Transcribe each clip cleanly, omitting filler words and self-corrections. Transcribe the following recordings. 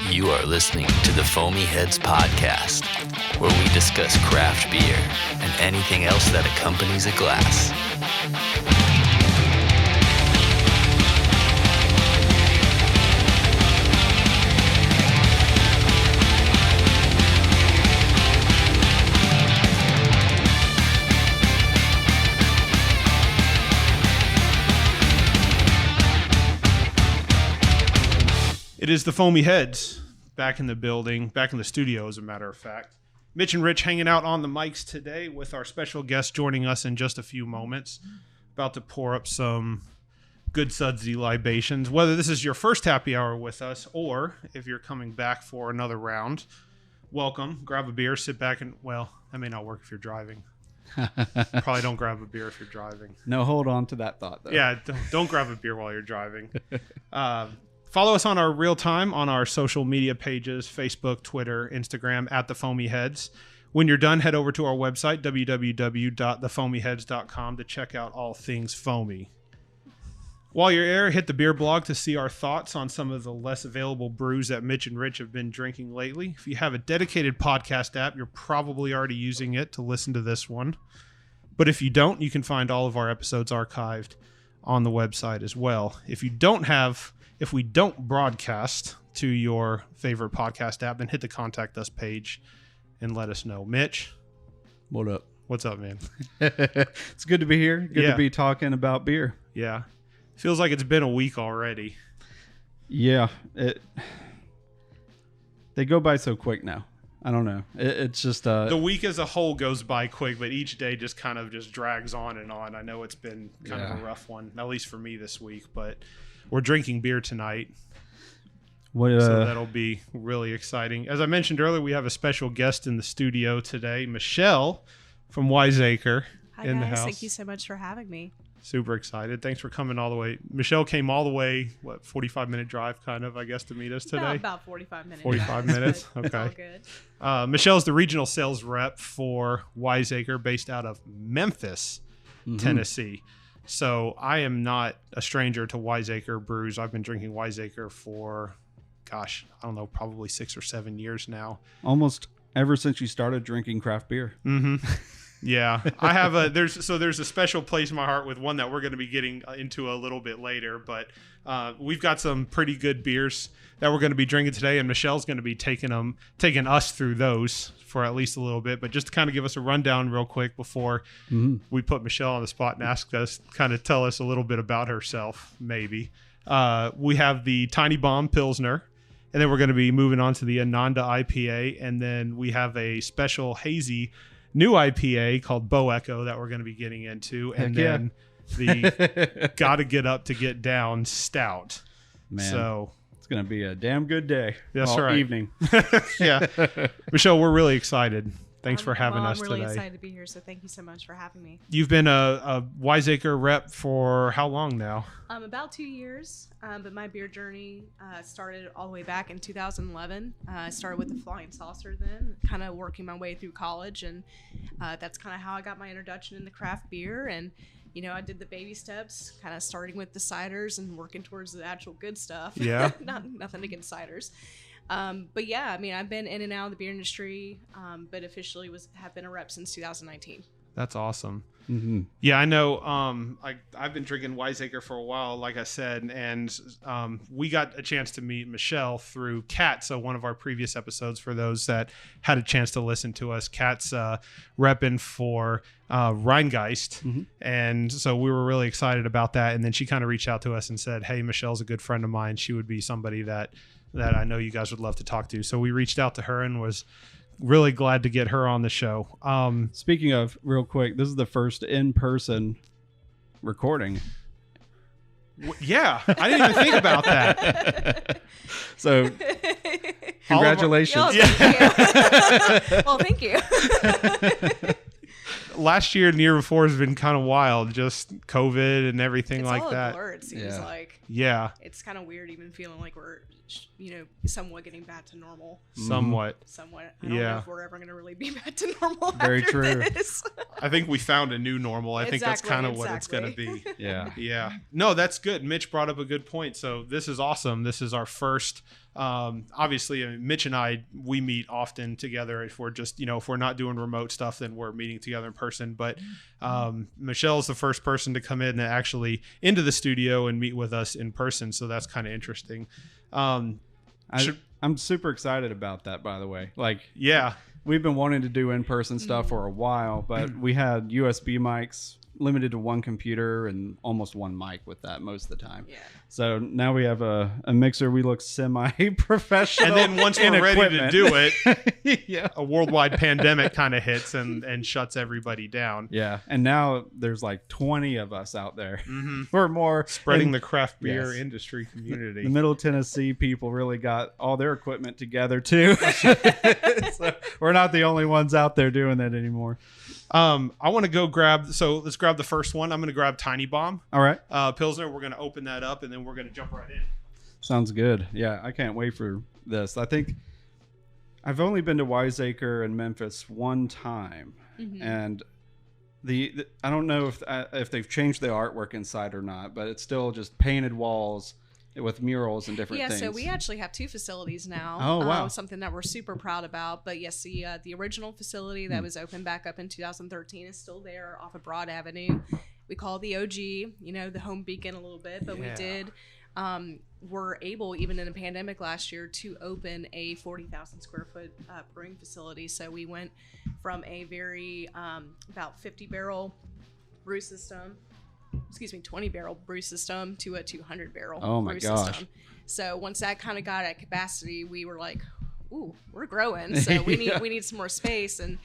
You are listening to the Foamy Heads Podcast, where we discuss craft beer and anything else that accompanies a glass. It is the Foamy Heads back in the building, back in the studio, as a matter of fact. Mitch and Rich hanging out on the mics today with our special guest joining us in just a few moments. About to pour up some good sudsy libations. Whether this is your first happy hour with us or if you're coming back for another round, welcome. Grab a beer, sit back, and, well, that may not work if you're driving. Probably don't grab a beer if you're driving. No, hold on to that thought, though. Yeah, don't grab a beer while you're driving. Follow us on our real time on our social media pages, Facebook, Twitter, Instagram, at The Foamy Heads. When you're done, head over to our website, www.thefoamyheads.com, to check out all things foamy. While you're there, hit the beer blog to see our thoughts on some of the less available brews that Mitch and Rich have been drinking lately. If you have a dedicated podcast app, you're probably already using it to listen to this one. But if you don't, you can find all of our episodes archived on the website as well. If we don't broadcast to your favorite podcast app, then hit the contact us page and let us know. Mitch, What up? what's up, man? It's good to be here. Good Yeah. to be talking about beer. Yeah. Feels like it's been a week already. Yeah. They go by so quick now. I don't know. It's just... The week as a whole goes by quick, but each day just kind of just drags on and on. I know it's been kind of a rough one, at least for me this week, but we're drinking beer tonight. So that'll be really exciting. As I mentioned earlier, we have a special guest in the studio today, Michelle from WISEACRE. Hi in guys, the house. thank you so much for having me. Super excited. Thanks for coming all the way. Michelle came all the way, 45-minute drive kind of, I guess, to meet us today? About 45 minutes. 45 minutes? It's all Okay. good. Michelle's the regional sales rep for WISEACRE, based out of Memphis, Tennessee. So I am not a stranger to WISEACRE brews. I've been drinking WISEACRE for, gosh, I don't know, probably 6 or 7 years now. almost ever since you started drinking craft beer. Yeah, I have there's a special place in my heart with one that we're going to be getting into a little bit later, but we've got some pretty good beers that we're going to be drinking today, and Michelle's going to be taking us through those for at least a little bit. But just to kind of give us a rundown real quick before we put Michelle on the spot and ask us, kind of tell us a little bit about herself, maybe. We have the Tiny Bomb Pilsner, and then we're going to be moving on to the Ananda IPA, and then we have a special hazy new IPA called Bow Echo that we're going to be getting into, and then the Gotta Get Up to Get Down Stout. Man, so it's going to be a damn good day. That's all right. Evening. Yeah, Michelle, we're really excited. Thanks for having us I'm really today. excited to be here, so thank you so much for having me. You've been a WISEACRE rep for how long now? About 2 years, but my beer journey started all the way back in 2011. I started with the Flying Saucer then, kind of working my way through college, and that's kind of how I got my introduction into craft beer. And you know, I did the baby steps, kind of starting with the ciders and working towards the actual good stuff. Yeah. Nothing against ciders. But yeah, I mean, I've been in and out of the beer industry, but officially have been a rep since 2019. That's awesome. Yeah, I know. I've been drinking WISEACRE for a while, like I said, and we got a chance to meet Michelle through Kat. So one of our previous episodes, for those that had a chance to listen to us, Kat's repping for Rheingeist, and so we were really excited about that. And then she kind of reached out to us and said, "Hey, Michelle's a good friend of mine. She would be somebody that I know you guys would love to talk to." So we reached out to her and was really glad to get her on the show. Speaking of, real quick, this is the first in-person recording. Yeah, I didn't even think about that. So, congratulations. Thank you. Last year and the year before has been kind of wild, just COVID and everything It's like all that. a blur, it seems like. Yeah, It's kind of weird even feeling like we're, somewhat getting back to normal. somewhat. I don't know if we're ever going to really be back to normal Very after true. this. I think we found a new normal. I think that's kind of what it's going to be. Yeah. Yeah. No, that's good. Mitch brought up a good point. So this is awesome. This is our first Obviously, I mean, Mitch and I, we meet often together. If we're just, if we're not doing remote stuff, then we're meeting together in person. But Michelle's the first person to come in and actually into the studio and meet with us in person. So that's kind of interesting. I'm super excited about that, by the way. Like, yeah, we've been wanting to do in-person stuff for a while, but we had USB mics limited to one computer and almost one mic with that most of the time. Yeah. So now we have a mixer. We look semi-professional. And then once we're ready to do it, yeah, a worldwide pandemic kind of hits and shuts everybody down. Yeah. And now there's like 20 of us out there or more. Spreading the craft beer industry community. The Middle Tennessee people really got all their equipment together too. So we're not the only ones out there doing that anymore. I want to go let's grab the first one. I'm going to grab Tiny Bomb. All right. Pilsner. We're going to open that up and then we're going to jump right in. Sounds good. Yeah, I can't wait for this. I think I've only been to WISEACRE in Memphis one time, and the I don't know if they've changed the artwork inside or not, but it's still just painted walls with murals and different things. Yeah, so we actually have 2 facilities now. Oh, wow. Something that we're super proud about. But yes, the original facility that was opened back up in 2013 is still there off of Broad Avenue. We call it the OG, the home beacon a little bit. But we did, were able, even in a pandemic last year, to open a 40,000 square foot brewing facility. So we went from a very, about 50 barrel brew system, 20 barrel brew system to a 200 barrel brew system. So once that kind of got at capacity, we were like, ooh, we're growing. So we need some more space. And,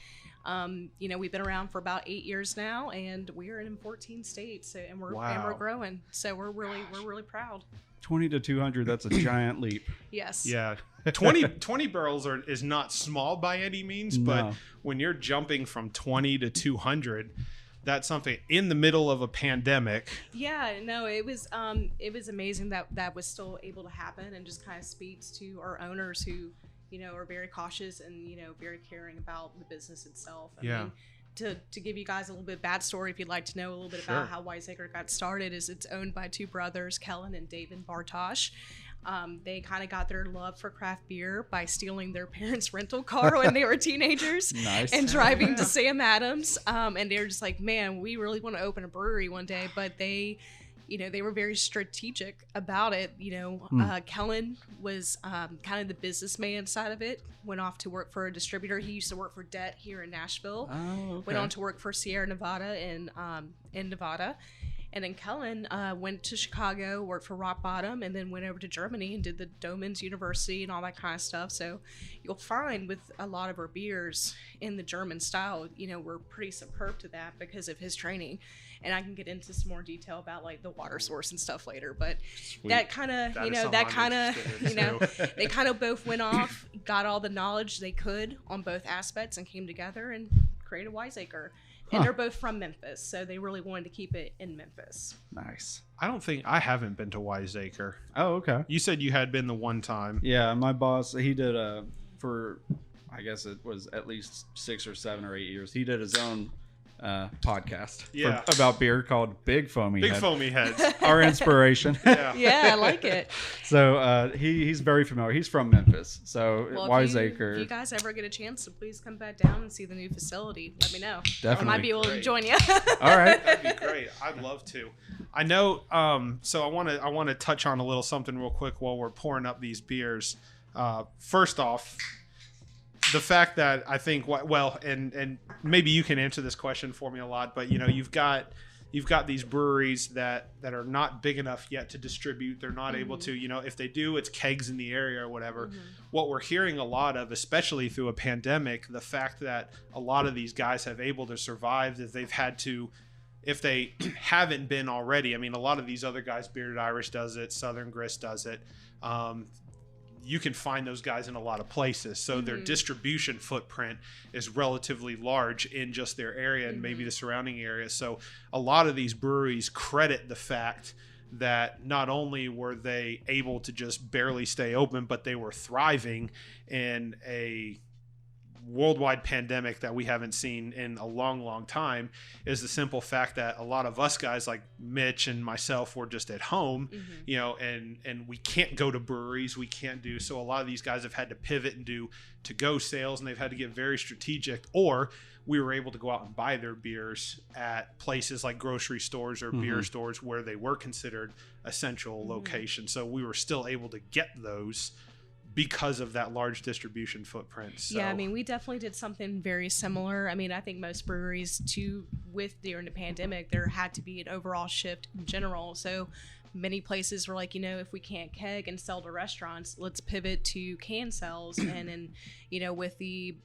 we've been around for about 8 years now and we're in 14 states and we're growing. So we're really proud. 20 to 200, that's a giant leap. Yes. Yeah. 20 barrels is not small by any means, but when you're jumping from 20 to 200, that's something in the middle of a pandemic. Yeah, no, it was amazing that was still able to happen, and just kind of speaks to our owners who, are very cautious and, very caring about the business itself. I mean, to give you guys a little bit of backstory, if you'd like to know a little bit about how WISEACRE got started, is it's owned by 2 brothers, Kellen and David Bartosh. They kind of got their love for craft beer by stealing their parents' rental car when they were teenagers and driving to Sam Adams. And they were just like, man, we really want to open a brewery one day. But they were very strategic about it. Kellen was kind of the businessman side of it, went off to work for a distributor. He used to work for Det here in Nashville. Oh, okay. Went on to work for Sierra Nevada in Nevada. And then Kellen went to Chicago, worked for Rock Bottom, and then went over to Germany and did the Domens University and all that kind of stuff. So you'll find with a lot of our beers in the German style, we're pretty superb to that because of his training. And I can get into some more detail about like the water source and stuff later. But that kind of, they kind of both went off, got all the knowledge they could on both aspects and came together and created WISEACRE. And they're both from Memphis, so they really wanted to keep it in Memphis. Nice. I haven't been to WISEACRE. Oh, okay. You said you had been the one time. Yeah, my boss, he did for, I guess it was at least 6 or 7 or 8 years. He did his own podcast about beer called Big Foamy Heads. Our inspiration. Yeah, I like it. So he's very familiar. He's from Memphis. So WISEACRE. If you guys ever get a chance to please come back down and see the new facility, let me know. Definitely. I might be able to join you. All right. That'd be great. I'd love to. I know. So I want to touch on a little something real quick while we're pouring up these beers. First off, the fact that I think, and maybe you can answer this question for me a lot, but you've got these breweries that are not big enough yet to distribute. They're not able to, if they do, it's kegs in the area or whatever. What we're hearing a lot of, especially through a pandemic, the fact that a lot of these guys have able to survive, that they've had to, if they haven't been already. I mean, a lot of these other guys, Bearded Irish does it, Southern Grist does it. You can find those guys in a lot of places. So their distribution footprint is relatively large in just their area and maybe the surrounding area. So a lot of these breweries credit the fact that not only were they able to just barely stay open, but they were thriving in a worldwide pandemic that we haven't seen in a long time is the simple fact that a lot of us guys like Mitch and myself were just at home, you know, and we can't go to breweries, we can't do, so a lot of these guys have had to pivot and do to-go sales, and they've had to get very strategic, or we were able to go out and buy their beers at places like grocery stores or beer stores where they were considered essential locations. So we were still able to get those because of that large distribution footprint. So. Yeah, I mean, we definitely did something very similar. I mean, I think most breweries during the pandemic, there had to be an overall shift in general. So many places were like, you know, if we can't keg and sell to restaurants, let's pivot to can sales. And you know, with the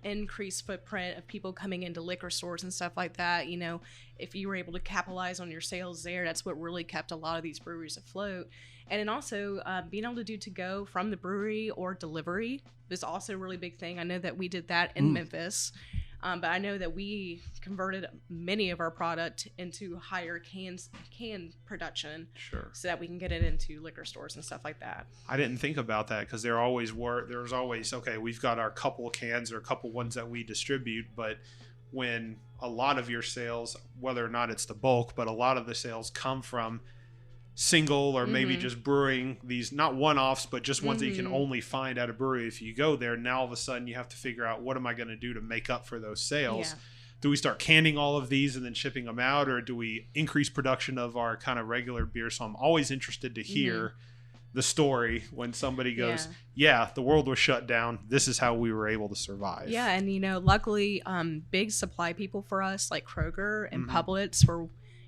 increased footprint of people coming into liquor stores and stuff like that, you know, if you were able to capitalize on your sales there, that's what really kept a lot of these breweries afloat. And then also being able to do to-go from the brewery or delivery is also a really big thing. I know that we did that in Memphis, but I know that we converted many of our product into higher can production, so that we can get it into liquor stores and stuff like that. I didn't think about that because there was always, okay, we've got our couple cans or a couple ones that we distribute, but when a lot of your sales, whether or not it's the bulk, but a lot of the sales come from single or maybe just brewing these, not one-offs, but just ones that you can only find at a brewery. If you go there, now all of a sudden you have to figure out, what am I going to do to make up for those sales? Yeah. Do we start canning all of these and then shipping them out, or do we increase production of our kind of regular beer? So I'm always interested to hear the story when somebody goes, yeah, the world was shut down, this is how we were able to survive. Yeah, and you know, luckily big supply people for us like Kroger and Publix were,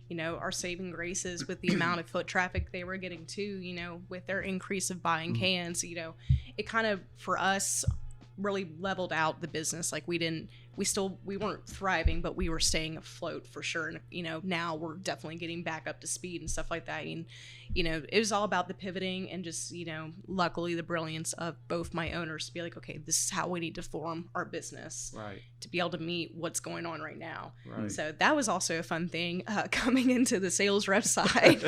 you know, our saving graces with the amount of foot traffic they were getting too, you know, with their increase of buying cans. You know, it kind of, for us, really leveled out the business. Like we weren't thriving, but we were staying afloat for sure. And, you know, now we're definitely getting back up to speed and stuff like that. And, you know, it was all about the pivoting and just, you know, luckily the brilliance of both my owners to be like, okay, this is how we need to form our business to be able to meet what's going on right now. So that was also a fun thing coming into the sales rep side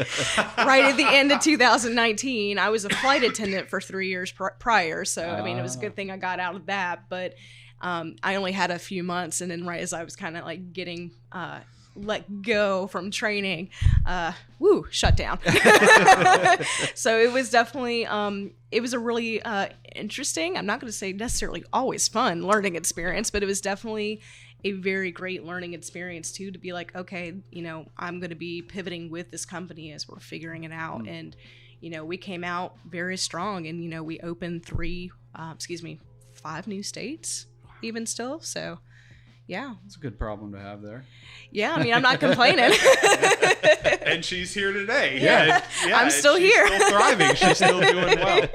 right at the end of 2019. I was a flight attendant for 3 years prior. So, I mean, it was a good thing I got out of that, but I only had a few months, and then right as I was kind of like getting let go from training, shut down. So it was definitely, it was a really interesting, I'm not going to say necessarily always fun learning experience, but it was definitely a very great learning experience too, to be like, okay, you know, I'm going to be pivoting with this company as we're figuring it out. And, you know, we came out very strong, and, you know, we opened 5 new states even still. So yeah, it's a good problem to have there. Yeah, I mean, I'm not complaining. And she's here today. Yeah, I'm still here. She's still thriving. She's still doing well.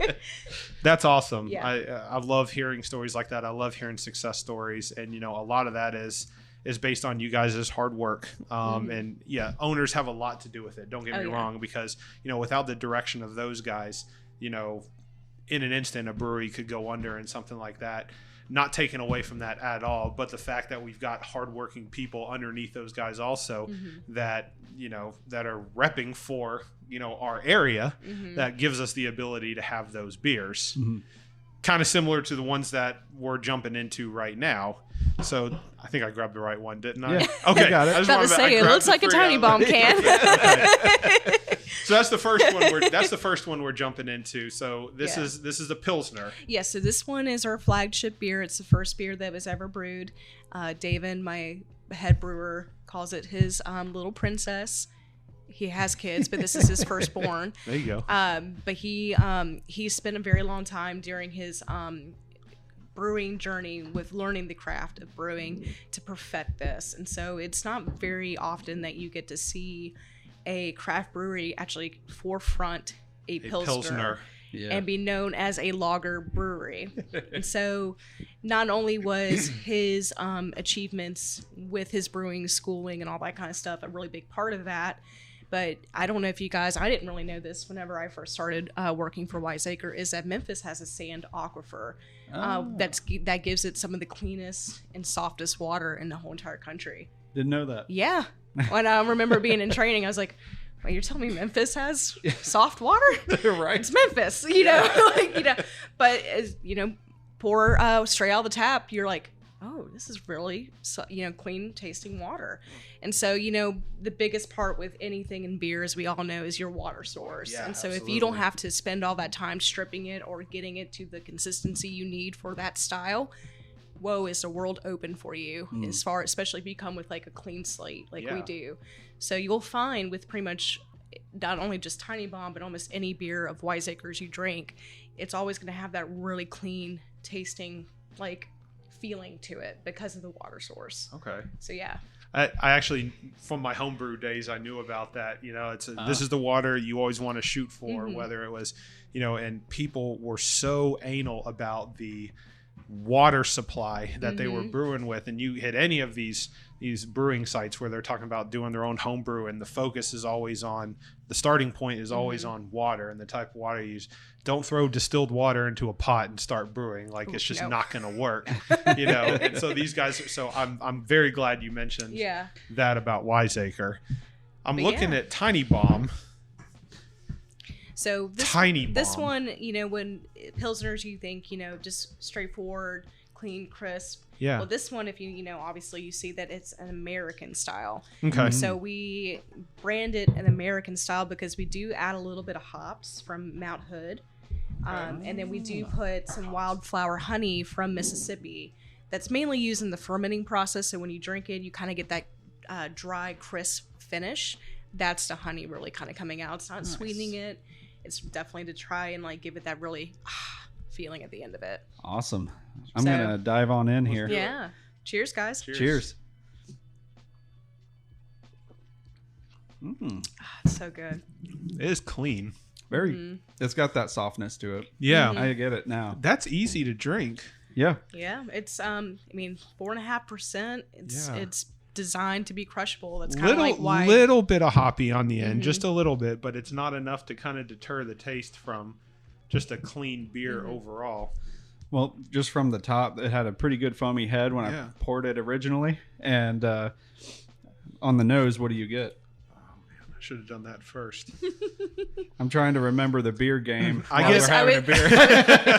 That's awesome. Yeah. I love hearing stories like that. I love hearing success stories, and you know, a lot of that is based on you guys' hard work. And yeah, owners have a lot to do with it. Don't get me wrong, because you know, without the direction of those guys, you know, in an instant a brewery could go under and something like that. Not taken away from that at all, but the fact that we've got hardworking people underneath those guys also that, you know, that are repping for, you know, our area, that gives us the ability to have those beers. Kind of similar to the ones that we're jumping into right now. So I think I grabbed the right one, didn't I? Yeah. Okay. Got it. I was about to say, it looks like a Tiny Bomb can. So that's the first one we're jumping into. So this is a Pilsner. Yeah, so this one is our flagship beer. It's the first beer that was ever brewed. David, my head brewer, calls it his little princess. He has kids, but this is his firstborn. There you go. But he spent a very long time during his brewing journey with learning the craft of brewing to perfect this. And so it's not very often that you get to see a craft brewery actually forefront a Pilsner. And be known as a lager brewery. And so not only was his achievements with his brewing schooling and all that kind of stuff a really big part of that, but I don't know if you guys, I didn't really know this whenever I first started working for WISEACRE, is that Memphis has a sand aquifer that gives it some of the cleanest and softest water in the whole entire country. Didn't know that. Yeah. When I remember being in training, I was like, well, you're telling me Memphis has soft water? Right. It's Memphis, you know, like, you know, but as you know, pour straight out of the tap, you're like, oh, this is really, clean tasting water. And so, the biggest part with anything in beer, as we all know, is your water source. Yeah, and so absolutely. if you don't have to spend all that time stripping it or getting it to the consistency you need for that style, whoa, is the world open for you, especially if you come with like a clean slate like we do. So you'll find with pretty much not only just Tiny Bomb, but almost any beer of WISEACRE's you drink, it's always going to have that really clean tasting, like, feeling to it because of the water source. Okay. So yeah. I actually, from my homebrew days, I knew about that. This is the water you always want to shoot for, whether it was, and people were so anal about the water supply that they were brewing with. And you hit any of these brewing sites where they're talking about doing their own homebrew, and the focus is always on, the starting point is always on water and the type of water you use. Don't throw distilled water into a pot and start brewing. Like, it's just not going to work, And so these guys, so I'm very glad you mentioned that about WISEACRE. I'm looking at Tiny Bomb. So this one, when Pilsners, you think, just straightforward, clean, crisp. Yeah. Well, this one, if you, obviously you see that it's an American style. Okay. So we brand it an American style because we do add a little bit of hops from Mount Hood. And then we do put some wildflower honey from Mississippi that's mainly used in the fermenting process. So when you drink it, you kind of get that dry, crisp finish. That's the honey really kind of coming out. It's not sweetening it. It's definitely to try and like give it that really feeling at the end of it. Awesome. I'm going to dive on in here. Yeah. Cheers, guys. Cheers. It's so good. It is clean. Very. It's got that softness to it. Yeah. I get it now. That's easy to drink. Yeah. Yeah. It's 4.5%. It's designed to be crushable. That's kind of little, like why. Little bit of hoppy on the end, just a little bit, but it's not enough to kind of deter the taste from just a clean beer overall. Well, just from the top, it had a pretty good foamy head when I poured it originally. And on the nose, what do you get? Oh, man, I should have done that first. I'm trying to remember the beer game. I guess having a beer.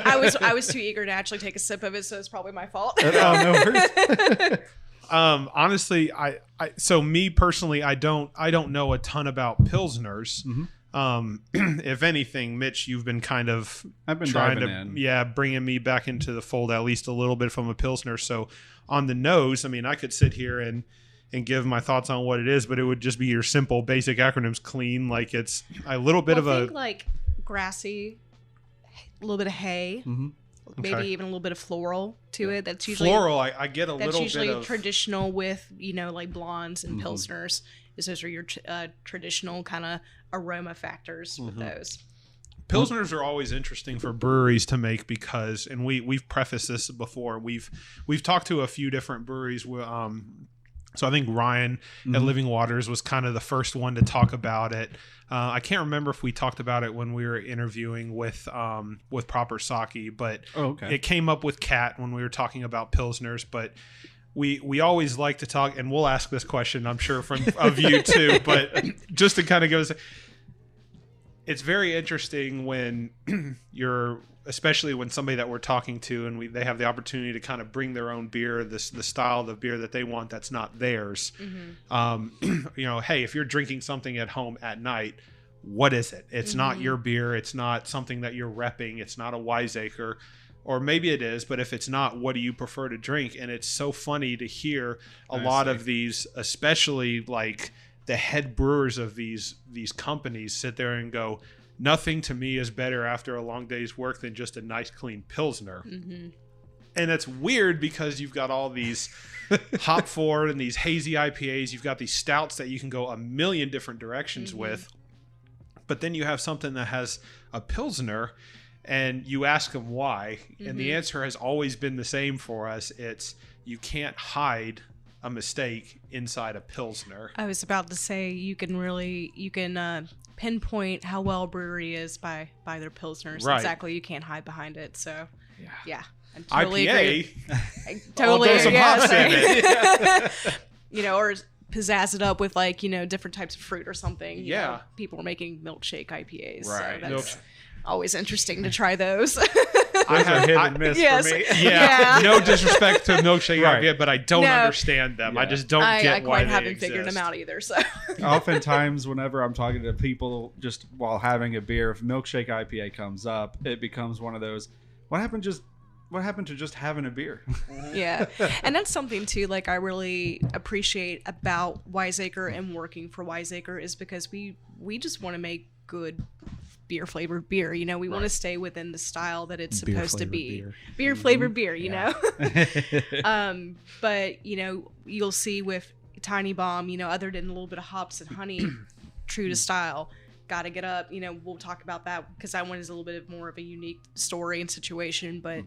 I was too eager to actually take a sip of it, so it's probably my fault. Oh, no worries. Honestly, so me personally, I don't know a ton about Pilsners. If anything, Mitch, you've been kind of trying to bringing me back into the fold at least a little bit from a Pilsner. So on the nose, I mean, I could sit here and give my thoughts on what it is, but it would just be your simple basic acronyms: clean. Like, it's a little bit of think like grassy, a little bit of hay. Maybe even a little bit of floral to it. That's usually floral. I get a little bit of. That's usually traditional with like blondes and pilsners. Those are your traditional kind of aroma factors with those. Pilsners are always interesting for breweries to make because, and we've prefaced this before. We've talked to a few different breweries. So I think Ryan at Living Waters was kind of the first one to talk about it. I can't remember if we talked about it when we were interviewing with Proper Sake, but it came up with Kat when we were talking about Pilsners. But we always like to talk, and we'll ask this question, I'm sure, of you too. But just to kind of go, it's very interesting when especially when somebody that we're talking to and they have the opportunity to kind of bring their own beer, the style of the beer that they want that's not theirs. Hey, if you're drinking something at home at night, what is it? It's not your beer. It's not something that you're repping. It's not a WISEACRE. Or maybe it is, but if it's not, what do you prefer to drink? And it's so funny to hear a lot of these, especially like the head brewers of these companies, sit there and go, nothing to me is better after a long day's work than just a nice clean Pilsner. And it's weird because you've got all these hop forward and these hazy IPAs. You've got these stouts that you can go a million different directions with. But then you have something that has a Pilsner and you ask them why. And the answer has always been the same for us. It's you can't hide a mistake inside a Pilsner. I was about to say you can pinpoint how well a brewery is by their Pilsners. Right. Exactly. You can't hide behind it. So yeah. I totally IPA, agree. I totally agree. Some hops in it. Or pizzazz it up with like, different types of fruit or something. Yeah. People are making milkshake IPAs. Right. So always interesting to try those. I have hit and miss yes. for me. Yeah. No disrespect to milkshake Right. IPA, but I don't No. understand them. Yeah. I just don't I get why quite they haven't exist. figured them out either. So Oftentimes, whenever I'm talking to people just while having a beer, if milkshake IPA comes up, it becomes one of those. What happened to just having a beer? yeah, and that's something too. Like I really appreciate about WISEACRE and working for WISEACRE is because we just want to make good beer flavored beer. You know, we want to stay within the style that it's supposed to be. Beer flavored beer. You know. But you know, you'll see with Tiny Bomb, you know, other than a little bit of hops and honey, true to style. Got to get up. You know, we'll talk about that because that one is a little bit more of a unique story and situation. But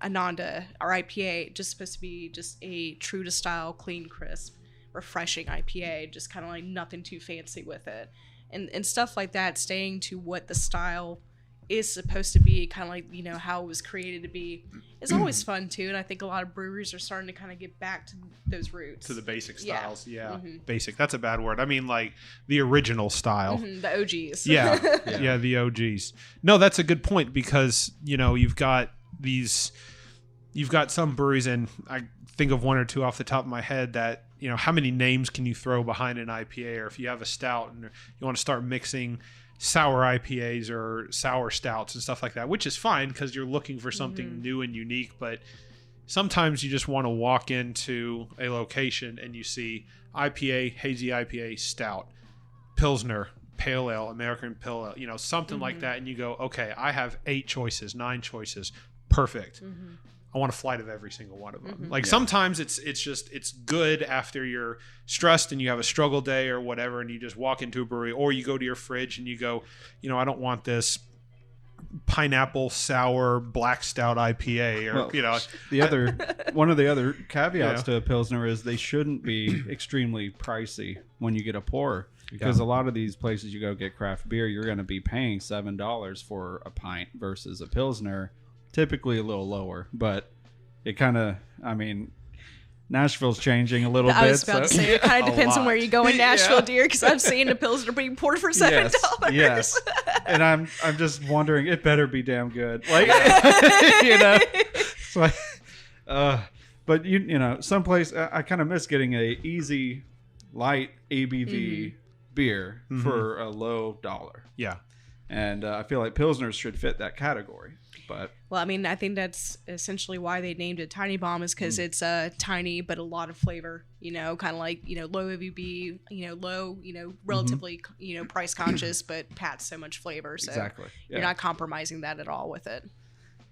Ananda, our IPA, just supposed to be just a true to style, clean, crisp, refreshing IPA. Just kind of like nothing too fancy with it, and stuff like that. Staying to what the style is supposed to be, kind of like, you know, how it was created to be, is always fun too. And I think a lot of breweries are starting to kind of get back to those roots, To the basic Yeah. styles. Yeah. Mm-hmm. Basic. That's a bad word. I mean, like the original style. Mhm, the OGs. Yeah. The OGs. No, that's a good point because, you know, you've got some breweries, and I think of one or two off the top of my head that, you know, how many names can you throw behind an IPA? Or if you have a stout and you want to start mixing sour IPAs or sour stouts and stuff like that, which is fine because you're looking for something new and unique. But sometimes you just want to walk into a location and you see IPA, hazy IPA, stout, Pilsner, pale ale, American pale ale, you know, something like that. And you go, okay, I have 8 choices, 9 choices. Perfect. I want a flight of every single one of them. Like sometimes it's good after you're stressed and you have a struggle day or whatever, and you just walk into a brewery, or you go to your fridge and you go, you know, I don't want this pineapple sour black stout IPA, or Well, you know, one of the other caveats to a Pilsner is they shouldn't be extremely pricey when you get a pour, because a lot of these places you go get craft beer, you're going to be paying $7 for a pint versus a Pilsner, typically a little lower. But it kind of, I mean, Nashville's changing a little bit. I was about to say it kind of depends on where you go in Nashville, Yeah. dear, because I've seen the Pilsner being poured for $7. Yes. And I'm just wondering, it better be damn good. Like, you know, it's like, but you know, someplace I kind of miss getting a easy, light ABV beer for a low dollar. yeah. And I feel like Pilsners should fit that category. But Well, I mean, I think that's essentially why they named it Tiny Bomb, is because it's tiny but a lot of flavor. You know, kind of like, you know, low ABV, you know, low, you know, relatively, you know, price conscious, but packs so much flavor. So exactly, you're not compromising that at all with it.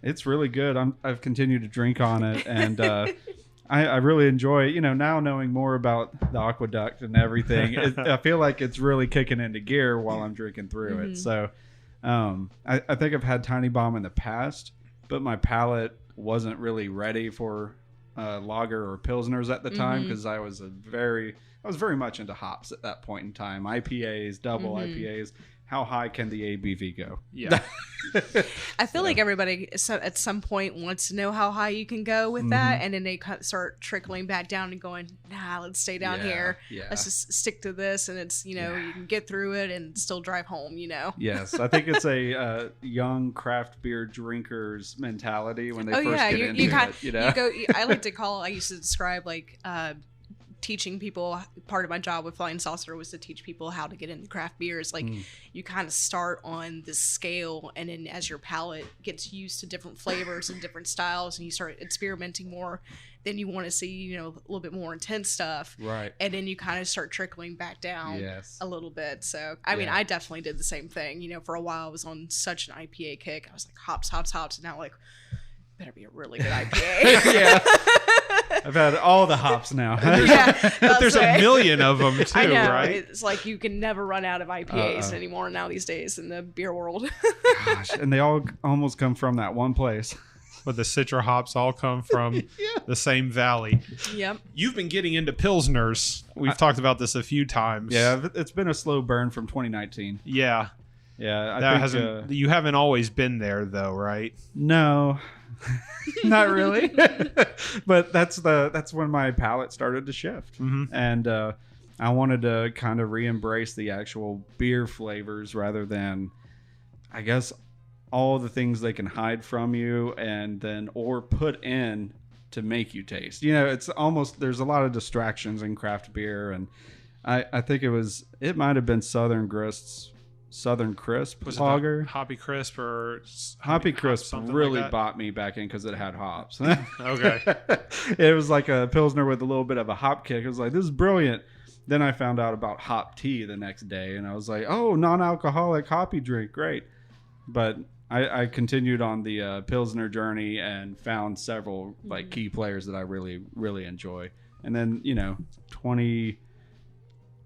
It's really good. I've continued to drink on it, and I really enjoy, you know, now knowing more about the aqueduct and everything. I feel like it's really kicking into gear while I'm drinking through it. So I think I've had Tiny Bomb in the past, but my palate wasn't really ready for lager or pilsners at the time, because I was very much into hops at that point in time. IPAs, double IPAs. How high can the ABV go? Yeah. I feel like everybody at some point wants to know how high you can go with that, and then they start trickling back down and going, nah, let's stay down here. Yeah. Let's just stick to this, and it's, you know, you can get through it and still drive home, you know? Yes, I think it's a young craft beer drinkers mentality when they first get into it. You know? I like to call, I used to describe like teaching people, part of my job with Flying Saucer was to teach people how to get into craft beers. Like you kind of start on this scale, and then as your palate gets used to different flavors and different styles, and you start experimenting more, then you want to see, you know, a little bit more intense stuff, Right. and then you kind of start trickling back down Yes. a little bit. So I mean, I definitely did the same thing. You know, for a while I was on such an IPA kick. I was like hops, and now like, better be a really good IPA. Yeah. I've had all the hops now. But there's a million of them too, I know. right? It's like you can never run out of IPAs anymore now these days in the beer world. Gosh, and they all almost come from that one place. But the Citra hops all come from the same valley. Yep. You've been getting into Pilsners. We've talked about this a few times. Yeah, it's been a slow burn from 2019. Yeah. Yeah, I That think hasn't. You haven't always been there though, right? no, not really. But that's when my palate started to shift, and I wanted to kind of re-embrace the actual beer flavors rather than I guess, all the things they can hide from you and then or put in to make you taste. It's almost, there's a lot of distractions in craft beer, and I think it might have been Southern Crisp Was lager. it Hoppy Crisp or Hoppy Crisp something really like that? bought me back in because it had hops. Okay. It was like a Pilsner with a little bit of a hop kick. It was like, this is brilliant. Then I found out about hop tea the next day, and I was like, oh, non-alcoholic hoppy drink, great. But I continued on the Pilsner journey and found several like key players that I really, really enjoy. And then,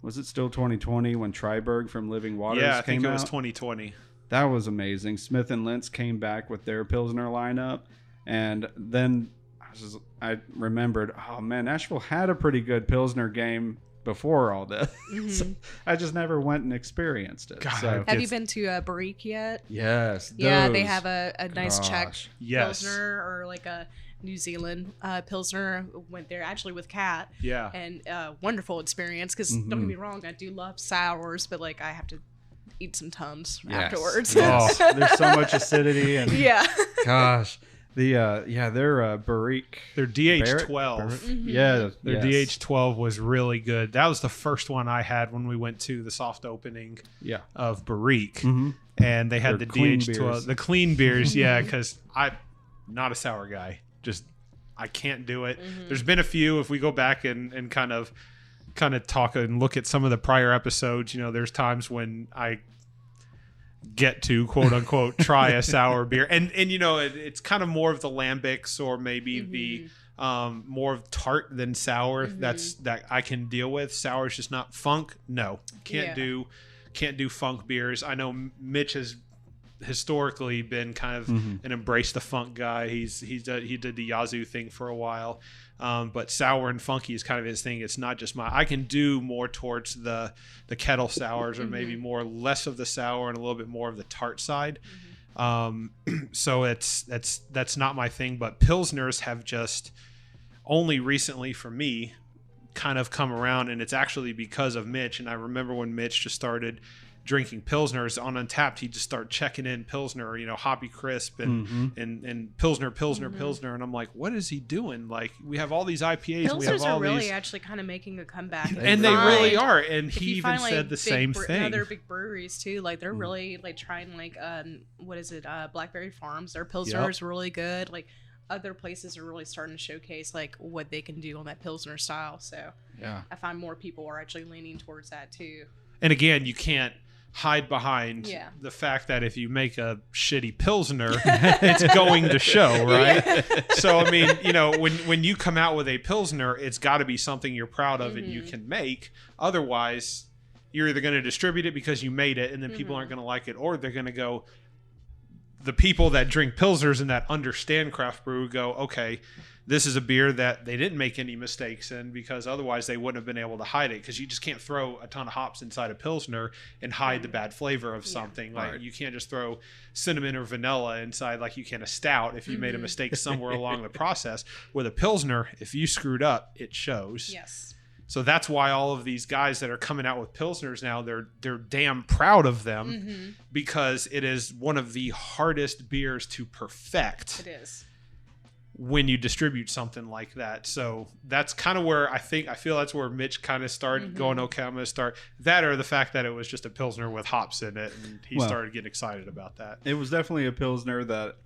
was it still 2020 when Triberg from Living Waters came out? Yeah, I think it was 2020. That was amazing. Smith & Lentz came back with their Pilsner lineup. And then I remembered, oh man, Nashville had a pretty good Pilsner game before all this. So I just never went and experienced it. God, So, Have you been to Barrique yet? yes. Yeah, they those. have a nice Czech Gosh. Yes. Pilsner, or like a New Zealand Pilsner. Went there actually with Kat. Yeah. And wonderful experience, because don't get me wrong, I do love sours, but like I have to eat some Tums Yes. afterwards. Yes. There's so much acidity and Yeah. gosh. Their Barrique. Their DH12. Yeah. Their yes. DH12 was really good. That was the first one I had when we went to the soft opening Yeah. of Barrique. Mhm. And they had Their the clean DH12, beers. the clean beers. Yeah, because I'm not a sour guy. Just, I can't do it. There's been a few, if we go back and kind of talk and look at some of the prior episodes, there's times when I get to quote unquote try a sour beer, and it's kind of more of the lambics, or maybe the more of tart than sour. That I can deal with. Sour is just not funk. No, can't do funk beers. I know Mitch has historically been kind of an embrace the funk guy. He did the Yazoo thing for a while, but sour and funky is kind of his thing. It's not just I can do more towards the kettle sours, or maybe less of the sour and a little bit more of the tart side. So that's not my thing. But Pilsners have just only recently, for me, kind of come around, and it's actually because of Mitch. And I remember when Mitch just started drinking Pilsners on Untapped, he'd just start checking in Pilsner, Hoppy Crisp and Pilsner, Pilsner. And I'm like, what is he doing? Like, we have all these IPAs. We have Pilsners all are really these, actually kind of making a comeback. and they really are. And he even said the same thing. thing. Other big breweries too, like they're really like trying, like what is it? Blackberry Farms. Their Pilsner is really good. Like other places are really starting to showcase like what they can do on that Pilsner style. So Yeah. I find more people are actually leaning towards that too. And again, you can't hide behind the fact that if you make a shitty Pilsner, it's going to show, right? So, I mean, when you come out with a Pilsner, it's got to be something you're proud of and you can make. Otherwise, you're either going to distribute it because you made it and then people aren't going to like it, or they're going to go, the people that drink Pilsners and that understand craft brew go, okay, this is a beer that they didn't make any mistakes in, because otherwise they wouldn't have been able to hide it, because you just can't throw a ton of hops inside a Pilsner and hide the bad flavor of something. Like you can't just throw cinnamon or vanilla inside like you can a stout if you made a mistake somewhere along the process. With a Pilsner, if you screwed up, it shows. Yes. So that's why all of these guys that are coming out with Pilsners now, they're damn proud of them, because it is one of the hardest beers to perfect. It is. When you distribute something like that. So that's kind of where I feel that's where Mitch kind of started going, okay, I'm going to start that, or the fact that it was just a Pilsner with hops in it, and he started getting excited about that. It was definitely a Pilsner that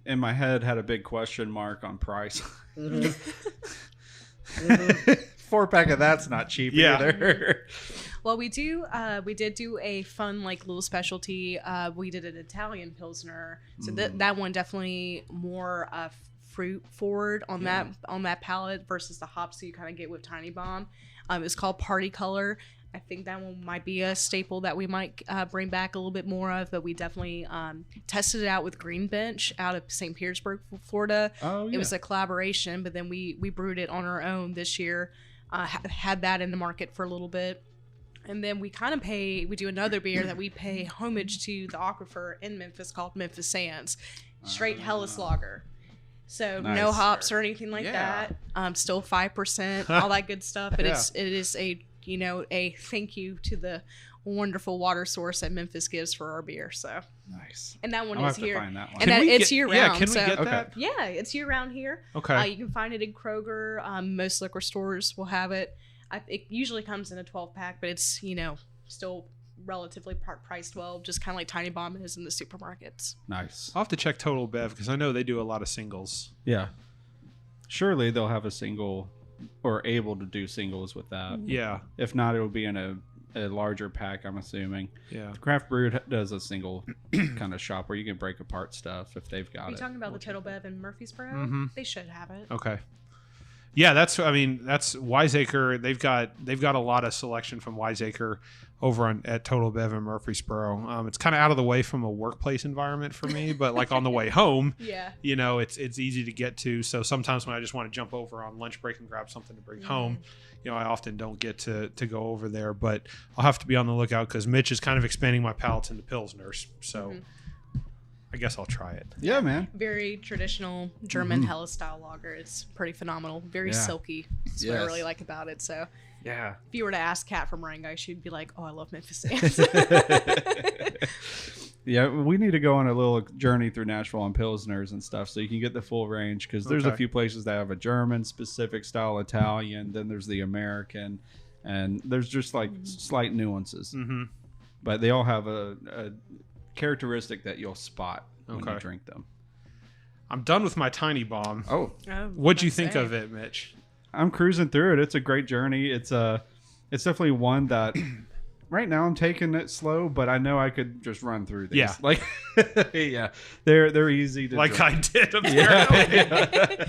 in my head had a big question mark on price. 4-pack of that's not cheap either. Well, we did do a fun, like, little specialty. We did an Italian Pilsner. So that one definitely more fruit forward on that palate versus the hops that you kind of get with Tiny Bomb. It's called Party Color. I think that one might be a staple that we might bring back a little bit more of, but we definitely tested it out with Green Bench out of St. Petersburg, Florida. Oh, yeah. It was a collaboration, but then we brewed it on our own this year. Had that in the market for a little bit. And then we do another beer that we pay homage to the aquifer in Memphis called Memphis Sands. Straight Helles Lager. So Nice. no hops or anything like that. Still 5%, all that good stuff. But it is a a thank you to the wonderful water source that Memphis gives for our beer. So Nice. and that one I'll is have here. to find that one. And it's year round. Yeah, can we so, get that? Yeah, it's year round here. Okay. You can find it in Kroger. Most liquor stores will have it. It usually comes in a 12-pack, but it's, still relatively priced well, just kind of like Tiny Bomb is in the supermarkets. Nice. I'll have to check Total Bev because I know they do a lot of singles. Yeah. Surely they'll have a single or able to do singles with that. Yeah. If not, it'll be in a larger pack, I'm assuming. Yeah. Craft Brew does a single kind of shop where you can break apart stuff if they've got Are you it. talking about the Total Bev in Murfreesboro? Mm-hmm. They should have it. Okay. Yeah, that's WISEACRE. They've got a lot of selection from WISEACRE over at Total Bev in Murfreesboro. It's kind of out of the way from a workplace environment for me, but like on the way home, Yeah. it's easy to get to. So sometimes when I just want to jump over on lunch break and grab something to bring home, I often don't get to go over there. But I'll have to be on the lookout because Mitch is kind of expanding my palates into Pilsners. So I guess I'll try it. Yeah, man. Very traditional German Helle style lager. It's pretty phenomenal. Very silky. That's what I really like about it. So Yeah. if you were to ask Kat from Rangai, she'd be like, "Oh, I love Memphis Stands." Yeah, we need to go on a little journey through Nashville on Pilsners and stuff so you can get the full range because there's a few places that have a German specific style Italian, then there's the American, and there's just like slight nuances. Mm-hmm. But they all have a characteristic that you'll spot when you drink them. I'm done with my Tiny Bomb. Oh, What'd you think of it, Mitch? I'm cruising through it. It's a great journey. It's definitely one that right now I'm taking it slow, but I know I could just run through these. Yeah. Like they're easy to Like drink. I did, apparently.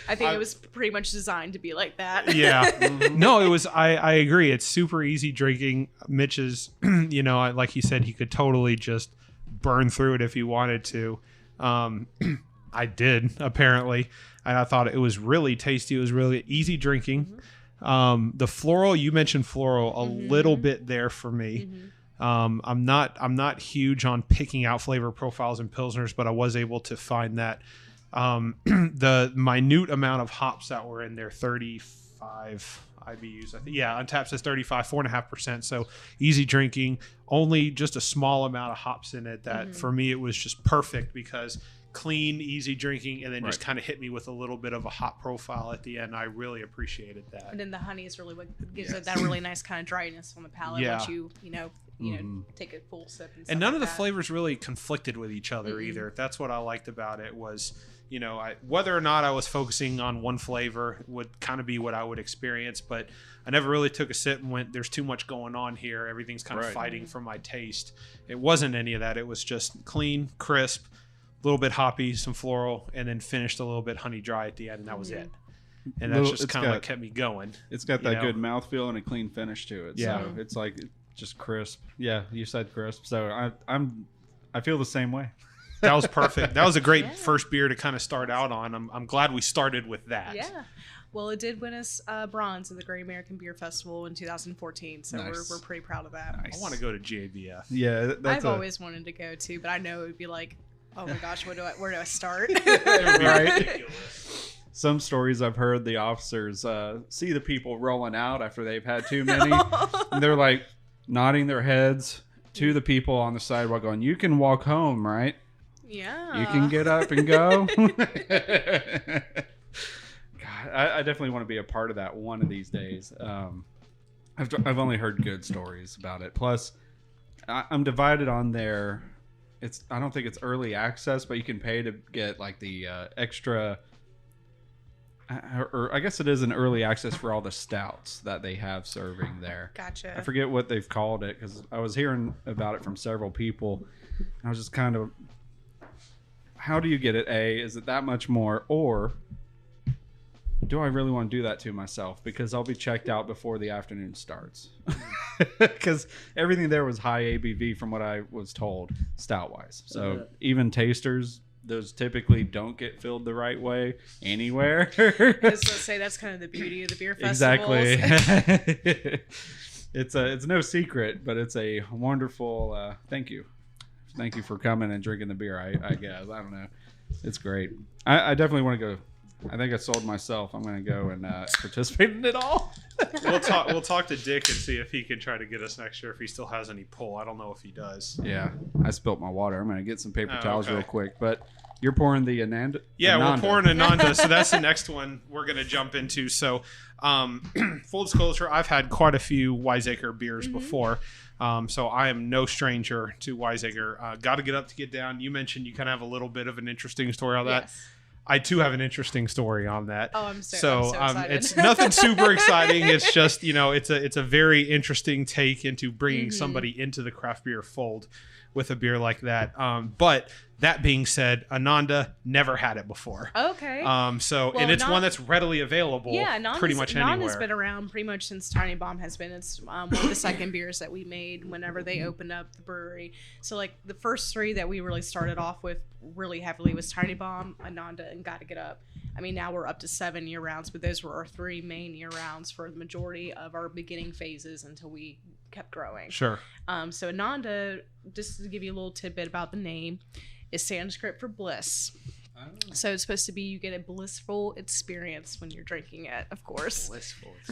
I think it was pretty much designed to be like that. Yeah. No, it was. I agree. It's super easy drinking. Mitch is, like he said, he could totally just burn through it if he wanted to. I did, apparently. And I thought it was really tasty. It was really easy drinking. The floral, you mentioned floral a little bit there for me. I'm not huge on picking out flavor profiles in Pilsners, but I was able to find that the minute amount of hops that were in there, 35 IBUs. I think, on tap says 35, 4.5%. So easy drinking, only just a small amount of hops in it that for me, it was just perfect because clean, easy drinking, and then just kind of hit me with a little bit of a hop profile at the end. I really appreciated that. And then the honey is really what gives it that really nice kind of dryness on the palate once you take a full sip. And none of the that. flavors really conflicted with each other either. That's what I liked about it was, whether or not I was focusing on one flavor would kind of be what I would experience, but I never really took a sip and went, there's too much going on here. Everything's kind of fighting for my taste. It wasn't any of that. It was just clean, crisp, a little bit hoppy, some floral, and then finished a little bit honey dry at the end, and that was it. And that's just kind of like kept me going. It's got that good mouthfeel and a clean finish to it. Yeah. So it's like just crisp. Yeah, you said crisp. So I feel the same way. That was perfect. That was a great first beer to kind of start out on. I'm glad we started with that. Yeah. Well, it did win us bronze at the Great American Beer Festival in 2014, so we're pretty proud of that. I want to go to GABF. Yeah, I've always wanted to go to, but I know it would be like, oh my gosh, where do I start? Right. Some stories I've heard, the officers see the people rolling out after they've had too many, and they're like nodding their heads to the people on the sidewalk going, you can walk home, right? Yeah. You can get up and go. God, I definitely want to be a part of that one of these days. I've only heard good stories about it. Plus, I'm divided on their... I don't think it's early access, but you can pay to get like the extra, or I guess it is an early access for all the stouts that they have serving there. Gotcha. I forget what they've called it because I was hearing about it from several people. And I was just kind of, how do you get it? Is it that much more? Or do I really want to do that to myself? Because I'll be checked out before the afternoon starts. Because everything there was high ABV from what I was told, stout-wise. So even tasters, those typically don't get filled the right way anywhere. Let's say that's kind of the beauty of the beer festivals. Exactly. It's no secret, but it's a wonderful thank you. Thank you for coming and drinking the beer, I guess. I don't know. It's great. I definitely want to go. I think I sold myself. I'm going to go and participate in it all. We'll talk to Dick and see if he can try to get us next year if he still has any pull. I don't know if he does. Yeah, I spilt my water. I'm gonna get some paper towels okay. real quick. But you're pouring the Ananda. Yeah, Ananda. we're pouring Ananda, so that's the next one we're gonna jump into. So, full disclosure, I've had quite a few WISEACRE beers before. So I am no stranger to WISEACRE. Got to get up to get down. You mentioned you kind of have a little bit of an interesting story on that. Yes. I too have an interesting story on that. Oh, I'm so excited. It's nothing super exciting. It's just, it's a very interesting take into bringing somebody into the craft beer fold with a beer like that. But that being said, Ananda never had it before. Okay. And it's one that's readily available. Yeah, Ananda's, pretty much anywhere. Ananda's been around pretty much since Tiny Bomb has been. It's one of the second beers that we made whenever they opened up the brewery. So like the first three that we really started off with really heavily was Tiny Bomb, Ananda, and Gotta Get Up. I mean, now we're up to 7 year rounds, but those were our 3 main year rounds for the majority of our beginning phases until we kept growing. Sure. So Ananda, just to give you a little tidbit about the name, is Sanskrit for bliss. Oh. So it's supposed to be you get a blissful experience when you're drinking it, of course.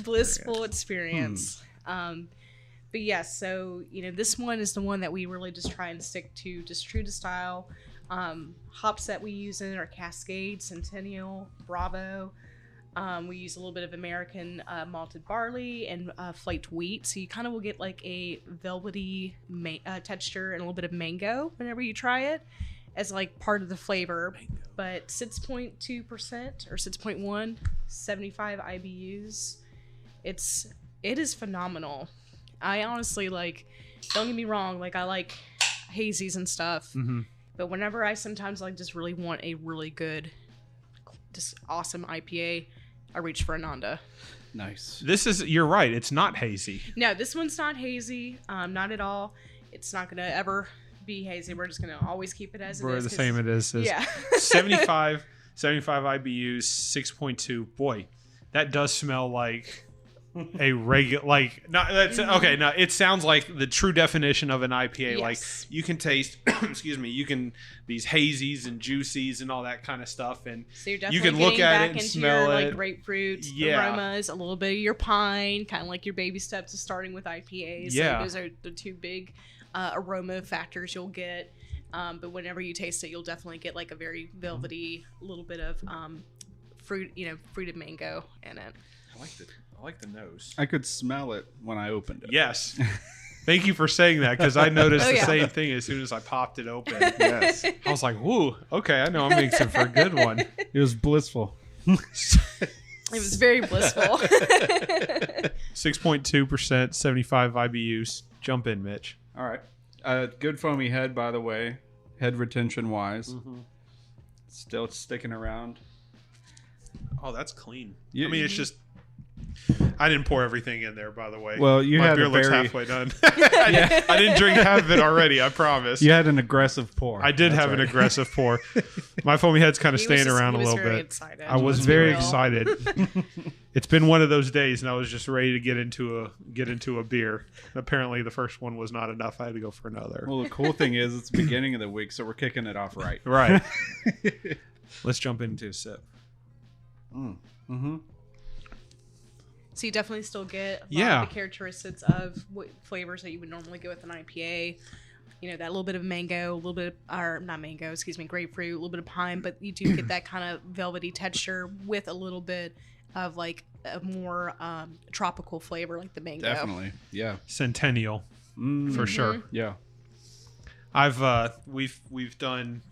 Blissful experience. But yes, so this one is the one that we really just try and stick to, just true to style. Hops that we use in it are Cascade, Centennial, Bravo. We use a little bit of American malted barley and flaked wheat, so you kind of will get like a velvety texture and a little bit of mango whenever you try it as like part of the flavor. But 6.2% or 6.1, 75 IBUs. It is phenomenal. I honestly don't get me wrong, I like hazies and stuff, but whenever I sometimes just really want a really good, just awesome IPA, I reach for Ananda. Nice. You're right. It's not hazy. No, this one's not hazy. Not at all. It's not going to ever be hazy. We're just going to always keep it as it is. We're the same it is. Yeah. 75 IBUs, 6.2. Boy, that does smell like a regular, no, it sounds like the true definition of an IPA. Yes. You can taste, these hazies and juicies and all that kind of stuff. And so you're definitely you can look getting at back it and into smell your it. grapefruit Yeah. aromas, a little bit of your pine, kind of like your baby steps of starting with IPAs. Yeah. So those are the two big aroma factors you'll get. But whenever you taste it, you'll definitely get a very velvety, little bit of fruited mango in it. I like the nose. I could smell it when I opened it. Yes. Thank you for saying that, because I noticed Oh, the yeah. same thing as soon as I popped it open. Yes. I was like, whoo, okay, I know I'm mixing for a good one. It was blissful. It was very blissful. 6.2%, 75 IBUs. Jump in, Mitch. All right. Good foamy head, by the way. Head retention wise. Still sticking around. Oh, that's clean. You- I mean, it's just... I didn't pour everything in there, by the way. Well, you My had beer a looks very- halfway done. I didn't drink half of it already, I promise. You had an aggressive pour. I did That's have an right. aggressive pour. My foamy head's kind of He was staying just- around he a was little very bit. excited. I was Let's be very real. excited. It's been one of those days, and I was just ready to get into a beer. Apparently, the first one was not enough. I had to go for another. Well, the cool thing is it's the beginning of the week, so we're kicking it off right. Right. Let's jump into a sip. So you definitely still get a lot Yeah. of the characteristics of what flavors that you would normally get with an IPA. That little bit of mango, a little bit grapefruit, a little bit of pine, but you do get that kind of velvety texture with a little bit of a more tropical flavor, like the mango. Definitely. Yeah. Centennial, for sure. Yeah. We've done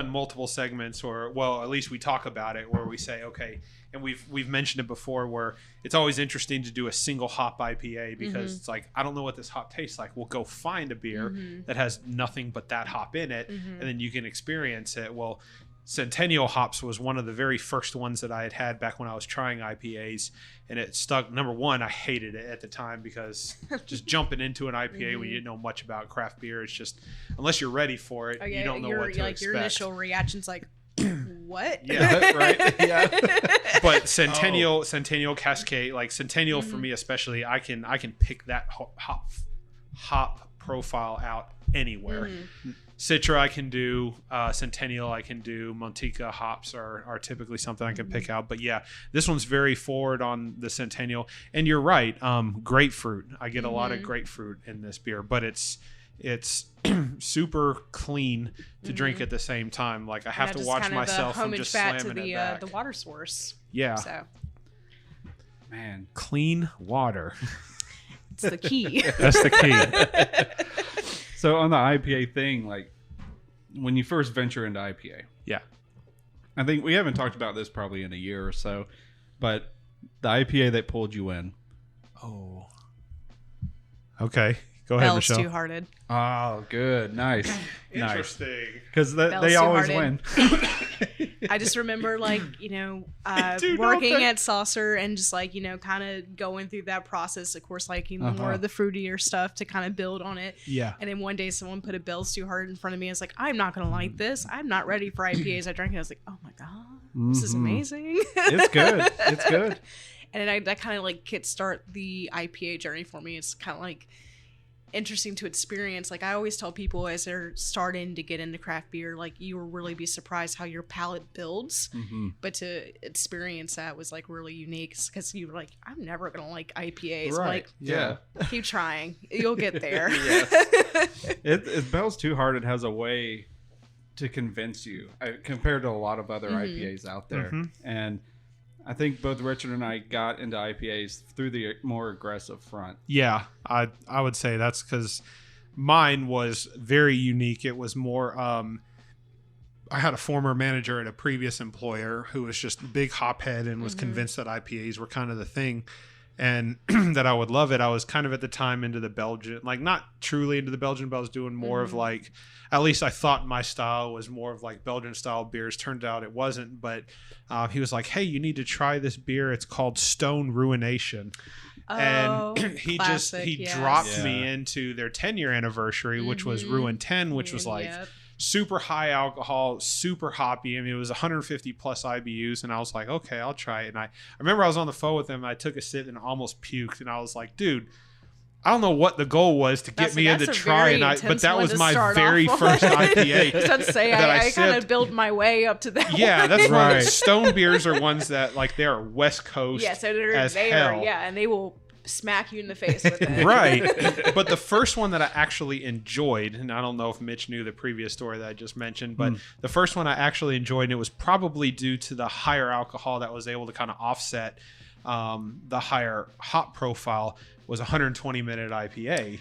multiple segments, or at least we talk about it, where we say, okay, and we've mentioned it before, where it's always interesting to do a single hop IPA, because it's like, I don't know what this hop tastes like. We'll go find a beer that has nothing but that hop in it, and then you can experience it. Well, Centennial hops was one of the very first ones that I had back when I was trying IPAs, and it stuck. Number one, I hated it at the time, because just jumping into an IPA when you didn't know much about craft beer, it's just, unless you're ready for it, you don't know what to expect. Your initial reaction's like, what? Yeah, right. Yeah. But Centennial Cascade, Centennial for me especially, I can pick that hop profile out anywhere. Citra I can do, Centennial I can do, Montica hops are typically something I can pick out. But yeah, this one's very forward on the Centennial. And you're right, grapefruit. I get a lot of grapefruit in this beer, but it's super clean to drink at the same time. Like I have to watch myself from just slamming it back. The water source. Yeah. So Man, clean water. it's the key. That's the key. so on the IPA thing, like when you first venture into IPA, Yeah. I think we haven't talked about this probably in a year or so, but the IPA that pulled you in. Oh. Okay. Go ahead, Bell's Michelle. Two-Hearted. Oh, good. Nice. Nice. Interesting. Because Bell's they always Two-Hearted. win. I just remember, like, Dude, working at Saucer and just, like, kind of going through that process. Of course, liking more of the fruitier stuff to kind of build on it. Yeah. And then one day someone put a Bell's Too Hard in front of me. I was like, I'm not going to like this. I'm not ready for IPAs. I drank it. I was like, oh my God, this is amazing. It's good. It's good. And then that kind of, like, kickstart the IPA journey for me. It's kind of, like, interesting to experience. Like I always tell people as they're starting to get into craft beer, like you will really be surprised how your palate builds. But to experience that was like really unique because you were like, I'm never gonna like IPAs. Right. Like, Yeah. keep trying, you'll get there. Bell's Too Hard. It has a way to convince you compared to a lot of other IPAs out there. And I think both Richard and I got into IPAs through the more aggressive front. Yeah, I would say that's because mine was very unique. It was more. I had a former manager at a previous employer who was just a big hophead and was convinced that IPAs were kind of the thing, and that I would love it. I was kind of at the time into the Belgian, like not truly into the Belgian, but I was doing more of like, at least I thought my style was more of like Belgian style beers. Turned out it wasn't, but he was like, hey, you need to try this beer. It's called Stone Ruination. And he classic, dropped me into their 10-year anniversary, which was Ruin 10, which was like super high alcohol, super hoppy. I mean, it was 150 plus IBUs, and I was like, okay, I'll try it. And I remember I was on the phone with him, and I took a sip and almost puked, and I was like, dude, I don't know what the goal was to get me into trying, but that was my very first IPA. I was about to say, I kind of built my way up to that. Yeah, that's right. right. Stone beers are ones that like they are West Coast. Yeah, so they hell. are, yeah, and they will smack you in the face with it. Right. But the first one that I actually enjoyed, and I don't know if Mitch knew the previous story that I just mentioned, but the first one I actually enjoyed, and it was probably due to the higher alcohol that was able to kind of offset the higher hop profile, was 120-minute IPA.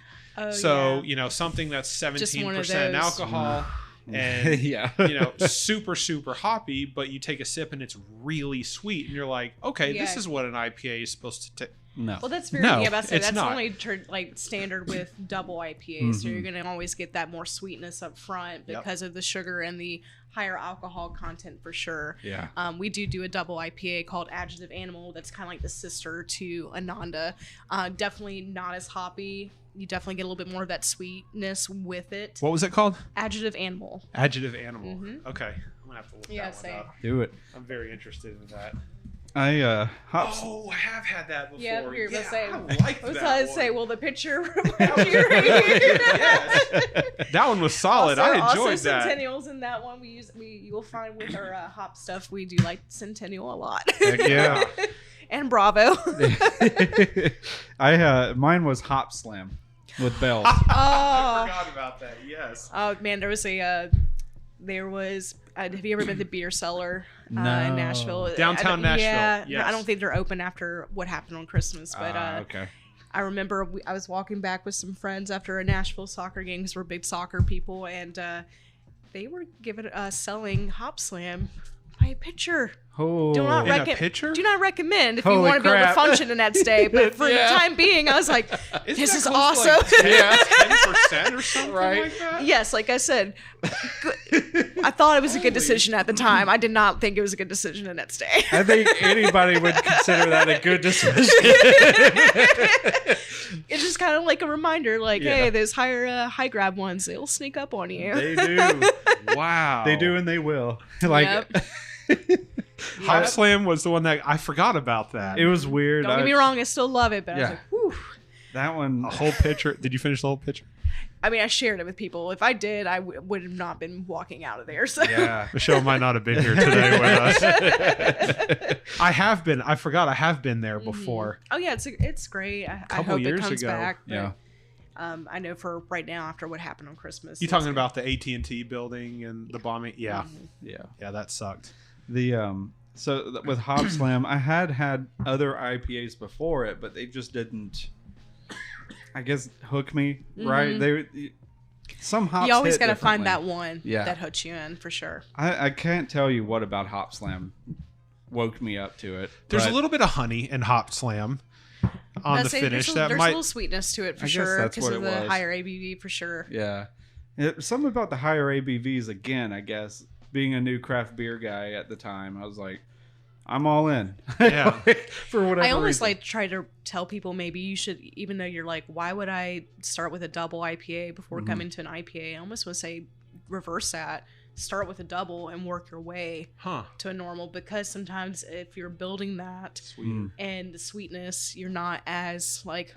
Something that's 17% alcohol and super, super hoppy, but you take a sip and it's really sweet, and you're like, okay, this is what an IPA is supposed to take. No. Well, that's very that's not. only like standard with double IPAs. So you're going to always get that more sweetness up front because of the sugar and the higher alcohol content for sure. Yeah. We do a double IPA called Adjective Animal. That's kind of like the sister to Ananda. Definitely not as hoppy. You definitely get a little bit more of that sweetness with it. What was it called? Adjective Animal. Adjective Animal. Okay. I'm going to have to look that one up. Do it. I'm very interested in that. I I have had that before. Yeah, you're gonna say. I like that. I was going to say, well, the picture right here. Yes. That one was solid. I enjoyed also that. Centennials in that one. You will find with our hop stuff, we do like Centennial a lot. Heck yeah. And Bravo. Mine was Hop Slam with Bell's. I forgot about that. Yes. Oh man, there was have you ever been to the Beer Cellar in Nashville? Downtown Nashville. Yeah, yes. I don't think they're open after what happened on Christmas, but okay. I remember I was walking back with some friends after a Nashville soccer game because we're big soccer people, and they were selling Hop Slam by a pitcher. Oh, Do not pitcher? Do not recommend if Holy you want to be able to crap. function the next day. But for the time being, I was like, Isn't this that is close to, awesome. like, 10% or something Right. like that? Yes, like I said, I thought it was a good decision at the time. I did not think it was a good decision the next day. I think anybody would consider that a good decision. It's just kind of like a reminder, like, hey, those high grab ones, they'll sneak up on you. They do. Wow. They do, and they will. Like, Hop Slam was the one that I forgot about that. it was weird. Don't get me wrong, I still love it, but I was like, whew. That one. A whole pitcher. Did you finish the whole pitcher? I mean, I shared it with people. If I did, I would have not been walking out of there. So. Yeah. Michelle might not have been here today with us. I have been. I forgot I have been there before. Oh yeah, it's great. I hope it comes back. But, Yeah. I know for right now, after what happened on Christmas. You talking about the AT&T building and the bombing? Yeah. Yeah, that sucked. So with Hop Slam, I had other IPAs before it, but they just didn't, I guess, hook me right. Some hops. You always got to find that one Yeah. that hooks you in for sure. I can't tell you what about Hop Slam woke me up to it. There's a but little bit of honey in Hop Slam on the finish. There's That a might. little sweetness to it for I guess sure that's because what of it the was. higher ABV for sure. Yeah. Something about the higher ABVs again, I guess. Being a new craft beer guy at the time, I was like, I'm all in. Yeah. For whatever I almost reason. try to tell people maybe you should, even though you're like, why would I start with a double IPA before coming to an IPA? I almost want to say reverse that. Start with a double and work your way to a normal, because sometimes if you're building that and the sweetness, you're not as like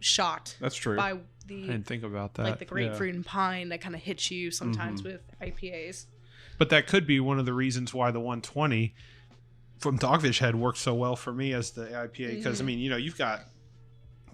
shocked. That's true. By I didn't think about that. like the grapefruit and pine that kind of hits you sometimes with IPAs. But that could be one of the reasons why the 120 from Dogfish Head worked so well for me as the IPA. Because, I mean, you've got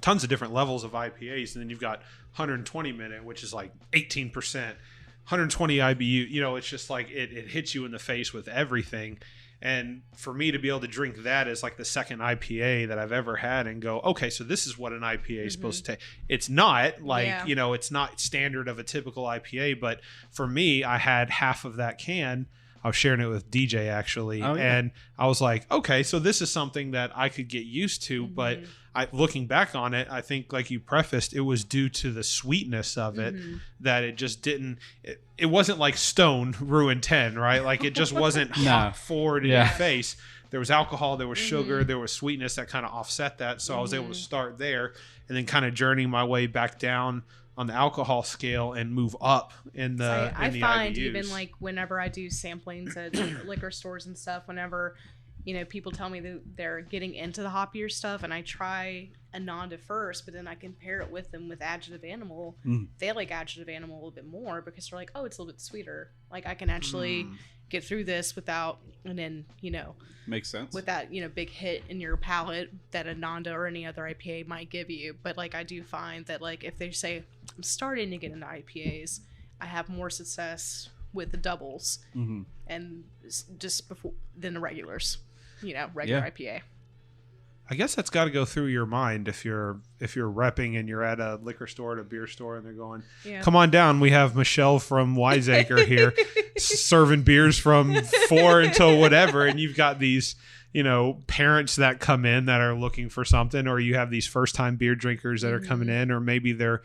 tons of different levels of IPAs, and then you've got 120 minute, which is like 18%, 120 IBU. It's just like it hits you in the face with everything. And for me to be able to drink that as like the second IPA that I've ever had and go, okay, so this is what an IPA is supposed to take. It's not like, it's not standard of a typical IPA, but for me, I had half of that can. I was sharing it with DJ actually. And I was like, okay, so this is something that I could get used to, but looking back on it, I think like you prefaced, it was due to the sweetness of it that it just didn't, it wasn't like Stone Ruin 10, right? Like it just wasn't hot forward in your face. There was alcohol, there was sugar, there was sweetness that kind of offset that. So I was able to start there and then kind of journey my way back down on the alcohol scale and move up in the I find IBUs. even like whenever I do samplings at liquor stores and stuff, whenever people tell me that they're getting into the hoppier stuff, and I try Ananda first, but then I compare it with them with Adjective Animal. They like Adjective Animal a little bit more because they're like, oh, it's a little bit sweeter. Like I can actually get through this without, and then makes sense with that big hit in your palate that Ananda or any other IPA might give you. But like I do find that like if they say I'm starting to get into IPAs, I have more success with the doubles and just before than the regulars. Regular IPA. I guess that's got to go through your mind if you're repping and you're at a liquor store, at a beer store, and they're going, "Come on down, we have Michelle from WISEACRE here, serving beers from 4 until whatever," and you've got these, parents that come in that are looking for something, or you have these first-time beer drinkers that are coming in, or maybe they're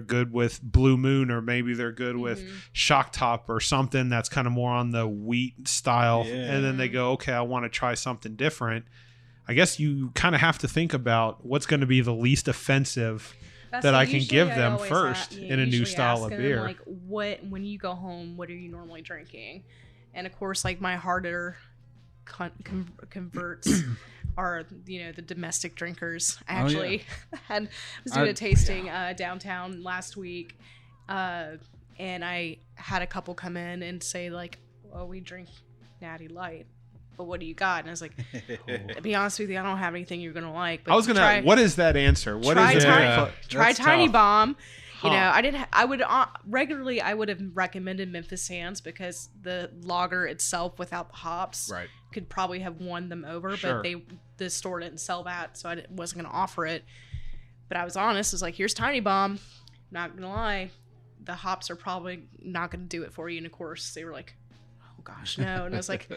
good with Blue Moon, or maybe they're good with Shock Top or something that's kind of more on the wheat style, and then they go, "Okay, I want to try something different." I guess you kind of have to think about what's going to be the least offensive that I can give them first in a new style of beer. Like, when you go home, what are you normally drinking? And of course, like my harder converts are the domestic drinkers. I actually was doing a tasting downtown last week, and I had a couple come in and say like, "Oh, we drink Natty Light. But what do you got?" And I was like, to be honest with you, I don't have anything you're gonna like. But I was gonna. What is that answer? What is it? Try Tiny Bomb. I would regularly. I would have recommended Memphis Sands because the lager itself, without the hops, could probably have won them over. Sure. But the store didn't sell that, so I wasn't gonna offer it. But I was honest. I was like, "Here's Tiny Bomb." Not gonna lie, the hops are probably not gonna do it for you. And of course, they were like, "Oh gosh, no!" And I was like,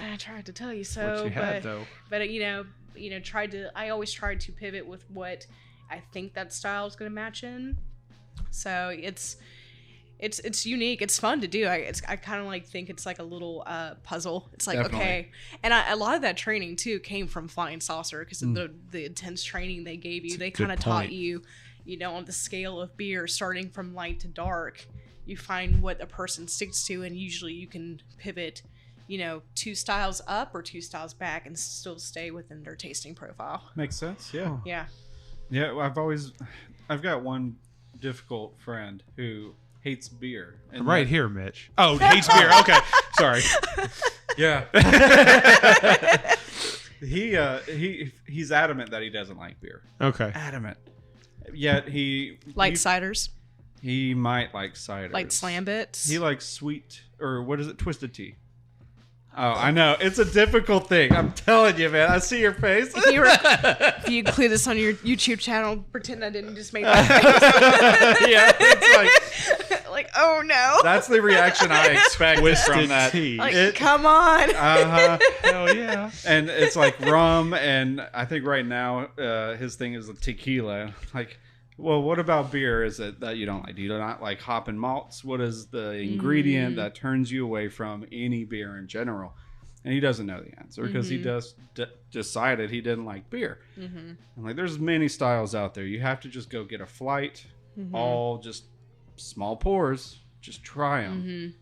I tried to tell you so, what you had, though. But I always tried to pivot with what I think that style is going to match in. So it's unique. It's fun to do. I kind of like think it's like a little puzzle. It's like, Definitely. okay. And a lot of that training too came from Flying Saucer because of the intense training they gave you. They kind of taught you, on the scale of beer, starting from light to dark, you find what a person sticks to, and usually you can pivot 2 styles up or 2 styles back and still stay within their tasting profile. Makes sense. Yeah. Yeah. Yeah, I've got one difficult friend who hates beer. And I'm right here, Mitch. Oh, hates beer. Okay, sorry. Yeah. He's adamant that he doesn't like beer. Okay. Adamant. Yet Ciders, he might like cider. like Slambits. He likes sweet, or what is it? Twisted tea. Oh, I know. It's a difficult thing. I'm telling you, man. I see your face. If you include this on your YouTube channel, pretend I didn't just make that face. Yeah, it's like, oh no. that's the reaction I expect from that. tea. Like, come on. Hell yeah. And it's like rum, and I think right now his thing is tequila. Like, well, what about beer? Is it that you don't like? Do you not like hop and malts? What is the ingredient that turns you away from any beer in general? And he doesn't know the answer because he decided he didn't like beer. And like, there's many styles out there. You have to just go get a flight, all just small pours. Just try them.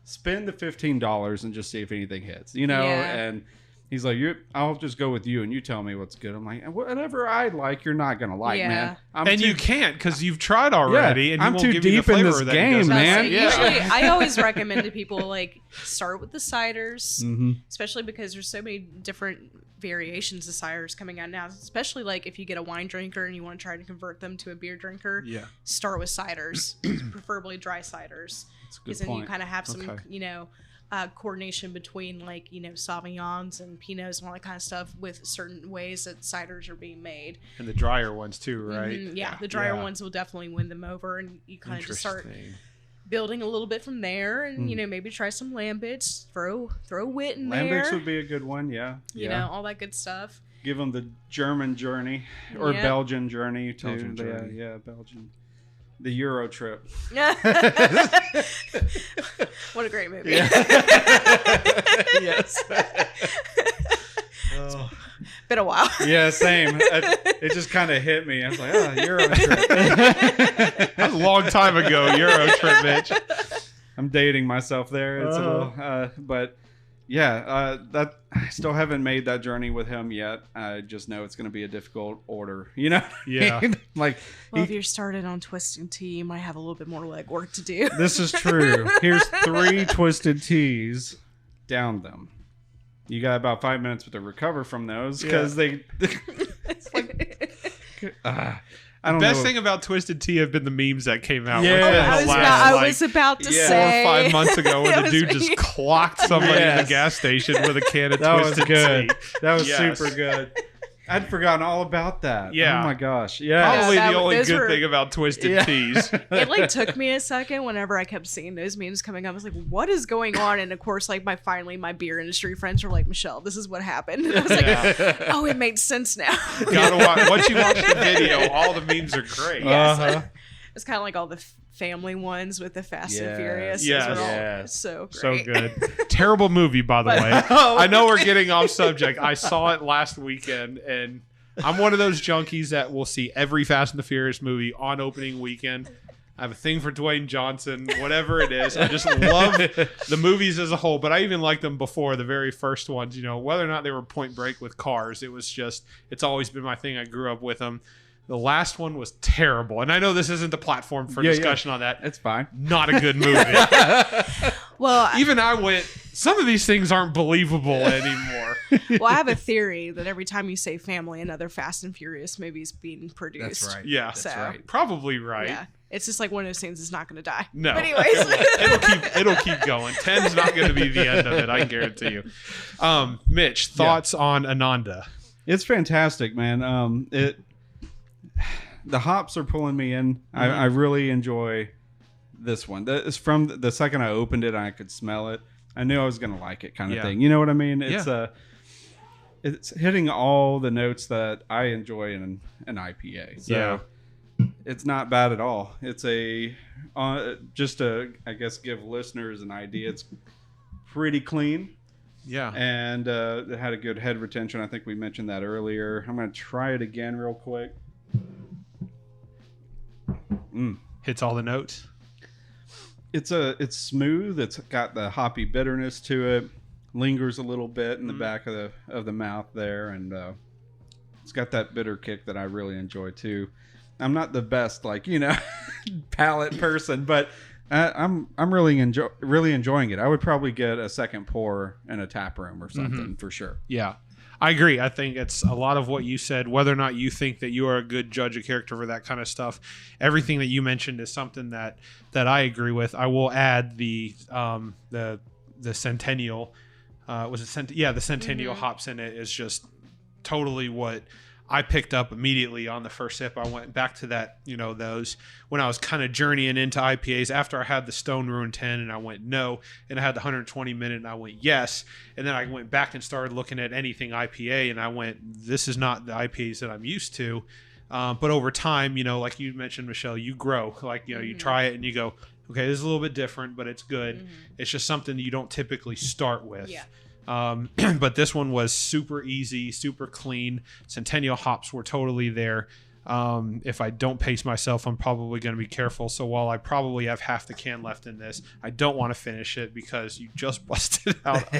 Spend the $15 and just see if anything hits. And he's like, I'll just go with you and you tell me what's good. I'm like, whatever I like, you're not going to like, man. You can't because you've tried already. And I'm too deep in this game, man. Usually, I always recommend to people, like, start with the ciders, especially because there's so many different variations of ciders coming out now. Especially, like, if you get a wine drinker and you want to try to convert them to a beer drinker, start with ciders, preferably dry ciders. Because then you kind of have some, coordination between, like, Sauvignons and Pinots and all that kind of stuff with certain ways that ciders are being made. And the drier ones too, right? The drier ones will definitely win them over, and you kind of just start building a little bit from there, and maybe try some lambics, throw wit in there. Lambics would be a good one, you know, all that good stuff. Give them the German journey or Belgian journey too. Belgian. The Euro trip. What a great movie. Yes. Been a while. Yeah, same. It just kind of hit me. I was like, Euro trip. That was a long time ago, Euro trip, Mitch. I'm dating myself there. It's a little, but yeah, that I still haven't made that journey with him yet. I just know it's going to be a difficult order, Yeah. Like, if you're started on Twisted Tea, you might have a little bit more legwork to do. This is true. Here's 3 Twisted Teas. Down them. You got about 5 minutes to recover from those because they. It's like, I don't know. Best thing about Twisted Tea have been the memes that came out. I was about to say 4 or 5 months ago when the dude just clocked somebody in the gas station with a can of Twisted Tea. That was super good. I'd forgotten all about that. Yeah. Oh my gosh. Yeah. Probably the only good thing about Twisted Teas. It like took me a second whenever I kept seeing those memes coming up. I was like, what is going on? And of course, like my beer industry friends were like, Michelle, this is what happened. And I was like, oh, it makes sense now. Gotta watch. Once you watch the video, all the memes are great. Yeah, it's kind of like all the family ones with the Fast and Furious. Yes. So great. So good. Terrible movie, by the way. I know we're getting off subject. I saw it last weekend, and I'm one of those junkies that will see every Fast and the Furious movie on opening weekend. I have a thing for Dwayne Johnson, whatever it is. I just love the movies as a whole, but I even liked them before the very first ones. Whether or not they were Point Break with cars, it's always been my thing. I grew up with them. The last one was terrible. And I know this isn't the platform for discussion on that. It's fine. Not a good movie. Well, even I went, some of these things aren't believable anymore. Well, I have a theory that every time you say family, another Fast and Furious movie is being produced. That's right. Yeah. So, that's right. Probably right. Yeah. It's just like one of those things that's not going to die. No. But anyways. It'll keep going. 10's not going to be the end of it, I guarantee you. Mitch, thoughts on Ananda? It's fantastic, man. The hops are pulling me in. I really enjoy this one. It's from the second I opened it, I could smell it. I knew I was going to like it, kind of thing. You know what I mean? It's hitting all the notes that I enjoy in an IPA. So it's not bad at all. It's just to, I guess, give listeners an idea. It's pretty clean. Yeah. And it had a good head retention. I think we mentioned that earlier. I'm going to try it again real quick. Hits all the notes. It's smooth. It's got the hoppy bitterness to it. Lingers a little bit in the back of the mouth there, and It's got that bitter kick that I really enjoy too. I'm not the best, like, you know, palate person, but I'm really enjoying it. I would probably get a second pour in a tap room or something for sure. Yeah, I agree. I think it's a lot of what you said. Whether or not you think that you are a good judge of character for that kind of stuff, everything that you mentioned is something that I agree with. I will add the Centennial. The Centennial hops in it is just totally what I picked up immediately on the first sip. I went back to that, those when I was kind of journeying into IPAs after I had the Stone Ruin 10 and I went no, and I had the 120 minute and I went yes. And then I went back and started looking at anything IPA and I went, this is not the IPAs that I'm used to. But over time, like you mentioned, Michelle, you grow. Like, you try it and you go, okay, this is a little bit different, but it's good. It's just something that you don't typically start with. Yeah. But this one was super easy, super clean. Centennial hops were totally there. If I don't pace myself, I'm probably going to be careful. So while I probably have half the can left in this, I don't want to finish it because you just busted out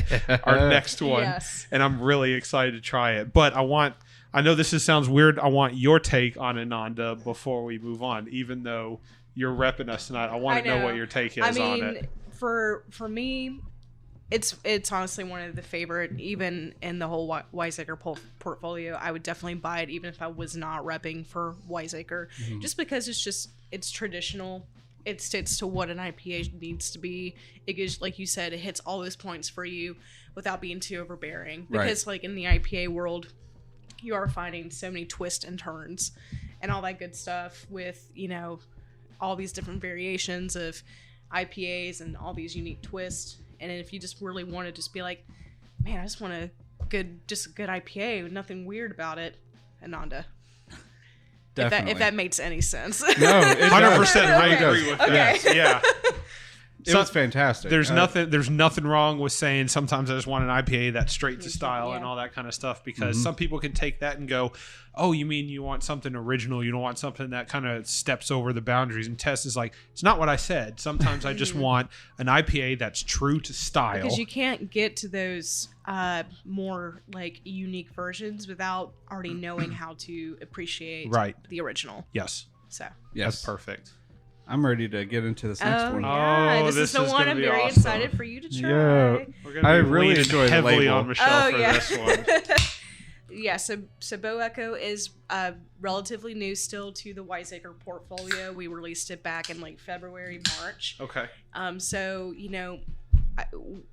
our next one. Yes. And I'm really excited to try it. But I know this sounds weird. I want your take on Ananda before we move on, even though you're repping us tonight. I want to know what your take is on it. For me, it's honestly one of the favorite, even in the whole WISEACRE portfolio. I would definitely buy it even if I was not repping for WISEACRE, just because it's traditional. It sticks to what an IPA needs to be. It gives, like you said, it hits all those points for you without being too overbearing. Because like in the IPA world, you are finding so many twists and turns and all that good stuff with, all these different variations of IPAs and all these unique twists. And if you just really want to just be like, man, I just want a good IPA with nothing weird about it, Ananda. Definitely. If that makes any sense. No, 100%. I agree with that. Okay. Yeah. It was fantastic. There's nothing wrong with saying sometimes I just want an IPA that's straight to style and all that kind of stuff, because some people can take that and go, oh, you mean you want something original? You don't want something that kind of steps over the boundaries. And Tess is like, it's not what I said. Sometimes I just want an IPA that's true to style. Because you can't get to those more like unique versions without already knowing how to appreciate the original. Yes. So that's perfect. I'm ready to get into this next one. Yeah. Oh, this is the one I'm very awesome. excited for you to try. Yeah. We're gonna be I really leaning enjoy the heavily label. on Michelle for this one. Yeah, so Bow Echo is relatively new still to the WISEACRE portfolio. We released it back in like February, March. Okay. So,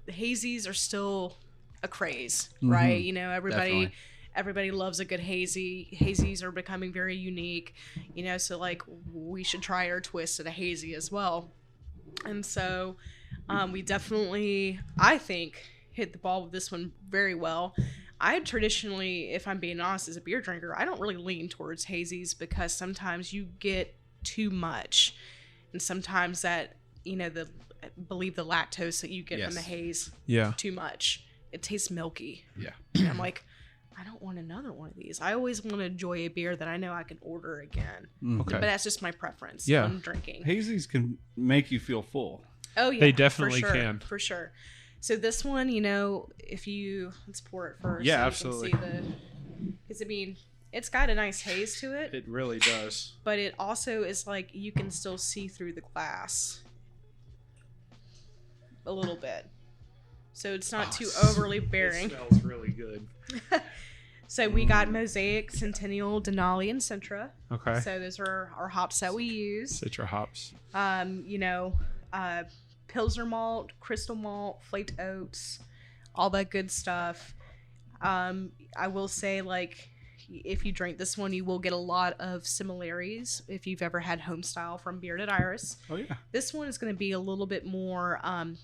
hazies are still a craze, right? Everybody loves a good hazy. Hazies are becoming very unique, so like we should try our twist at a hazy as well. And so we definitely, I think, hit the ball with this one very well. I traditionally, if I'm being honest, as a beer drinker, I don't really lean towards hazies because sometimes you get too much. And sometimes that, the lactose that you get from the haze, too much. It tastes milky. Yeah. And I'm like, I don't want another one of these. I always want to enjoy a beer that I know I can order again. Okay. But that's just my preference when drinking. Hazies can make you feel full. Oh, yeah. They definitely for sure, can. For sure. So this one, if you... Let's pour it first. Yeah, so absolutely. You can see because, it's got a nice haze to it. It really does. But it also is like you can still see through the glass. A little bit. So it's not too overly bearing. It smells really good. So we got Mosaic, Centennial, Denali, and Sintra. Okay. So those are our hops that we use. Citra hops. Pilsner malt, crystal malt, flaked oats, all that good stuff. I will say, like, if you drink this one, you will get a lot of similarities if you've ever had homestyle from Bearded Iris. Oh yeah. This one is going to be a little bit more on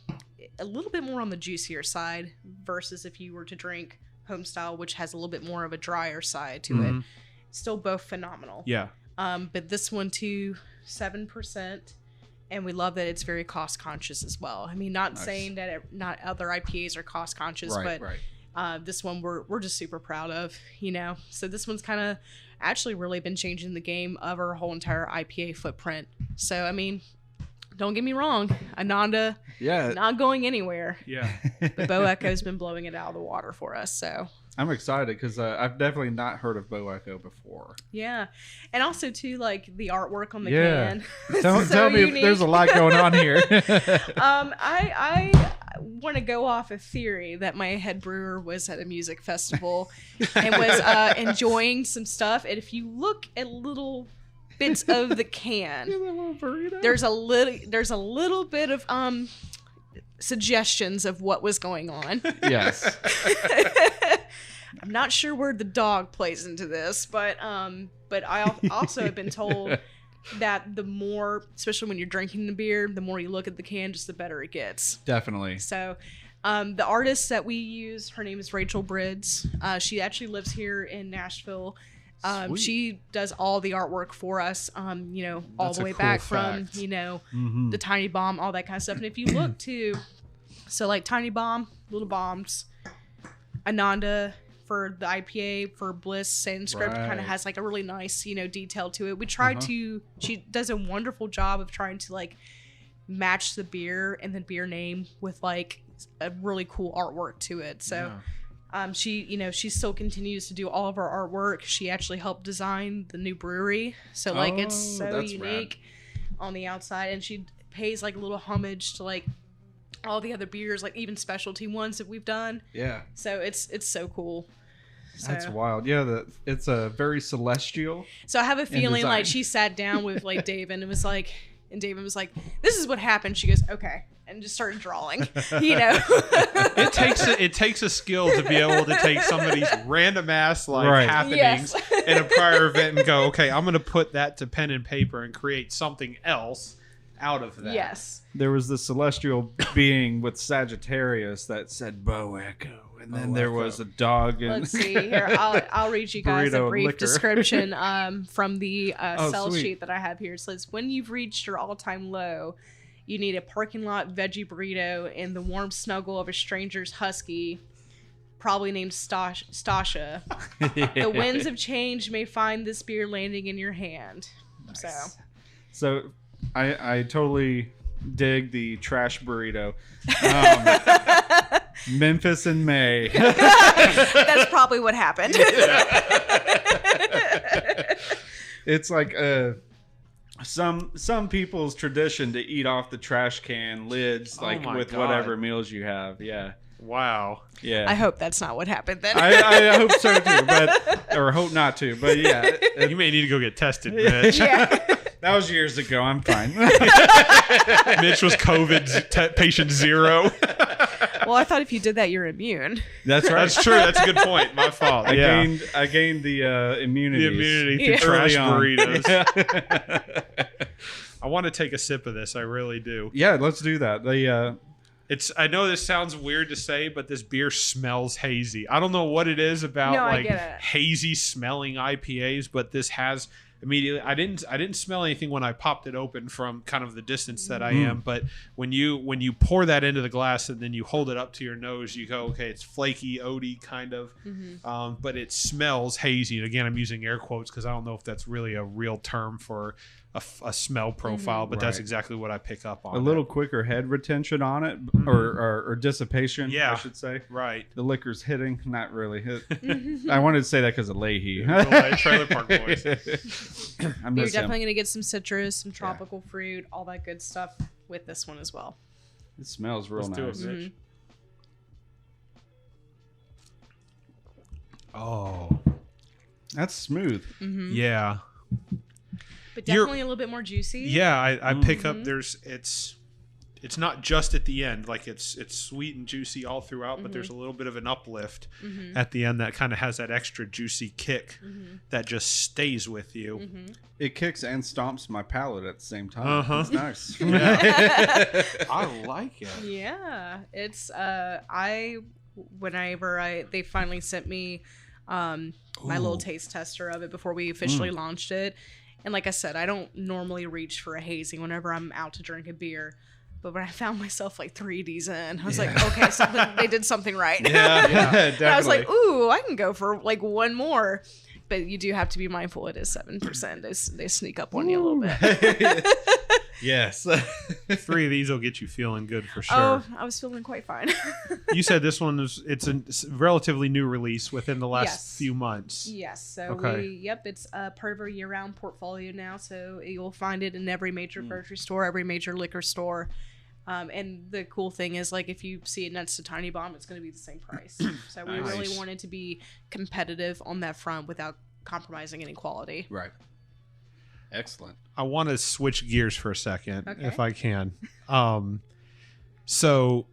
the juicier side versus if you were to drink homestyle, which has a little bit more of a drier side to it. Still both phenomenal. Yeah. But this one too, 7%. And we love that it's very cost conscious as well. I mean, not saying that not other IPAs are cost conscious, but this one we're just super proud of, So this one's kind of actually really been changing the game of our whole entire IPA footprint. So, I mean, don't get me wrong, Ananda, Yeah. not going anywhere. Yeah. But Bow Echo's been blowing it out of the water for us. So I'm excited because I've definitely not heard of Bow Echo before. yeah, and also too like the artwork on the Yeah. can. Don't So tell me if unique. there's a lot going on here. I want to go off a theory that my head brewer was at a music festival and was enjoying some stuff. And if you look at little bits of the can, there's a little bit of suggestions of what was going on. Yes. I'm not sure where the dog plays into this, but I also have been told that the more, especially when you're drinking the beer, the more you look at the can, just the better it gets. Definitely. So the artist that we use, her name is Rachel Brids. She actually lives here in Nashville. She does all the artwork for us, all That's the a way cool back fact. from, the Tiny Bomb, all that kind of stuff. And if you look too, so like Tiny Bomb, Little Bombs, Ananda for the IPA, for Bliss, Sanskrit kind Right. of has like a really nice, detail to it. We tried she does a wonderful job of trying to like match the beer and the beer name with like a really cool artwork to it. So she still continues to do all of our artwork. She actually helped design the new brewery. So like it's so that's unique on the outside, and she pays like a little homage to like all the other beers, like even specialty ones that we've done. Yeah. So it's so cool. That's So- wild. Yeah, it's a very celestial. So I have a feeling like design. she sat down with like David and David was like, "This is what happened." She goes, "Okay," and just started drawing. It takes a skill to be able to take somebody's random ass Right. happenings in a prior event and go, okay, I'm going to put that to pen and paper and create something else out of that. Yes. There was the celestial being with Sagittarius that said Bow Echo, and then there was a dog. And Let's see here. I'll read you guys Burrito a of brief liquor. description from the sell sweet. sheet that I have here. It says, "When you've reached your all-time low, you need a parking lot veggie burrito and the warm snuggle of a stranger's husky, probably named Stasha. The winds of change may find this beer landing in your hand." So I totally dig the trash burrito. Memphis in May. That's probably what happened. It's like some people's tradition to eat off the trash can lids, like my with God. whatever meals you have. Yeah. Wow. Yeah. I hope that's not what happened then. I hope so too, or hope not to. But yeah, You may need to go get tested, Mitch. Yeah. that was years ago. I'm fine. Mitch was COVID patient 0. Well, I thought if you did that, you're immune. That's right. That's true. That's a good point. My fault. I gained the immunity. the immunity through Yeah. trash Early on. burritos. I want to take a sip of this. I really do. Yeah, let's do that. I know this sounds weird to say, but this beer smells hazy. I don't know what it is about No, I like get it. hazy smelling IPAs, but this has immediately. I didn't smell anything when I popped it open from kind of the distance that I am, but when you pour that into the glass and then you hold it up to your nose, you go, okay, it's flaky, oaty kind of, but it smells hazy. And again, I'm using air quotes because I don't know if that's really a real term for a smell profile, but that's Right. exactly what I pick up on. A little quicker head retention on it, or dissipation, Yeah. I should say. right. The liquor's hitting, not really. I wanted to say that because of Leahy. Trailer Park Boys. I You're miss him. definitely going to get some citrus, some tropical fruit, all that good stuff with this one as well. It smells real Let's do nice. it, Mitch. Oh, That's smooth. yeah. But You're- definitely a little bit more juicy. Yeah, I pick up it's not just at the end, like it's sweet and juicy all throughout, but there's a little bit of an uplift at the end that kind of has that extra juicy kick that just stays with you. It kicks and stomps my palate at the same time. Uh-huh. It's nice. I like it. Yeah, it's they finally sent me my little taste tester of it before we officially launched it. And like I said, I don't normally reach for a hazy whenever I'm out to drink a beer. But when I found myself like 3 of these in, I was like, okay, they did something right. Yeah, definitely. And I was like, ooh, I can go for like one more. but you do have to be mindful. It is 7%. They sneak up on you a little bit. Yes. 3 of these will get you feeling good for sure. Oh, I was feeling quite fine. You said this one it's a relatively new release within the last few months. Yes. So Okay. it's a part of our year-round portfolio now. So you'll find it in every major grocery store, every major liquor store. And the cool thing is, like, if you see it next to Tiny Bomb, it's going to be the same price. So we Nice. really wanted to be competitive on that front without compromising any quality. Right. Excellent. I want to switch gears for a second, Okay. if I can. So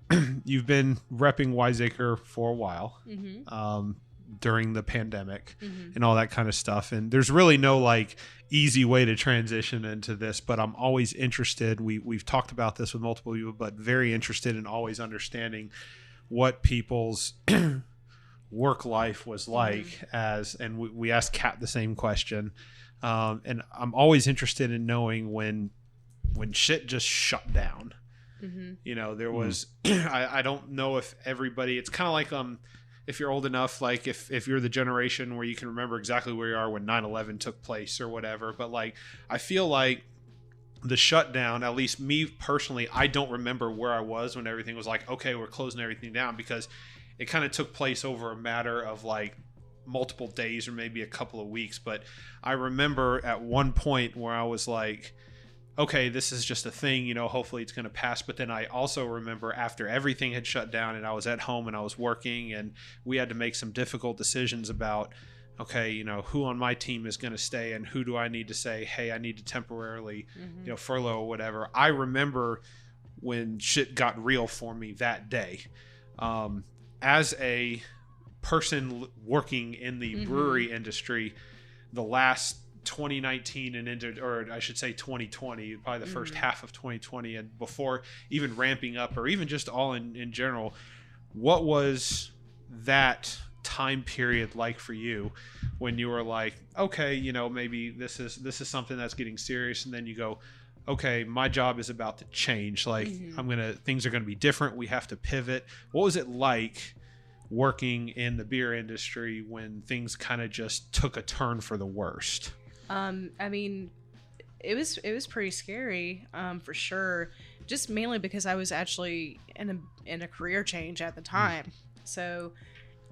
you've been repping WISEACRE for a while, during the pandemic and all that kind of stuff. And there's really no like easy way to transition into this, but I'm always interested. We've talked about this with multiple people, but very interested in always understanding what people's work life was like and we asked Kat the same question. And I'm always interested in knowing when shit just shut down. You know, there was, I don't know if everybody, it's kind of like, if you're old enough, like if you're the generation where you can remember exactly where you are when 9/11 took place or whatever, but like, I feel like the shutdown, at least me personally, I don't remember where I was when everything was like, okay, we're closing everything down, because it kind of took place over a matter of like multiple days or maybe a couple of weeks. But I remember at one point where I was like, okay, this is just a thing, you know, hopefully it's going to pass. But then I also remember after everything had shut down and I was at home and I was working and we had to make some difficult decisions about, okay, you know, who on my team is going to stay and who do I need to say, hey, I need to temporarily, you know, furlough or whatever. I remember when shit got real for me that day. As a person working in the brewery industry, the last 2019 and into, or I should say 2020, probably the first half of 2020, and before even ramping up or even just all in general, what was that time period like for you when you were like, okay, you know, maybe this is something that's getting serious, and then you go, okay, my job is about to change, like things are gonna be different, we have to pivot. What was it like working in the beer industry when things kind of just took a turn for the worst? I mean, it was pretty scary, for sure. Just mainly because I was actually in a career change at the time. So,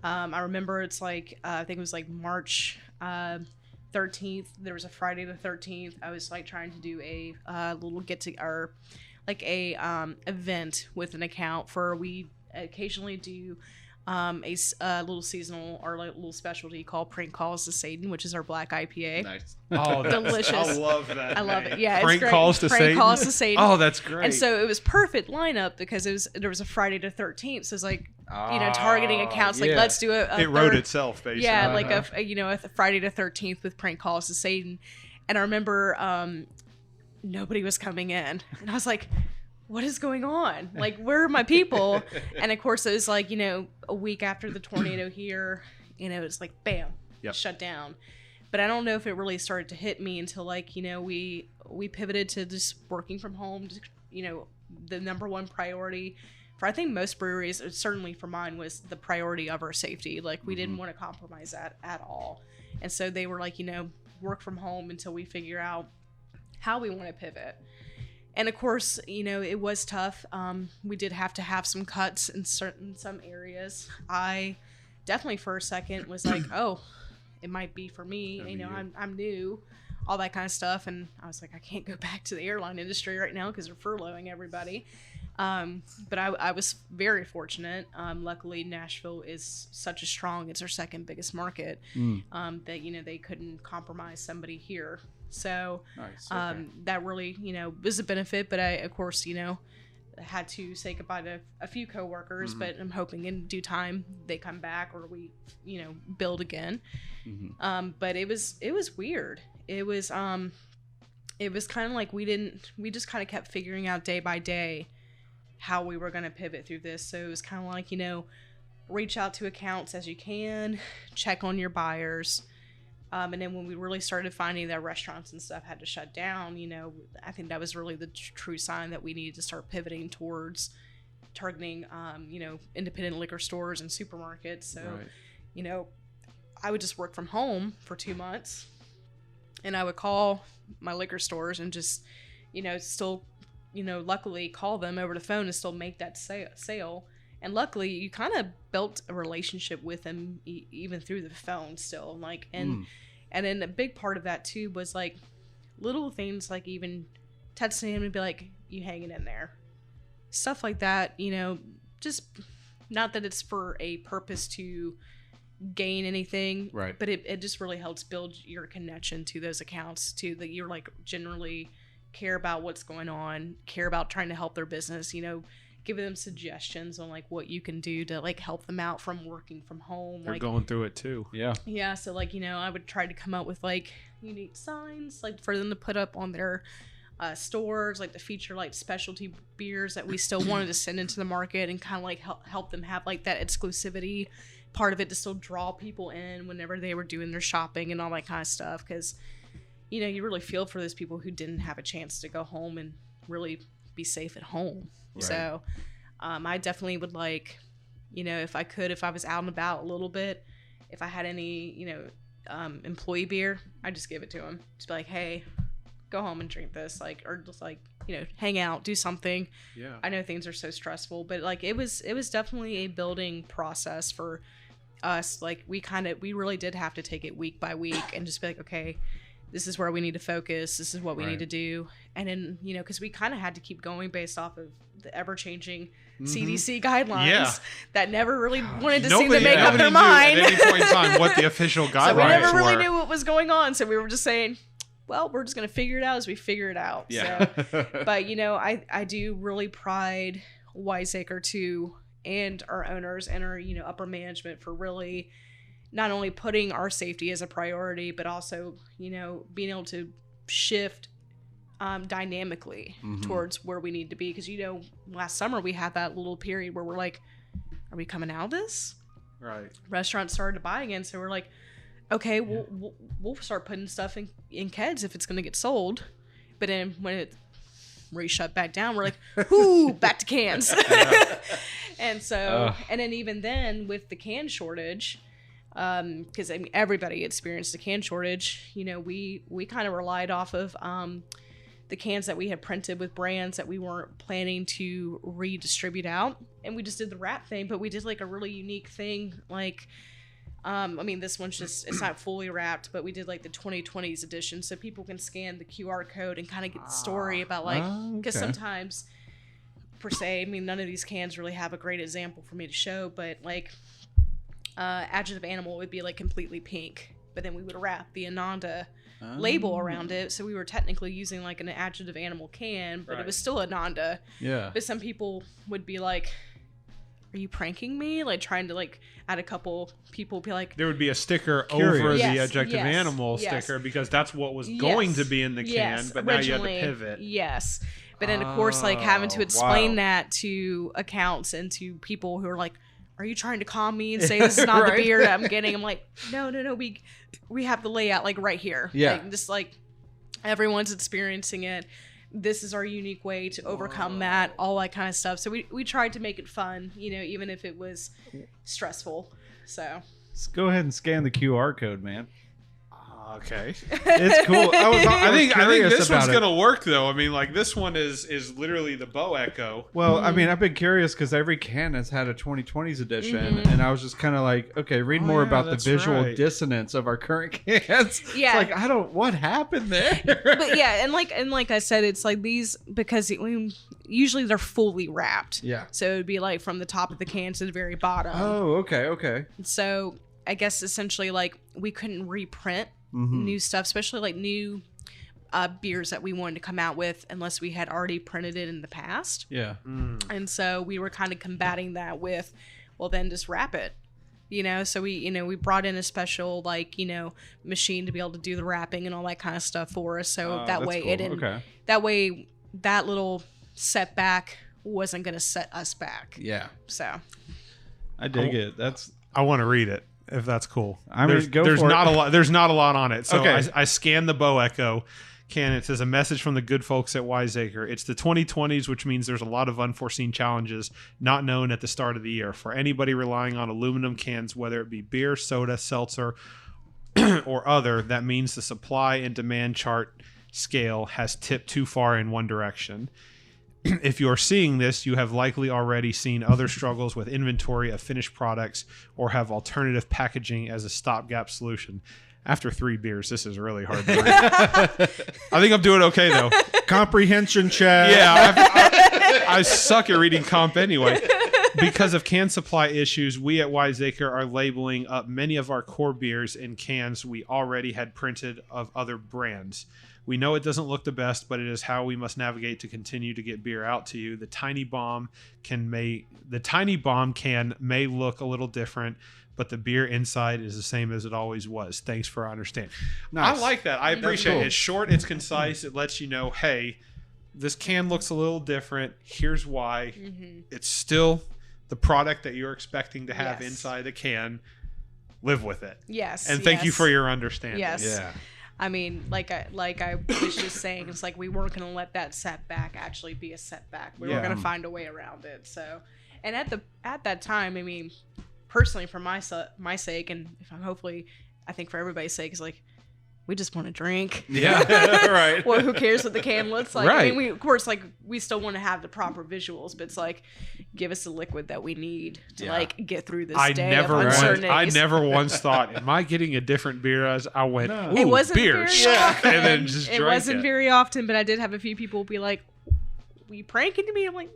I remember it's like, I think it was like March 13th. There was a Friday the 13th. I was like trying to do a little event with an account for, we occasionally do a little seasonal or like little specialty called Prank Calls to Satan, which is our black IPA. Nice. Oh, delicious. I love that. I love it. Yeah, Prank it's great. Calls to Satan. Prank Calls to Satan. Oh, that's great. And so it was perfect lineup because there was a Friday the 13th. So it's like, you know, targeting accounts like, let's do it wrote itself basically. Yeah, like a Friday the 13th with Prank Calls to Satan. And I remember nobody was coming in, and I was like, what is going on? Like, where are my people? And of course, it was like, you know, a week after the tornado here, you know, it's like, bam, shut down. But I don't know if it really started to hit me until, like, you know, we pivoted to just working from home. Just, you know, the number one priority for, I think, most breweries, certainly for mine, was the priority of our safety. Like, we didn't want to compromise that at all. And so they were like, you know, work from home until we figure out how we want to pivot. And of course, you know, it was tough. We did have to have some cuts in some areas. I definitely for a second was like, oh, it might be for me. You know, I'm new, all that kind of stuff. And I was like, I can't go back to the airline industry right now because they're furloughing everybody. But I was very fortunate. Luckily, Nashville is such a strong, it's our second biggest market, that, you know, they couldn't compromise somebody here. So Nice. Okay. that really, you know, was a benefit. But I, of course, you know, had to say goodbye to a few coworkers, but I'm hoping in due time they come back or we, you know, build again. But it was weird. It was kind of like we just kind of kept figuring out day by day how we were going to pivot through this. So it was kind of like, you know, reach out to accounts as you can, check on your buyers. And then when we really started finding that restaurants and stuff had to shut down, you know, I think that was really the true sign that we needed to start pivoting towards targeting, you know, independent liquor stores and supermarkets. So, you know, I would just work from home for 2 months, and I would call my liquor stores and just, still, luckily call them over the phone and still make that sale. And luckily, you kind of built a relationship with them even through the phone still. Like, and then a big part of that too was like little things, like even texting him and be like, "You hanging in there?" Stuff like that. Just not that it's for a purpose to gain anything, right? But it just really helps build your connection to those accounts, to that you're like generally care about what's going on, care about trying to help their business. Giving them suggestions on like what you can do to like help them out from working from home. They're going through it too. Yeah. So like, I would try to come up with like unique signs, like for them to put up on their stores, like to feature like specialty beers that we still wanted to send into the market, and kind of like help them have like that exclusivity part of it to still draw people in whenever they were doing their shopping and all that kind of stuff. Because, you really feel for those people who didn't have a chance to go home and really be safe at home. Right. So I definitely would like, if I was out and about a little bit, if I had any, employee beer, I'd just give it to them. Just be like, hey, go home and drink this, like, or just like, hang out, do something. Yeah. I know things are so stressful, but like it was definitely a building process for us. Like we really did have to take it week by week and just be like, okay, this is where we need to focus. This is what we need to do. And then, because we kind of had to keep going based off of the ever-changing CDC guidelines that never really wanted to seem to make up their mind. At any point in time what the official guidelines so we never really were. knew what was going on. So we were just saying, well, we're just going to figure it out as we figure it out. Yeah. So, but, I do really pride WISEACRE too, and our owners and our, upper management for really not only putting our safety as a priority, but also, being able to shift dynamically towards where we need to be. Because, last summer we had that little period where we're like, are we coming out of this? Right. Restaurants started to buy again. So we're like, okay, we'll start putting stuff in kegs if it's going to get sold. But then when it shut back down, we're like, whoo, back to cans. And so, and then even then with the can shortage, because everybody experienced the can shortage. We kind of relied off of the cans that we had printed with brands that we weren't planning to redistribute out, and we just did the wrap thing. But we did like a really unique thing, like this one's just, it's not fully wrapped, but we did like the 2020s edition, so people can scan the QR code and kind of get the story about like, because sometimes per se, none of these cans really have a great example for me to show, but like. Adjective Animal would be like completely pink, but then we would wrap the Ananda label around it, so we were technically using like an Adjective Animal can, but it was still Ananda. Yeah. But some people would be like, are you pranking me? Like trying to like add a couple people be like, there would be a sticker Curious. over Yes, the Adjective yes, Animal yes. sticker, because that's what was going to be in the can, but now you had to pivot. Yes. But then of course like having to explain that to accounts and to people who are like, are you trying to calm me and say this is not the beer that I'm getting? I'm like, no, we have the layout like right here. Yeah. Like, just like everyone's experiencing it. This is our unique way to overcome that, all that kind of stuff. So we tried to make it fun, even if it was stressful. So let's go ahead and scan the QR code, man. Okay. It's cool. I think this one's gonna work though. This one is literally the Bow Echo. Well, I've been curious because every can has had a 2020s edition, and I was just kind of like, okay, read more about the visual dissonance of our current cans. Yeah. It's like, what happened there? But yeah, and like I said, it's like these, because usually they're fully wrapped. Yeah. So it would be like from the top of the can to the very bottom. Oh, okay. So I guess essentially like we couldn't reprint new stuff, especially like new beers that we wanted to come out with, unless we had already printed it in the past. Yeah. And so we were kind of combating that with, well, then just wrap it. So we brought in a special machine to be able to do the wrapping and all that kind of stuff for us. So that way cool. that way that little setback wasn't going to set us back. Yeah. So I dig it. I want to read it, if that's cool. There's not a lot on it. So okay. I scanned the Bow Echo, can. It says, a message from the good folks at Wiseacre. It's the 2020s, which means there's a lot of unforeseen challenges not known at the start of the year. For anybody relying on aluminum cans, whether it be beer, soda, seltzer, or other, that means the supply and demand chart scale has tipped too far in one direction. If you're seeing this, you have likely already seen other struggles with inventory of finished products or have alternative packaging as a stopgap solution. After 3 beers, this is really hard to read. I think I'm doing okay, though. Comprehension check. Yeah, I suck at reading comp anyway. Because of can supply issues, we at Wiseacre are labeling up many of our core beers in cans we already had printed of other brands. We know it doesn't look the best, but it is how we must navigate to continue to get beer out to you. The tiny bomb can may look a little different, but the beer inside is the same as it always was. Thanks for understanding. Nice. I like that. I appreciate cool. it. It's short, it's concise. It lets you know, hey, this can looks a little different. Here's why. It's still the product that you're expecting to have inside the can. Live with it. Yes. And thank you for your understanding. Yes. Yeah. I mean, like I was just saying, it's like we weren't going to let that setback actually be a setback. We were going to find a way around it. So, and at that time, I mean, personally, for my sake, and if I'm hopefully, I think for everybody's sake, is like, we just want to drink. Yeah, right. Well, who cares what the can looks like? Right. I mean, we, of course, like, we still want to have the proper visuals, but it's like, give us the liquid that we need to like get through this day of uncertainties. I never once thought, am I getting a different beer? As I went, ooh, it wasn't beer, very often. and then just it drank wasn't very often, but I did have a few people be like, "Were you pranking me?" I'm like,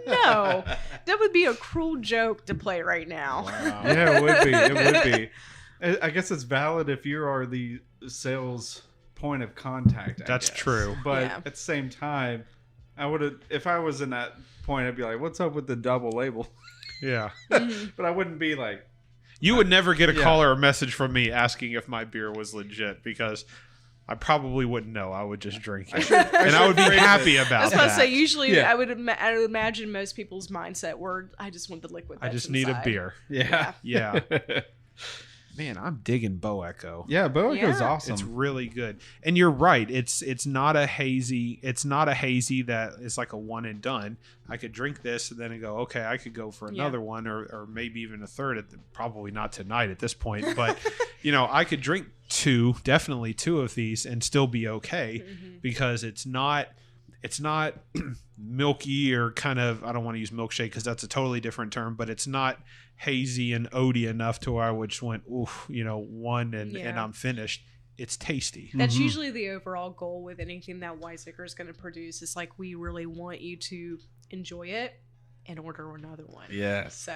"No, that would be a cruel joke to play right now." Wow. Yeah, it would be. It would be. I guess it's valid if you are the sales point of contact. That's true. But Yeah. at the same time, I would have, if I was in that point, I'd be like, "What's up with the double label?" Yeah. But I wouldn't be like, You would never get a call or a message from me asking if my beer was legit because I probably wouldn't know. I would just drink it. And I would be happy about That's what I that. say. Usually, Yeah. I would imagine most people's mindset were, "I just want the liquid." I That's just need a inside." beer. yeah, Yeah. Man, I'm digging Bow Echo. yeah. Bow Echo's Yeah. awesome. It's really good. And you're right. It's not a hazy that is like a one and done. I could drink this and then go, okay, I could go for another one or maybe even a third probably not tonight at this point, but I could drink definitely two of these and still be okay because it's not milky or kind of, I don't want to use milkshake because that's a totally different term, but it's not hazy and oaty enough to where I would just went, oof, one and I'm finished. It's tasty. That's usually the overall goal with anything that Wiseacre is going to produce. Is like, we really want you to enjoy it and order another one. Yes. So,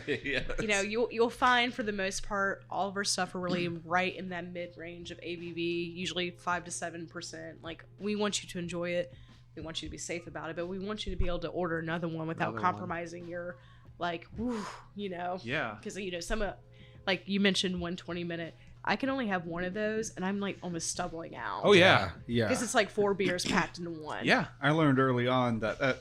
Yes. you'll find for the most part, all of our stuff are really right in that mid range of ABV, usually 5 to 7%. Like, we want you to enjoy it. We want you to be safe about it, but we want you to be able to order another one without compromising your, like, whew, Yeah. because some of, like you mentioned, 120-minute. I can only have one of those, and I'm like almost stumbling out. Oh yeah. Yeah. Because it's like 4 beers packed into one. Yeah. I learned early on that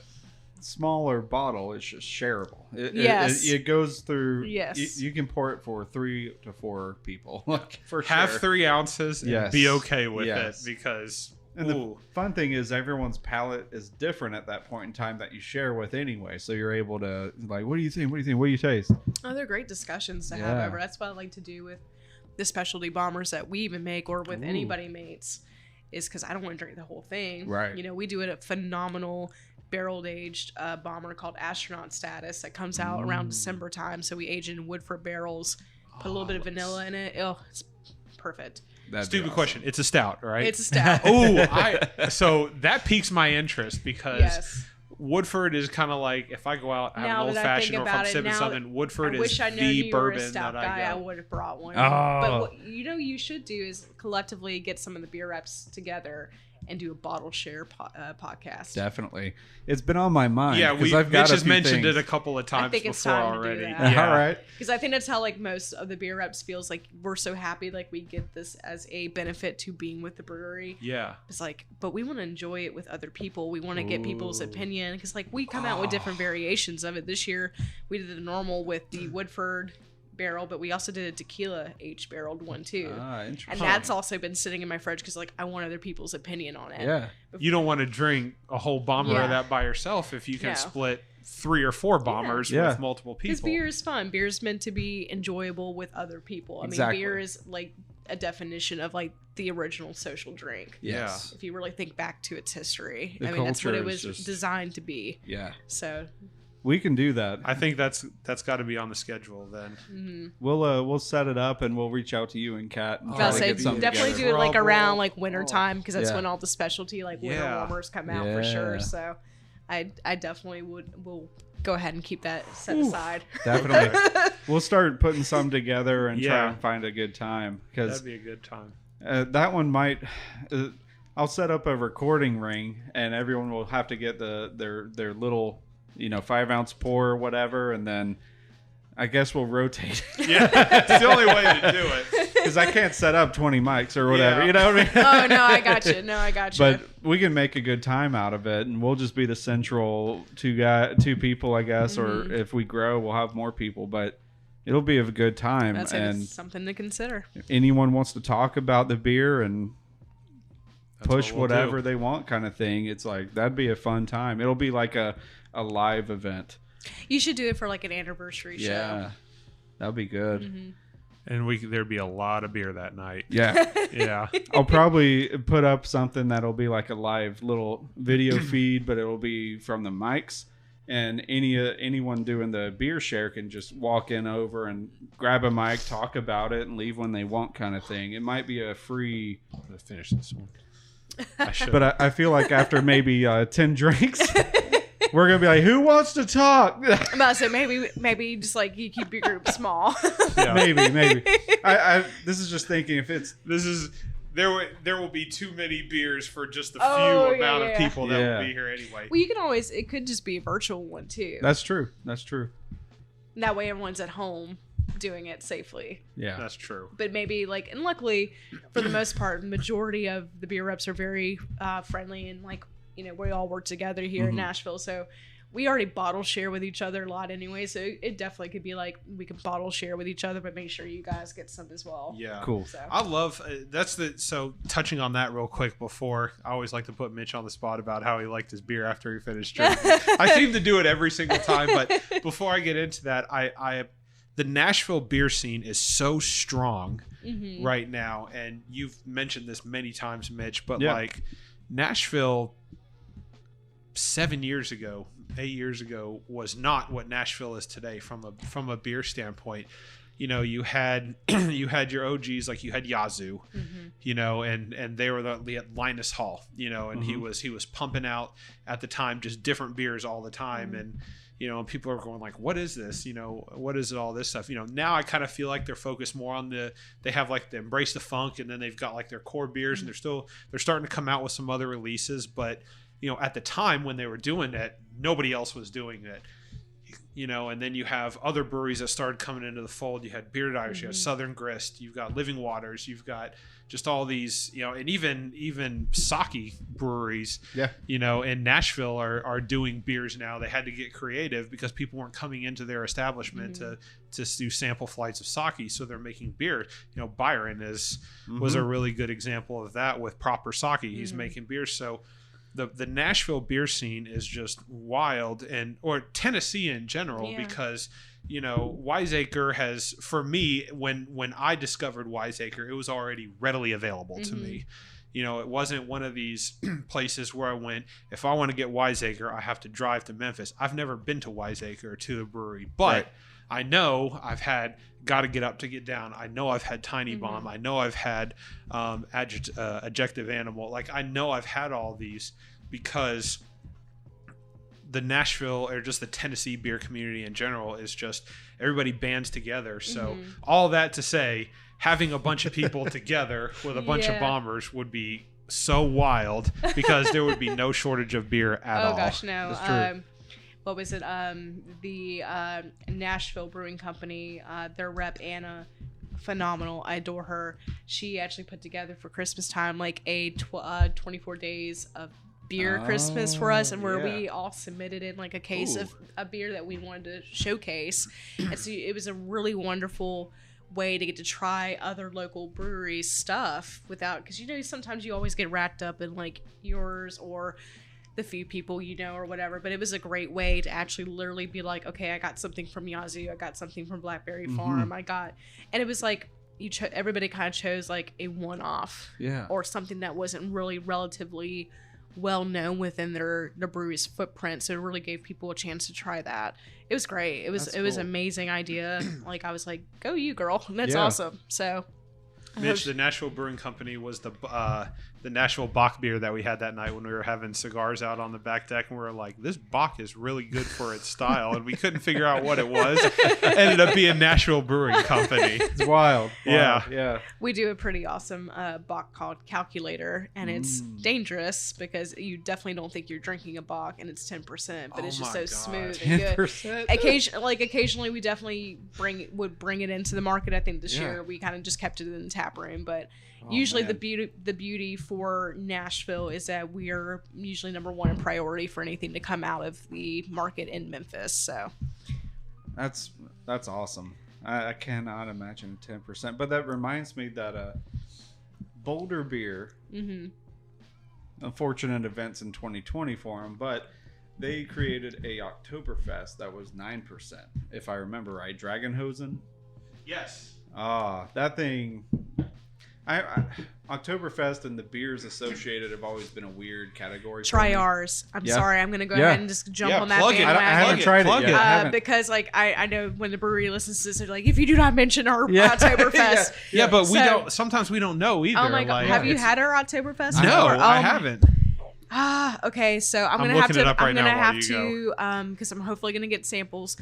smaller bottle is just shareable. Yes. It goes through. Yes. You can pour it for 3 to 4 people. Like, for Have sure. 3 ounces and Yes. be okay with Yes. it because And the fun thing is everyone's palate is different at that point in time that you share with anyway. So you're able to, like, what do you think? What do you think? What do you taste? Oh, they're great discussions to have over. That's what I like to do with the specialty bombers that we even make or with anybody mates, is because I don't want to drink the whole thing. Right. We do a phenomenal barrel aged bomber called Astronaut Status that comes out around December time. So we age in Woodford barrels, put a little bit of vanilla in it. Oh, it's perfect. That'd be stupid awesome. question. It's a stout, right? It's a stout. So that piques my interest because Yes. Woodford is kind of like, if I go out and have Now an old that I fashioned think or if I'm about it, sipping now something, Woodford I is wish I known the you were a bourbon stout that guy. I I go. would have brought one. Oh. But what you should do is collectively get some of the beer reps together and do a bottle share podcast. Definitely. It's been on my mind. Yeah, 'cause I've got Mitch a has few mentioned things. it a couple of times think it's before time to do already. that. Yeah. All right. Because I think that's how like most of the beer reps feels like. We're so happy like we get this as a benefit to being with the brewery. Yeah. It's like, but we want to enjoy it with other people. We want to get people's opinion because like we come out with different variations of it. This year we did the normal with the Woodford barrel, but we also did a tequila aged barreled one too. Ah, interesting. And that's also been sitting in my fridge because like I want other people's opinion on it. Yeah. You don't want to drink a whole bomber Yeah. of that by yourself if you can No. split 3 or 4 bombers Yeah. with multiple people. Because beer is fun. Beer is meant to be enjoyable with other people. I Exactly. mean, beer is like a definition of like the original social drink. Yes. If you really think back to its history, The I mean, that's what it culture was is just- designed to be. Yeah. So, We can do that. I think that's got to be on the schedule then. We'll set it up and we'll reach out to you and Kat and Oh, try I'll to say get something definitely together. do it like Trouble. around like winter time because that's Yeah. when all the specialty like winter Yeah. warmers come out for Yeah. sure. So, I definitely will go ahead and keep that set aside. Definitely. We'll start putting some together and try Yeah. and find a good time because That'd be a good time. that one might. I'll set up a recording ring and everyone will have to get their little 5-ounce pour or whatever, and then I guess we'll rotate Yeah, it's the only way to do it. because I can't set up 20 mics or whatever. Yeah. You know what I mean? Oh no, I got you. No, I got you. But we can make a good time out of it, and we'll just be the central two people, I guess. Mm-hmm. Or if we grow, we'll have more people. But it'll be a good time, that's and something to consider. if anyone wants to talk about the beer and That's push what we'll whatever do. they want, kind of thing, it's like that'd be a fun time. It'll be like a live event. You should do it for like an anniversary show. Yeah, that'd be good. Mm-hmm. And there'd be a lot of beer that night. Yeah. Yeah. I'll probably put up something that'll be like a live little video feed, but it'll be from the mics. And anyone doing the beer share can just walk in over and grab a mic, talk about it, and leave when they want, kind of thing. It might be a free, I'm gonna finish this one. I should. but I feel like after maybe 10 drinks, we're gonna be like, "Who wants to talk?" I'm about to say maybe just like you keep your group small. Yeah. maybe. I this is just thinking if it's There will be too many beers for just the few Oh, yeah, amount yeah. of people that Yeah. will be here anyway. Well, you can always. It could just be a virtual one too. that's true. That way, everyone's at home doing it safely. Yeah. That's true. But maybe like, and luckily, for the most part, the majority of the beer reps are very friendly and like we all work together here in Nashville, so we already bottle share with each other a lot anyway. So it definitely could be like we could bottle share with each other, but make sure you guys get some as well. Yeah. Cool. So I love so touching on that real quick before I always like to put Mitch on the spot about how he liked his beer after he finished drinking. I seem to do it every single time, but before I get into that, the Nashville beer scene is so strong right now, and you've mentioned this many times, Mitch, but Yeah. like Nashville 7 years ago, 8 years ago was not what Nashville is today from a beer standpoint. You had your OGs, like you had Yazoo, and they were the Linus Hall, and he was pumping out at the time just different beers all the time, and and people are going like, what is this? What is it, all this stuff? Now I kind of feel like they're focused more on they have like the Embrace the Funk, and then they've got like their core beers, and they're starting to come out with some other releases, but at the time when they were doing it, nobody else was doing it. And then you have other breweries that started coming into the fold. You had Bearded Irish, you have Southern Grist, you've got Living Waters, you've got just all these, and even sake breweries, in Nashville are doing beers now. They had to get creative because people weren't coming into their establishment to do sample flights of sake, so they're making beer. Byron was a really good example of that with proper sake. He's making beer, so the Nashville beer scene is just wild, or Tennessee in general, because WISEACRE has, for me, when I discovered WISEACRE, it was already readily available to me. It wasn't one of these places where I went, if I want to get WISEACRE, I have to drive to Memphis. I've never been to WISEACRE, to the brewery, but I know I've had Got to Get Up to Get Down. I know I've had Tiny Bomb. I know I've had Adjective Animal. Like, I know I've had all these because the Nashville, or just the Tennessee beer community in general, is just everybody bands together. So all that to say, having a bunch of people together with a bunch of bombers would be so wild, because there would be no shortage of beer at all. Oh gosh, no. That's true. What was it? The Nashville Brewing Company, their rep Anna, phenomenal. I adore her. She actually put together for Christmas time like a 24 days of beer Christmas for us, and where yeah. we all submitted in like a case of a beer that we wanted to showcase. And so it was a really wonderful way to get to try other local breweries stuff without, because sometimes you always get wrapped up in like yours or the few people or whatever, but it was a great way to actually literally be like, okay, I got something from Yazoo, I got something from Blackberry Farm, and it was like everybody kind of chose like a one-off, or something that wasn't really relatively well known within their brewery's footprint, so it really gave people a chance to try that. It was great. It was an amazing idea. Like, I was like, go you, girl. That's awesome. So Mitch, the Nashville Brewing Company was the Nashville Bock beer that we had that night when we were having cigars out on the back deck, and we were like, this Bock is really good for its style, and we couldn't figure out what it was. Ended up being Nashville Brewing Company. It's wild. Yeah. We do a pretty awesome Bock called Calculator, and it's dangerous because you definitely don't think you're drinking a Bock, and it's 10%, but it's just so smooth and good. 10%? Occasionally we definitely would bring it into the market. I think this year we kind of just kept it in the tap room, but usually the beauty for Nashville is that we are usually number one in priority for anything to come out of the market in Memphis. So that's awesome. I cannot imagine 10%, but that reminds me that Boulder Beer, unfortunate events in 2020 for them, but they created a Oktoberfest that was 9%, if I remember right. Dragonhosen. Yes. That thing. Oktoberfest and the beers associated have always been a weird category. Try ours. I'm sorry. I'm going to go ahead and just jump on that bandwagon. I haven't tried it yet. Because like I know when the brewery listens to this, they're like, if you do not mention our Oktoberfest. Yeah, but we don't. Sometimes we don't know either. Oh my god! Have you had our Oktoberfest? No, I haven't. Okay. So I'm gonna have to. I'm gonna have to. Because I'm hopefully gonna get samples.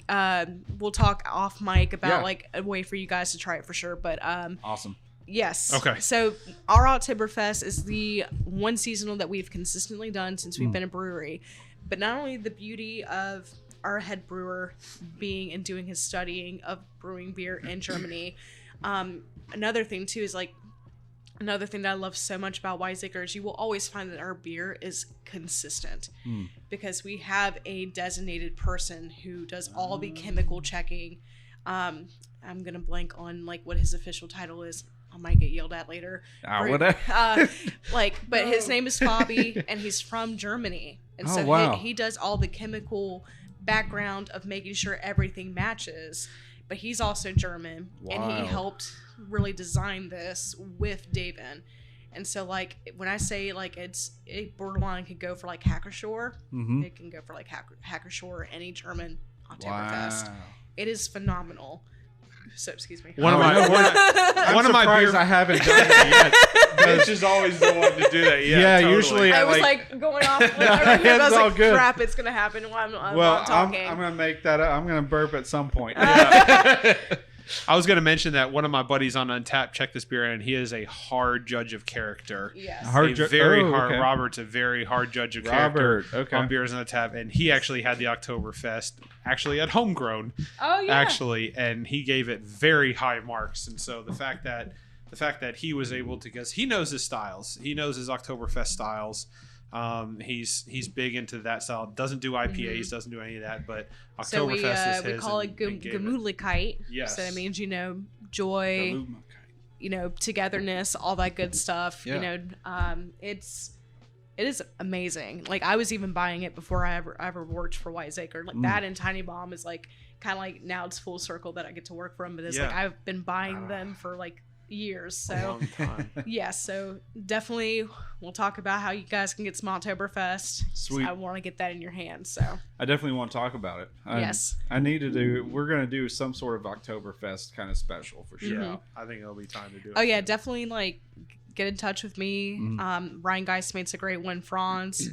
We'll talk off mic about like a way for you guys to try it for sure. But awesome. Yes. Okay. So our Oktoberfest is the one seasonal that we've consistently done since we've been a brewery. But not only the beauty of our head brewer being and doing his studying of brewing beer in Germany. Another thing too is like, another thing that I love so much about WISEACRE is you will always find that our beer is consistent because we have a designated person who does all the chemical checking. I'm going to blank on like what his official title is. I might get yelled at later. But his name is Fabi and he's from Germany. And he does all the chemical background of making sure everything matches. But he's also German and he helped really design this with David. And so like when I say like it borderline could go for like Hackershore, it can go for like Hackershore or any German Oktoberfest. It is phenomenal. So excuse me. One of my beers I haven't done it yet. Mitch is always the one to do that. Yeah, totally. Usually I was like going off. I was all like, good. crap, it's gonna happen while I'm talking. I'm gonna make that up. I'm gonna burp at some point. I was going to mention that one of my buddies on Untapped checked this beer, and he is a hard judge of character. Yes. Robert's a very hard judge of character on beers on Untapped, and he actually had the Oktoberfest actually at Homegrown. Oh yeah. Actually, and he gave it very high marks, and so the fact that he was able to, because he knows his styles, he knows his Oktoberfest styles. He's big into that style. Doesn't do IPAs, doesn't do any of that. But Oktoberfest is his. We call it Gemütlichkeit. Yes. So that means joy, togetherness, all that good stuff. Yeah. It is amazing. Like I was even buying it before I ever worked for WISEACRE. Like that and Tiny Bomb is like kind of like now it's full circle that I get to work from. But it's like I've been buying them for like years. So a long time. So definitely we'll talk about how you guys can get some Oktoberfest. Sweet. I want to get that in your hands. So I definitely want to talk about it. Yes. I need to we're going to do some sort of Oktoberfest kind of special for sure. Yeah, I think it'll be time to do it. Oh yeah, definitely like get in touch with me. Ryan Geist makes a great one. Franz,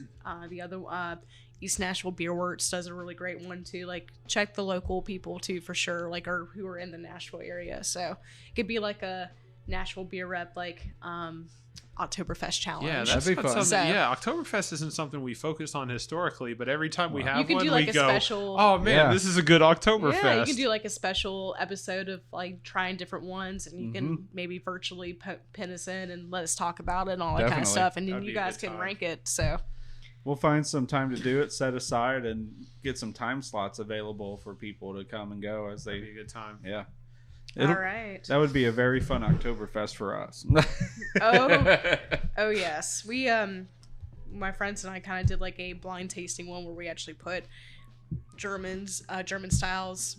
the other East Nashville Beer Works does a really great one too. Like check the local people too for sure, like who are in the Nashville area. So it could be like a Nashville Beer Rep Oktoberfest challenge. Yeah, That'd that's be not fun. something. So- Yeah, Oktoberfest isn't something we focused on historically, but every time we have You can one, do, like, we a go, special- "Oh man, Yeah. this is a good Oktoberfest." Yeah, you can do like a special episode of like trying different ones, and you can maybe virtually pin us in and let us talk about it and all that kind of Definitely. stuff, and then That'd you be a guys good can time. rank it. So We'll find some time to do it, set aside, and get some time slots available for people to come and go as That'd be they. a good time. Yeah. all right. That would be a very fun Oktoberfest for us. Oh yes, we my friends and I kind of did like a blind tasting one where we actually put German styles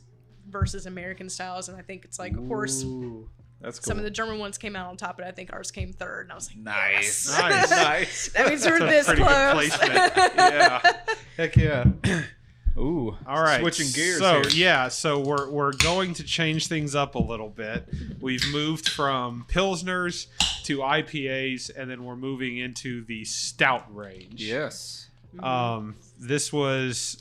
versus American styles, and I think it's like, of course, Ooh, that's cool. some of the German ones came out on top, but I think ours came third, and I was like, Nice. yes. Nice. That means we're That's a this pretty good close. placement. Yeah. Heck yeah. Ooh. All right. Switching gears So here. yeah, so we're going to change things up a little bit. We've moved from Pilsners to IPAs, and then we're moving into the stout range. Yes. This was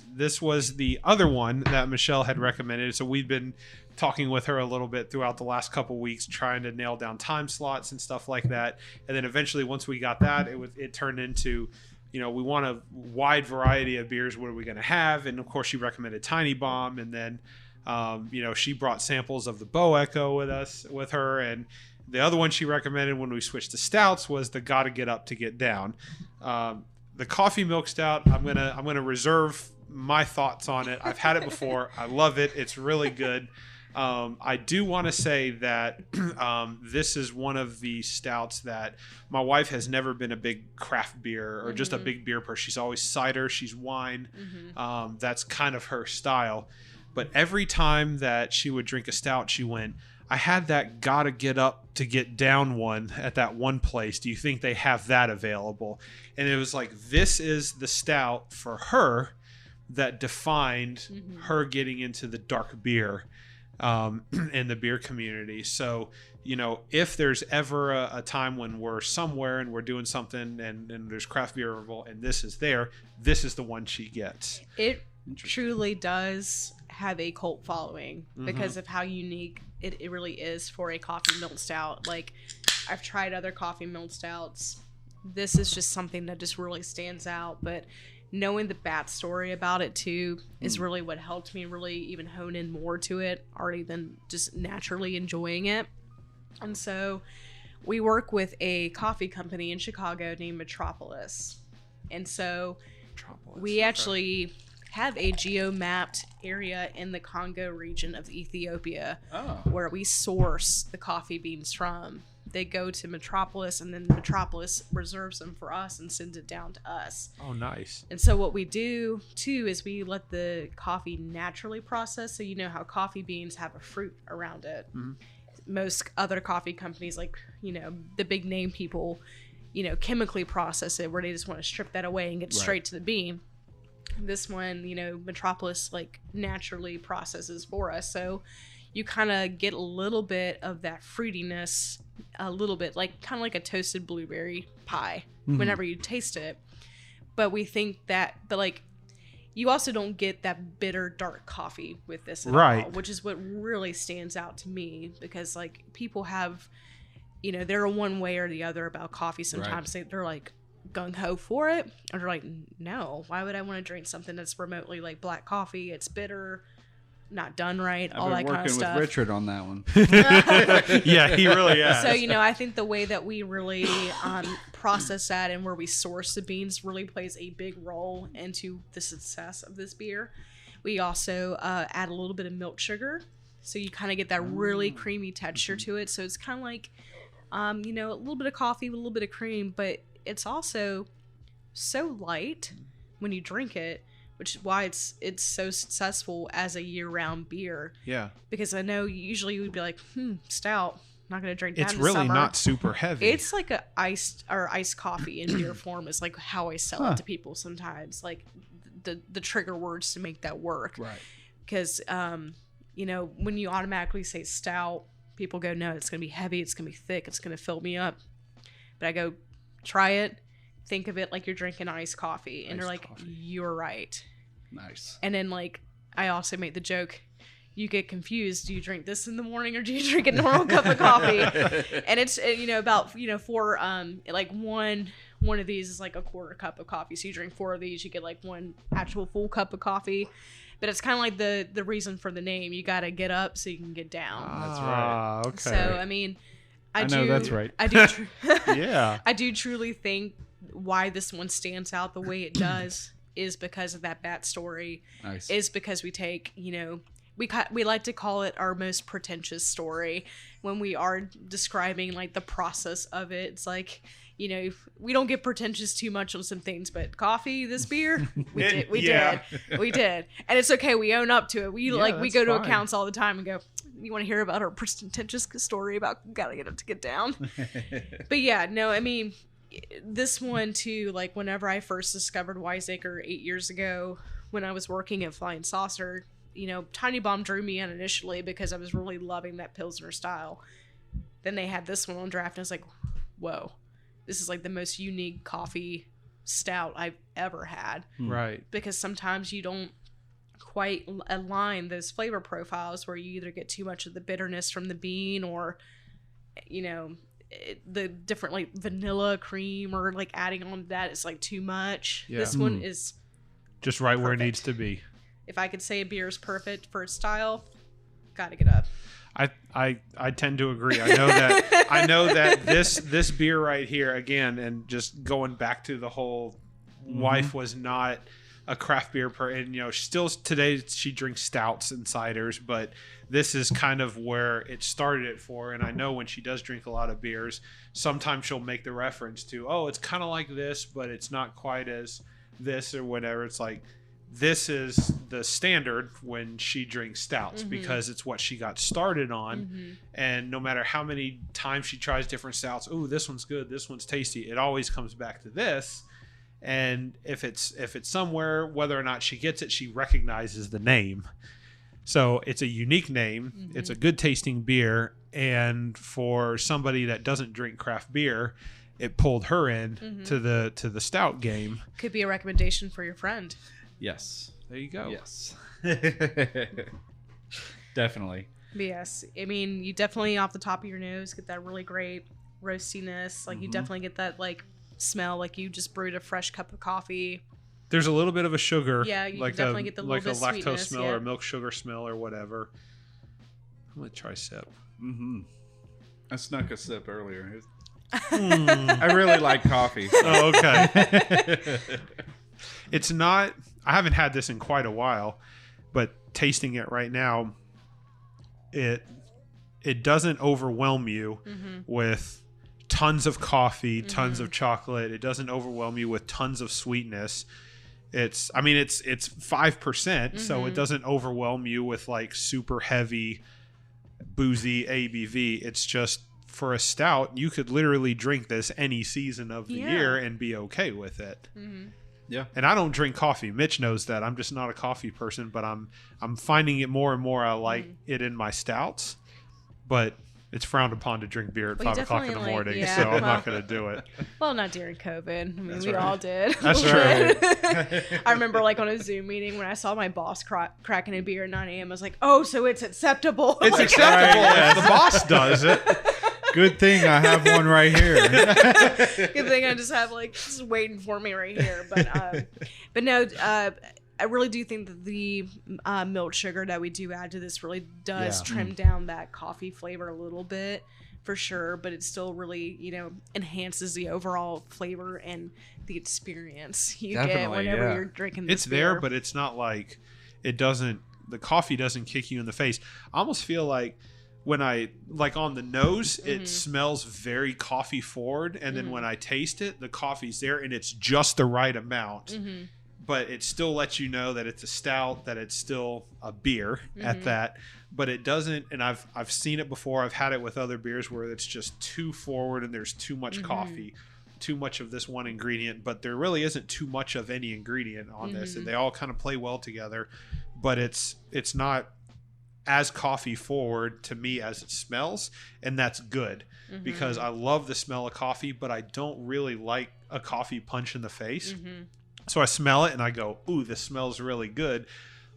the other one that Michelle had recommended. So we've been talking with her a little bit throughout the last couple weeks, trying to nail down time slots and stuff like that. And then eventually, once we got that, it turned into, we want a wide variety of beers. What are we going to have? And of course, she recommended Tiny Bomb, and then she brought samples of the Bow Echo with her, and the other one she recommended when we switched to stouts was the Gotta Get Up to Get Down. The coffee milk stout, I'm gonna reserve my thoughts on it. I've had it before. I love it. It's really good. I do want to say that this is one of the stouts that my wife has never been a big craft beer or just a big beer person. She's always cider. She's wine. That's kind of her style. But every time that she would drink a stout, she went, I had that Gotta Get Up to Get Down one at that one place. Do you think they have that available? And it was like, this is the stout for her that defined her getting into the dark beer in the beer community. So, if there's ever a time when we're somewhere and we're doing something and there's craft beer available and this is there, this is the one she gets. It truly does have a cult following because of how unique it really is for a coffee milk stout. Like, I've tried other coffee milk stouts. This is just something that just really stands out. But knowing the backstory about it too is really what helped me really even hone in more to it, already than just naturally enjoying it. And so we work with a coffee company in Chicago named Metropolis. And so we actually have a geo-mapped area in the Congo region of Ethiopia where we source the coffee beans from. They go to Metropolis, and then Metropolis reserves them for us and sends it down to us. Oh, nice. And so what we do, too, is we let the coffee naturally process. So how coffee beans have a fruit around it. Most other coffee companies, like, the big name people, chemically process it where they just want to strip that away and get straight to the bean. This one, Metropolis naturally processes for us. So you kind of get a little bit of that fruitiness, a little bit kind of like a toasted blueberry pie whenever you taste it. But we think that, you also don't get that bitter dark coffee with this at all, which is what really stands out to me, because people have, they're one way or the other about coffee. Sometimes they're like gung-ho for it, or they're like, no, why would I want to drink something that's remotely like black coffee? It's bitter, not done right, all that kind of stuff. I've been working with Richard on that one. Yeah, he really has. So, I think the way that we really process that and where we source the beans really plays a big role into the success of this beer. We also add a little bit of milk sugar, so you kind of get that really creamy texture to it. So it's kind of like, a little bit of coffee with a little bit of cream, but it's also so light when you drink it, which is why it's so successful as a year-round beer. Yeah. Because I know usually you'd be like, stout, not going to drink that It's in the really summer. not super heavy. It's like a iced coffee in beer form is like how I sell it to people sometimes. Like the trigger words to make that work. Right. Because, when you automatically say stout, people go, no, it's going to be heavy, it's going to be thick, it's going to fill me up. But I go, try it, think of it like you're drinking iced coffee. And Iced you're like, coffee. you're right. Nice. And then, I also make the joke, you get confused. Do you drink this in the morning or do you drink a normal cup of coffee? And it's, about, for, like one of these is like a quarter cup of coffee. So you drink 4 of these, you get like one actual full cup of coffee. But it's kind of like the reason for the name. You got to get up so you can get down. That's right. Okay. So, I mean, I know that's right. I do. Yeah. I do truly think why this one stands out the way it does is because of that backstory. Nice. Is because we take, we like to call it our most pretentious story when we are describing like the process of it. It's like, we don't get pretentious too much on some things, but coffee, this beer, we did, and it's okay. We own up to it. We go to accounts all the time and go, you want to hear about our pretentious story about gotta get up to get down? But yeah, no, I mean, this one too, like whenever I first discovered Wiseacre 8 years ago when I was working at Flying Saucer, Tiny Bomb drew me in initially because I was really loving that Pilsner style. Then they had this one on draft and I was like, whoa, this is like the most unique coffee stout I've ever had. Right. Because sometimes you don't quite align those flavor profiles where you either get too much of the bitterness from the bean or, the different like vanilla cream or like adding on to that is like too much. Yeah. This one is just right perfect. Where it needs to be. If I could say a beer is perfect for its style, gotta get up. I tend to agree. I know that this beer right here again, and just going back to the whole wife was not a craft beer and still today she drinks stouts and ciders, but this is kind of where it started it for. And I know when she does drink a lot of beers, sometimes she'll make the reference to, oh, it's kind of like this, but it's not quite as this or whatever. It's like, this is the standard when she drinks stouts because it's what she got started on. And no matter how many times she tries different stouts, oh, this one's good, this one's tasty, it always comes back to this. And if it's somewhere, whether or not she gets it, she recognizes the name. So it's a unique name. It's a good tasting beer. And for somebody that doesn't drink craft beer, it pulled her in to the stout game. Could be a recommendation for your friend. Yes. There you go. Yes. Definitely. But yes. I mean, you definitely off the top of your nose get that really great roastiness. Like you definitely get that like smell like you just brewed a fresh cup of coffee. There's a little bit of a sugar. Yeah, you like definitely get the little like bit a lactose sweetness, smell or milk sugar smell or whatever. I'm gonna try a sip. I snuck a sip earlier. I really like coffee. So. Oh, okay. It's not. I haven't had this in quite a while, but tasting it right now, it doesn't overwhelm you with tons of coffee, tons of chocolate. It doesn't overwhelm you with tons of sweetness. It's 5%, so it doesn't overwhelm you with like super heavy, boozy ABV. It's just for a stout, you could literally drink this any season of the year and be okay with it. Yeah. And I don't drink coffee. Mitch knows that. I'm just not a coffee person, but I'm finding it more and more. I like it in my stouts, but it's frowned upon to drink beer at 5 o'clock in the morning, so I'm not going to do it. Well, not during COVID. I mean, we all did. That's right. I remember like on a Zoom meeting when I saw my boss cracking a beer at 9 a.m. I was like, oh, so it's acceptable. It's acceptable if the boss does it. Good thing I have one right here. Good thing I just have like just waiting for me right here. But no, I really do think that the milk sugar that we do add to this really does trim down that coffee flavor a little bit, for sure. But it still really, enhances the overall flavor and the experience you get whenever you're drinking this beer. There, but it's not like the coffee doesn't kick you in the face. I almost feel like when I like on the nose, it smells very coffee forward. And then when I taste it, the coffee's there and it's just the right amount. But it still lets you know that it's a stout, that it's still a beer at that. But it doesn't, and I've seen it before. I've had it with other beers where it's just too forward and there's too much coffee, too much of this one ingredient. But there really isn't too much of any ingredient on this. And they all kind of play well together. But it's not as coffee forward to me as it smells, and that's good because I love the smell of coffee, but I don't really like a coffee punch in the face. So I smell it and I go, ooh, this smells really good.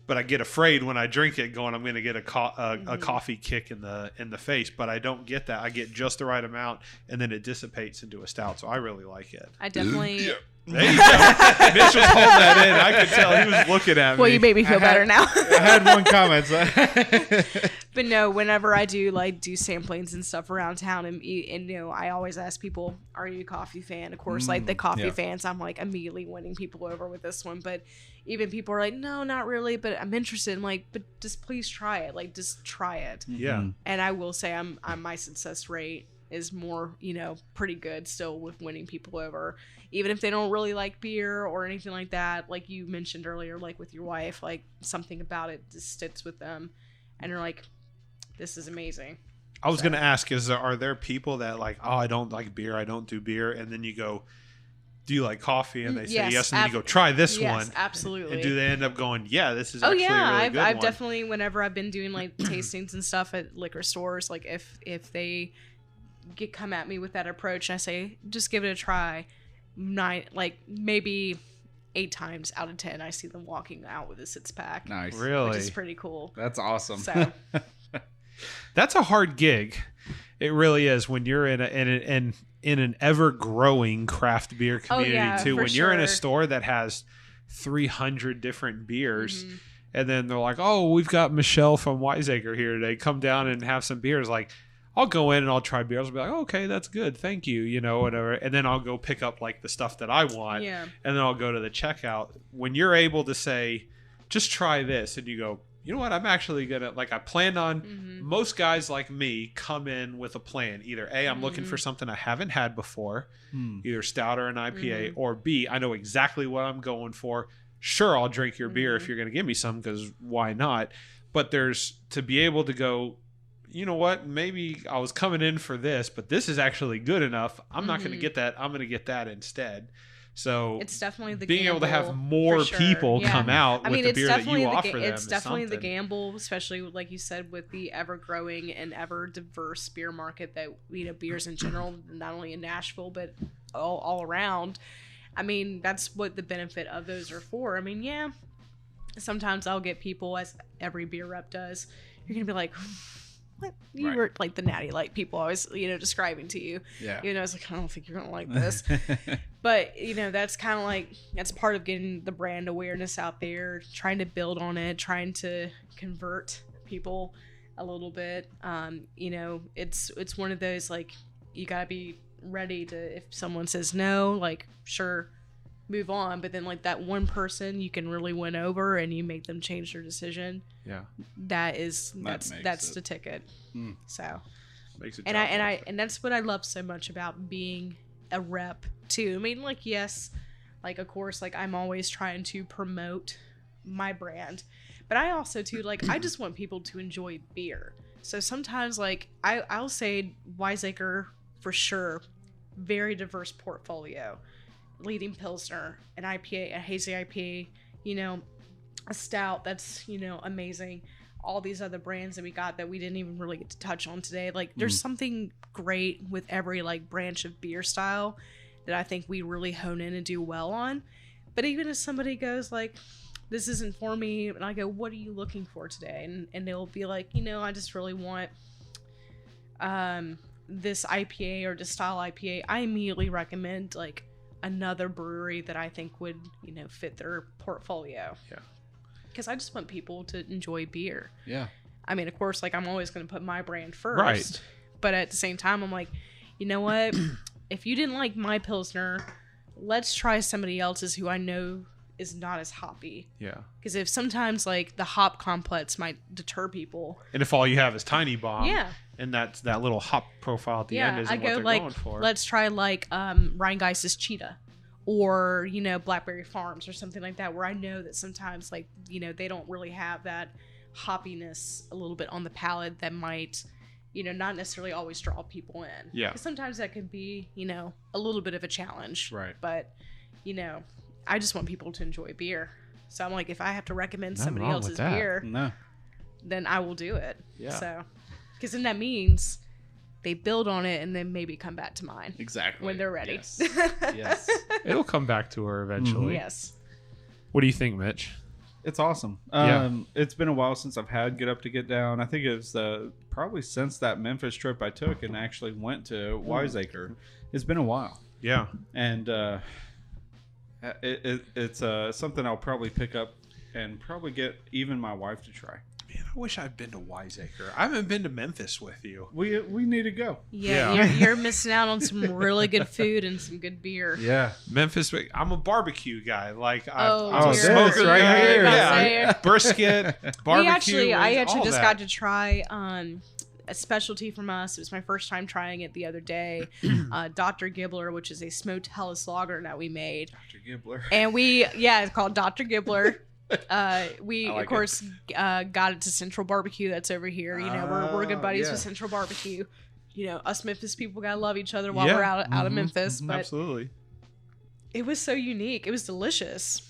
but I get afraid when I drink it, going, I'm going to get a coffee kick in the face. But I don't get that. I get just the right amount, and then it dissipates into a stout. So I really like it. I definitely. There you go. Mitch was holding that in. I could tell he was looking at me. Well, you made me feel better now. I had one comment. But no, whenever I do samplings and stuff around town, and I always ask people, "Are you a coffee fan?" Of course, like the coffee fans, I'm like immediately winning people over with this one. But even people are like, "No, not really," but I'm interested. I'm like, "But just please try it. Like, just try it." Yeah. And I will say, my success rate is more, pretty good still with winning people over, even if they don't really like beer or anything like that. Like you mentioned earlier, like with your wife, like something about it just sits with them, and you're like, this is amazing. I was going to ask, are there people that like, oh, I don't like beer, I don't do beer, and then you go, do you like coffee? And they say yes, and then you go, try this one. Yes, absolutely. And do they end up going, yeah, this is actually a really good I've one? definitely, whenever I've been doing like tastings and stuff at liquor stores, like if they come at me with that approach, and I say, just give it a try, maybe 8 times out of 10 I see them walking out with a 6-pack. Nice. Really? Which is pretty cool. That's awesome. So That's a hard gig. It really is when you're in an ever growing craft beer community too. When you're in a store that has 300 different beers, and then they're like, "Oh, we've got Michelle from WISEACRE here today. Come down and have some beers." Like, I'll go in and I'll try beers. I'll be like, oh, "Okay, that's good, thank you," whatever. And then I'll go pick up like the stuff that I want, and then I'll go to the checkout. When you're able to say, "Just try this," and you go, "You know what? I'm actually gonna I planned on." Most guys like me come in with a plan. Either A, I'm looking for something I haven't had before, either stout or an IPA, or B, I know exactly what I'm going for. Sure, I'll drink your beer if you're gonna give me some, because why not? But there's to be able to go, you know what? Maybe I was coming in for this, but this is actually good enough. I'm not gonna get that. I'm gonna get that instead. So it's definitely the being gamble, able to have more people come out with the beer that you offer them. It's definitely the gamble, especially like you said, with the ever growing and ever diverse beer market that beers in general, not only in Nashville but all around. I mean, that's what the benefit of those are for. I mean, sometimes I'll get people, as every beer rep does, you're gonna be like, what? You were like the natty light people always, describing to you. Yeah. It's like, I don't think you're going to like this. But, that's kind of like, that's part of getting the brand awareness out there, trying to build on it, trying to convert people a little bit. It's one of those, like, you got to be ready to, if someone says no, like, sure, move on. But then, like, that one person you can really win over and you make them change their decision. Yeah. That's the ticket. So makes it, and that's what I love so much about being a rep too. I mean, like, yes, like, of course, like, I'm always trying to promote my brand, but I also too, like, I just want people to enjoy beer. So sometimes, like, I'll say WISEACRE for sure, very diverse portfolio, leading Pilsner, an IPA, a hazy IPA, a stout that's, amazing. All these other brands that we got that we didn't even really get to touch on today. Like, there's something great with every, like, branch of beer style that I think we really hone in and do well on. But even if somebody goes, like, this isn't for me, and I go, what are you looking for today? And they'll be like, I just really want this IPA or this style IPA. I immediately recommend, like, another brewery that I think would, fit their portfolio. Yeah. Because I just want people to enjoy beer. Yeah. I mean, of course, like, I'm always going to put my brand first. Right. But at the same time, I'm like, you know what? If you didn't like my Pilsner, let's try somebody else's who I know is not as hoppy. Yeah. Because if sometimes, like, the hop complex might deter people. And if all you have is Tiny Bomb. Yeah. And that's that little hop profile at the end isn't what they're going for. Let's try, like, Rheingeist's Cheetah. Or, Blackberry Farms or something like that, where I know that sometimes, like, they don't really have that hoppiness a little bit on the palate that might, not necessarily always draw people in. Yeah. Because sometimes that can be, a little bit of a challenge. Right. But, I just want people to enjoy beer. So I'm like, if I have to recommend somebody else's beer, then I will do it. Yeah. So, because then that means they build on it and then maybe come back to mine. Exactly. When they're ready. Yes. It'll come back to her eventually. Yes. What do you think, Mitch? It's awesome. It's been a while since I've had Get Up to Get Down. I think it was probably since that Memphis trip I took and actually went to WISEACRE. It's been a while. Yeah. And it's something I'll probably pick up and probably get even my wife to try. Man, I wish I'd been to WISEACRE. I haven't been to Memphis with you. We need to go. Yeah. You're missing out on some really good food and some good beer. Yeah. Memphis, I'm a barbecue guy. Like, Oh, I'm a dear. smoker right guy. here. Yeah. Brisket, barbecue. I actually all just that. got to try a specialty from us. It was my first time trying it the other day. Dr. Gibbler, which is a smoked Helles lager that we made. Dr. Gibbler. And it's called Dr. Gibbler. We like of course got it to Central Barbecue that's over here. You know, we're good buddies with Central Barbecue. You know, us Memphis people gotta love each other while we're out of Memphis. But Absolutely. it was so unique. It was delicious.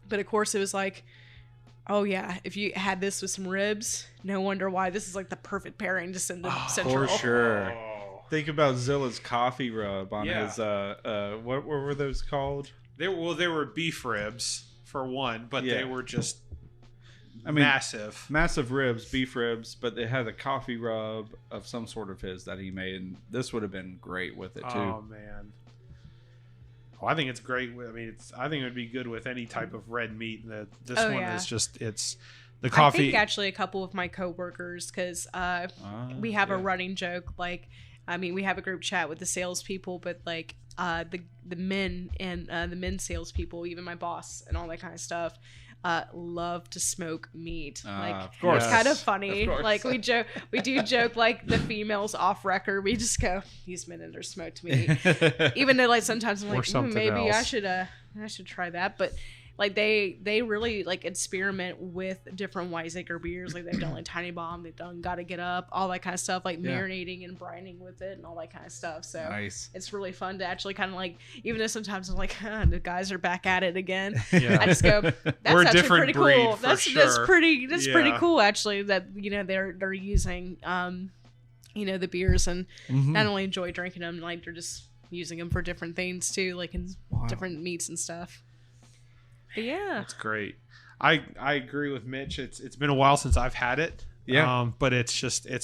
But of course it was like, oh yeah, if you had this with some ribs, no wonder why this is like the perfect pairing to send to Central. For sure. Oh. Think about Zilla's coffee rub on Yeah. his what were those called? They were beef ribs for one, but Yeah. they were just massive massive. ribs, beef ribs, but they had a coffee rub of some sort of his that he made, and this would have been great with it too. Oh man. Well, I think it's great. I mean, I think it would be good with any type of red meat. This one is just it's the coffee. I think actually a couple of my coworkers, because we have a running joke. Like, I mean, we have a group chat with the salespeople, but like the men and the men salespeople, even my boss and all that kind of stuff, love to smoke meat. Like, of course. it's kind of funny. Of course. Like we do joke like the females off record. We just go, these men and their smoked meat. Even though like sometimes I'm Or like, something maybe else. I should try that, but. Like they really like experiment with different WISEACRE beers. Like they've done like Tiny Bomb, they've done Gotta Get Up, all that kind of stuff. Like marinating and brining with it and all that kind of stuff. So Nice. it's really fun to actually kind of like, even though sometimes I'm like, the guys are back at it again. Yeah. I just go, that's We're a actually different pretty breed, cool. for That's sure. pretty Yeah. cool actually. That they're using the beers and not only enjoy drinking them, like they're just using them for different things too, like in different meats and stuff. But yeah, That's great. I agree with Mitch. It's been a while since I've had it. Yeah. But it's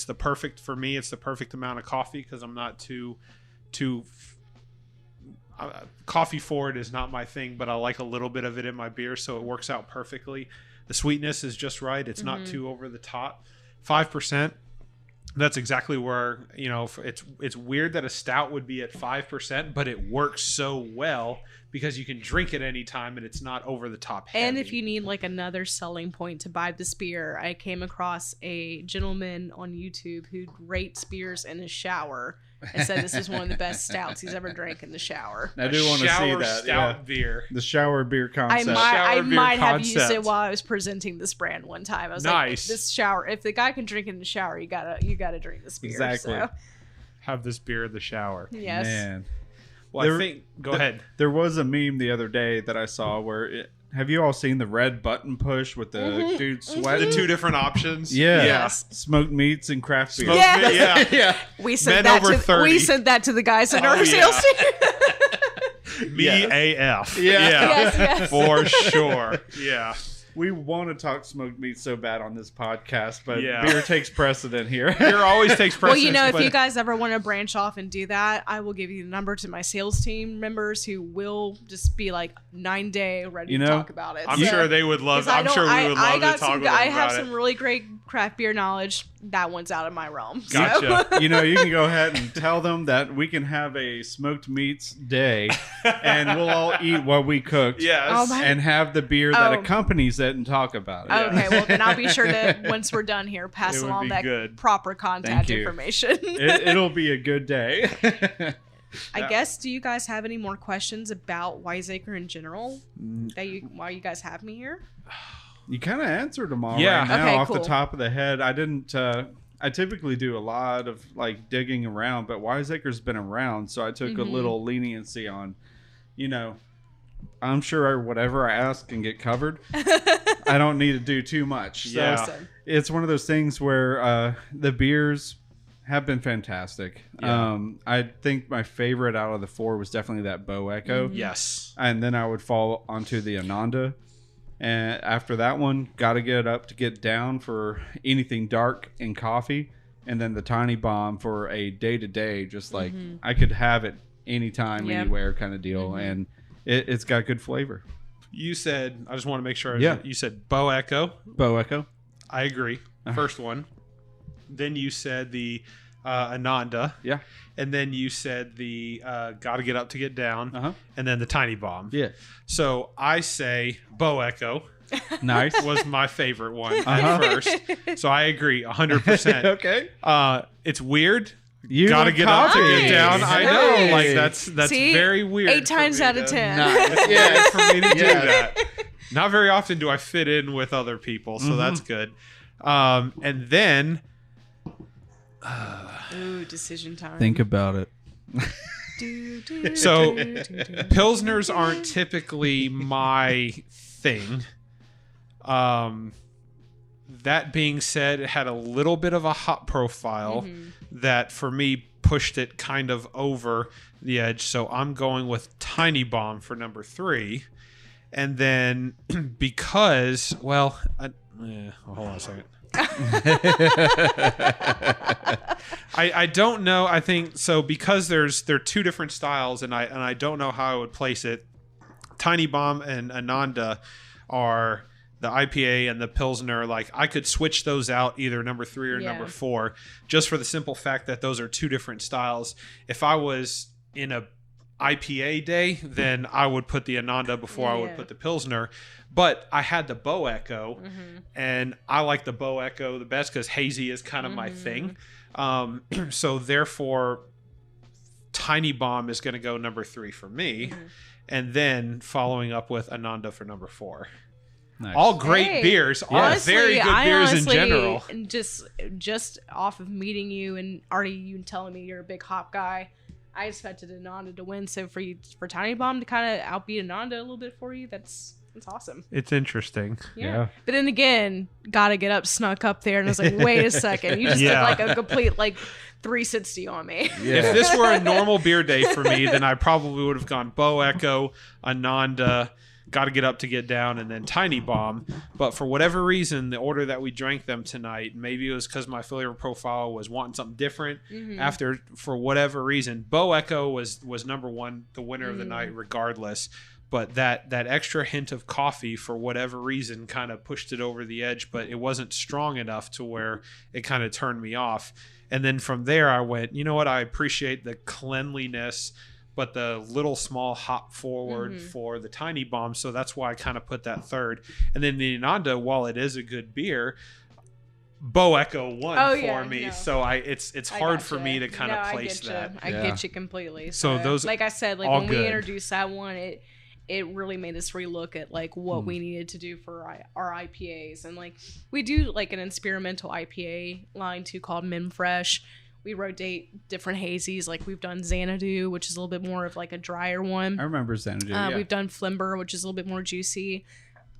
the perfect for me. It's the perfect amount of coffee because I'm not too coffee forward is not my thing, but I like a little bit of it in my beer, so it works out perfectly. The sweetness is just right. It's not too over the top. 5%. That's exactly where, it's weird that a stout would be at 5%, but it works so well because you can drink it anytime and it's not over the top heavy. and if you need like another selling point to buy this beer, I came across a gentleman on YouTube who rates beers in his shower and said this is one of the best stouts he's ever drank in the shower. I do want to see shower that. stout beer. The shower beer concept. I Shower beer might have used concept. it while I was presenting this brand one time. I was Nice. like, this shower, if the guy can drink in the shower, you gotta drink this beer. Exactly. So, Have this beer in the shower. yes. Man. Well, go ahead. There was a meme the other day that I saw where have you all seen the red button push with the dude sweating? The two different options. Yeah. Yes. Smoked meats and craft beer. Smoked Yeah. meat, yeah. yeah. We sent Men that over to 30. we sent that to the guys in Oh, our yeah. sales team. Me AF. Yeah. Yes. For sure. Yeah. We want to talk smoked meat so bad on this podcast, but Yeah. beer takes precedent here. Beer always takes Well, precedence. if you guys ever want to branch off and do that, I will give you the number to my sales team members who will just be like 9-day ready to talk about it. I'm So- sure they would love. 'cause I'm sure we would love to talk some, with them I about have it. some really great craft beer knowledge. That one's out of my realm. So- Gotcha. You can go ahead and tell them that we can have a smoked meats day and we'll all eat what we cooked. Yes. Oh, my- And have the beer that Oh. accompanies it and talk about it. Okay, well then I'll be sure to, once we're done here, pass It would along be that good. proper contact Thank you. information. It'll be a good day. I guess, do you guys have any more questions about WISEACRE in general? Why you guys have me here? You kind of answered them all Yeah. right now Okay, off the cool. top of the head. I didn't. I typically do a lot of like digging around, but WISEACRE's been around, so I took a little leniency on. I'm sure whatever I ask can get covered. I don't need to do too much. So Yeah. Awesome. it's one of those things where the beers have been fantastic. Yeah. I think my favorite out of the four was definitely that Bow Echo. Yes. And then I would fall onto the Ananda. And after that one, got to get up to get down for anything dark and coffee. And then the Tiny Bomb for a day-to-day, just like I could have it anytime, anywhere kind of deal. And it's got good flavor. You said, I just want to make sure. Yeah. You said Bow Echo. Bow Echo. I agree. First one. Then you said the Ananda. Yeah. And then you said the Gotta Get Up to Get Down. Uh-huh. And then the Tiny Bomb. Yeah. So I say Bow Echo. Nice. Was my favorite one at first. So I agree 100%. Okay. It's weird. You Gotta get up to coffee. get down. I know. Nice. Like that's See? very weird. 8 times for me out of to- 10. Nice. It's Yeah. weird for me to do Yeah. that. Not very often do I fit in with other people, so that's good. And then Ooh, decision time. Think about it. So, Pilsners aren't typically my thing. That being said, it had a little bit of a hop profile that for me pushed it kind of over the edge. So I'm going with Tiny Bomb for number 3. And then because, hold on a second. I don't know. I think so because there are 2 different styles, and I don't know how I would place it. Tiny Bomb and Ananda are the IPA and the Pilsner. Like I could switch those out either number 3 or number 4, just for the simple fact that those are 2 different styles. If I was in a IPA day, then I would put the Ananda before I would put the Pilsner. But I had the Bow Echo, and I like the Bow Echo the best because hazy is kind of my thing. So therefore, Tiny Bomb is going to go number 3 for me, and then following up with Ananda for number 4. Nice. All great beers, all very good beers in general. Just off of meeting you and already you telling me you're a big hop guy, I expected Ananda to win. So for Tiny Bomb to kind of outbeat Ananda a little bit for you, that's awesome. It's interesting. Yeah. But then again, Gotta Get Up snuck up there, and I was like, wait a second, you just did like a complete 360 on me. Yeah. If this were a normal beer day for me, then I probably would have gone Bow Echo, Ananda, Gotta Get Up to Get Down, and then Tiny Bomb. But for whatever reason, the order that we drank them tonight, maybe it was because my flavor profile was wanting something different. After, for whatever reason, Bow Echo was number 1, the winner of the night, regardless. But that extra hint of coffee, for whatever reason, kind of pushed it over the edge. But it wasn't strong enough to where it kind of turned me off. And then from there, I went, you know what? I appreciate the cleanliness, but the little small hop forward for the Tiny Bomb. So that's why I kind of put that 3rd. And then the Ananda, while it is a good beer, Bow Echo won for me. No. So it's hard for me to kind of place that. I get you completely. So those, like I said, when we introduced that one, it really made us relook at what we needed to do for our IPAs. And we do an experimental IPA line too called Memphis. We rotate different hazies. We've done Xanadu, which is a little bit more of a drier one. I remember Xanadu. We've done Flimber, which is a little bit more juicy.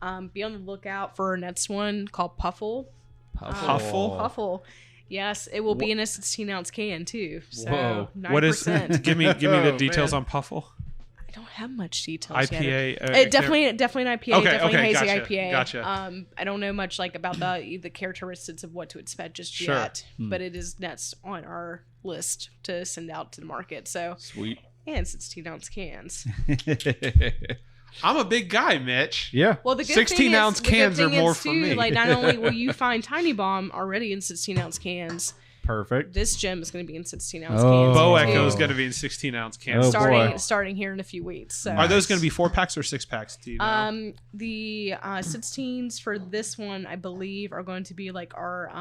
Be on the lookout for our next one called Puffle. Puffle. Yes, it will be in a 16-ounce can too. So Whoa. 9%. What is? Give me the details on Puffle. I don't have much details IPA. yet. Definitely an IPA. Definitely hazy gotcha, IPA. Gotcha. I don't know much about the characteristics of what to expect just yet, but it is next on our list to send out to the market. So Sweet. And 16-ounce cans. I'm a big guy, Mitch. Yeah. Well, the good 16-ounce cans are more for me. Not only will you find Tiny Bomb already in 16-ounce cans. Perfect. This gem is going to be in 16-ounce cans. Bow Echo is going to be in 16-ounce cans. Starting here in a few weeks. So. Are those going to be 4-packs or 6-packs? Do you know? The 16s for this one, I believe, are going to be our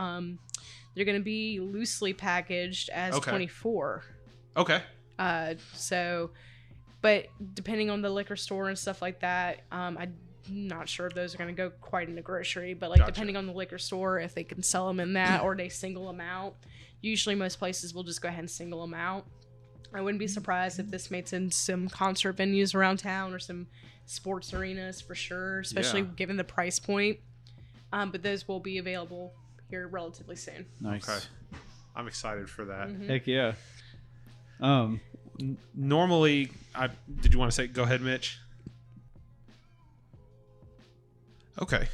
they're going to be loosely packaged as 24. Okay. But depending on the liquor store and stuff like that, I'm not sure if those are going to go quite in the grocery, but depending on the liquor store, if they can sell them in that or they single them out. Usually most places will just go ahead and single them out. I wouldn't be surprised if this made it in some concert venues around town or some sports arenas for sure, especially given the price point. But those will be available here relatively soon. Nice. Okay. I'm excited for that. Heck yeah. Normally, did you want to say, go ahead, Mitch? Okay.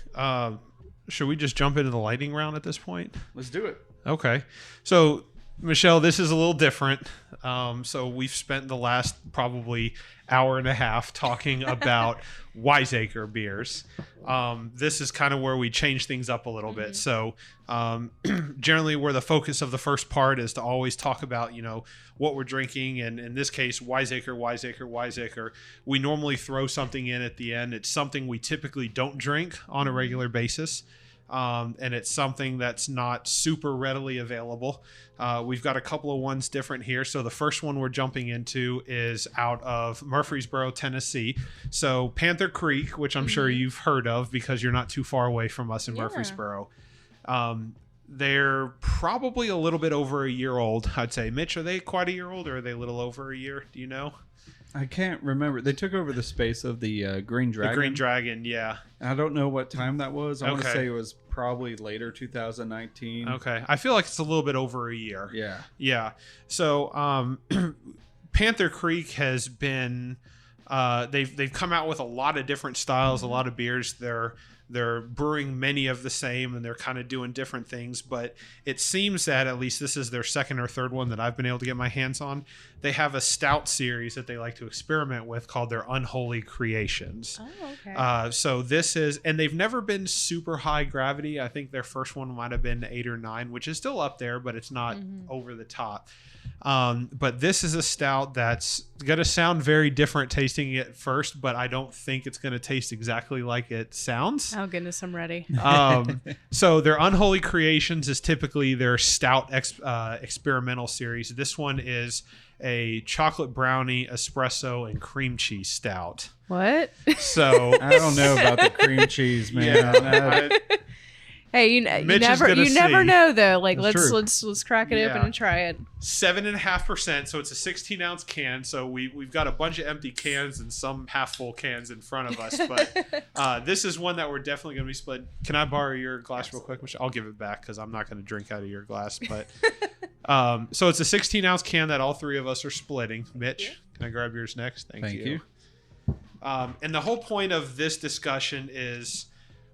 Should we just jump into the lightning round at this point? Let's do it. Okay. So, Michelle, this is a little different. So we've spent the last probably hour and a half talking about WISEACRE beers. This is kind of where we change things up a little bit. So generally where the focus of the first part is to always talk about, what we're drinking. And in this case, WISEACRE. We normally throw something in at the end. It's something we typically don't drink on a regular basis. And it's something that's not super readily available. We've got a couple of ones different here. So the first one we're jumping into is out of Murfreesboro, Tennessee. So Panther Creek, which I'm sure you've heard of because you're not too far away from us in Murfreesboro. They're probably a little bit over a year old, I'd say. Mitch, are they quite a year old or are they a little over a year? Do you know? I can't remember. They took over the space of the Green Dragon. The Green Dragon, yeah. I don't know what time that was. I want to say it was probably later 2019. Okay. I feel like it's a little bit over a year. Yeah. Yeah. So Panther Creek has been they've come out with a lot of different styles, a lot of beers. They're brewing many of the same, and they're kind of doing different things. But it seems that at least this is their second or third one that I've been able to get my hands on. They have a stout series that they like to experiment with called their Unholy Creations. Oh, okay. So this is, and they've never been super high gravity. I think their first one might have been 8 or 9, which is still up there, but it's not over the top. But this is a stout that's going to sound very different tasting it first, but I don't think it's going to taste exactly like it sounds. Oh, goodness, I'm ready. So their Unholy Creations is typically their stout experimental series. This one is a chocolate brownie, espresso, and cream cheese stout. What? So I don't know about the cream cheese, man. yeah, Hey, you never know though. Like let's crack it open and try it. 7.5%. So it's a 16-ounce can. So we've got a bunch of empty cans and some half-full cans in front of us. But this is one that we're definitely going to be split. Can I borrow your glass real quick, Michelle? I'll give it back because I'm not going to drink out of your glass. But so it's a 16-ounce can that all three of us are splitting. Mitch, can I grab yours next? Thank you. And the whole point of this discussion is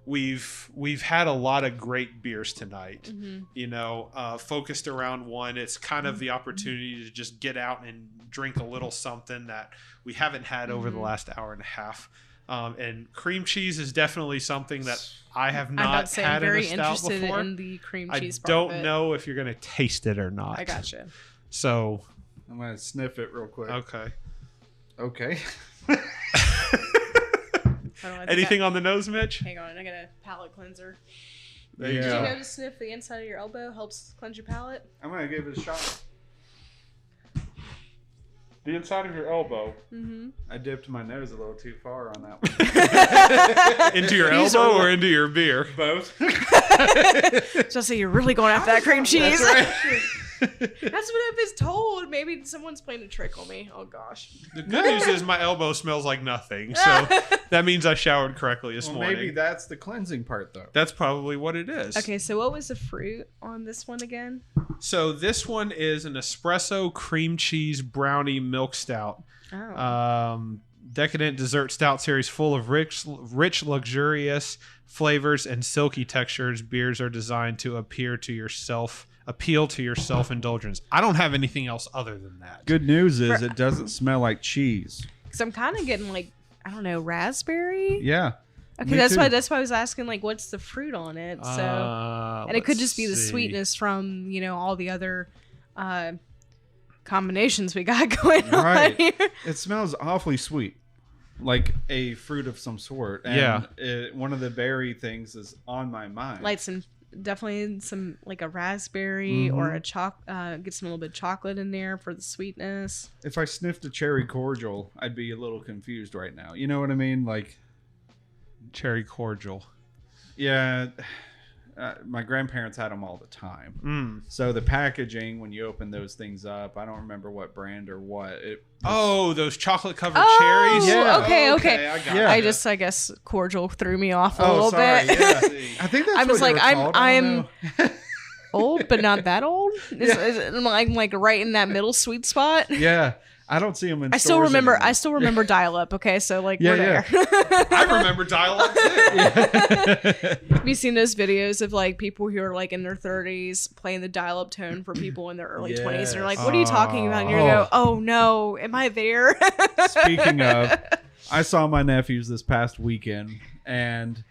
we've had a lot of great beers tonight, focused around one. It's kind of the opportunity to just get out and drink a little something that we haven't had over the last hour and a half. And cream cheese is definitely something that I have not had in a stout before. I'm very interested in the cream cheese part of it. I don't know if you're going to taste it or not. I gotcha. So I'm going to sniff it real quick. Okay. Anything on the nose, Mitch? Hang on, I got a palate cleanser. There you Did go. you know to sniff the inside of your elbow helps cleanse your palate? I'm going to give it a shot. The inside of your elbow. I dipped my nose a little too far on that one. Into your elbow or into your beer? Both. So you're really going after that cream cheese. That's right. That's what I was told. Maybe someone's playing a trick on me. Oh gosh. The good news is my elbow smells like nothing, so that means I showered correctly this morning. Maybe that's the cleansing part, though. That's probably what it is. Okay, so what was the fruit on this one again? So this one is an espresso cream cheese brownie milk stout. Decadent dessert stout series full of rich, luxurious flavors and silky textures. Beers are designed to appeal to your self-indulgence. I don't have anything else other than that. Good news is it doesn't smell like cheese. Because I'm kind of getting raspberry. Yeah. Okay, that's why I was asking what's the fruit on it. So and it could just be the sweetness from all the other combinations we got going on here. It smells awfully sweet, like a fruit of some sort. And one of the berry things is on my mind. Definitely some a raspberry or a get some little bit of chocolate in there for the sweetness. If I sniffed a cherry cordial, I'd be a little confused right now. You know what I mean? Cherry cordial. Yeah. My grandparents had them all the time. So the packaging, when you open those things up, I don't remember what brand or what. Those chocolate covered cherries. Yeah. Okay. I guess cordial threw me off a little bit. Yeah. I think that's old, but not that old. I'm like right in that middle sweet spot. Yeah. I don't see them in I still stores remember. anymore. I still remember dial-up. Okay, so like Yeah, we're yeah. there. I remember dial-up too. Have you seen those videos of like people who are like in their 30s playing the dial-up tone for people in their early 20s? And they're like, "What are you talking about?" And you go, "Oh no, am I there?" Speaking of, I saw my nephews this past weekend, and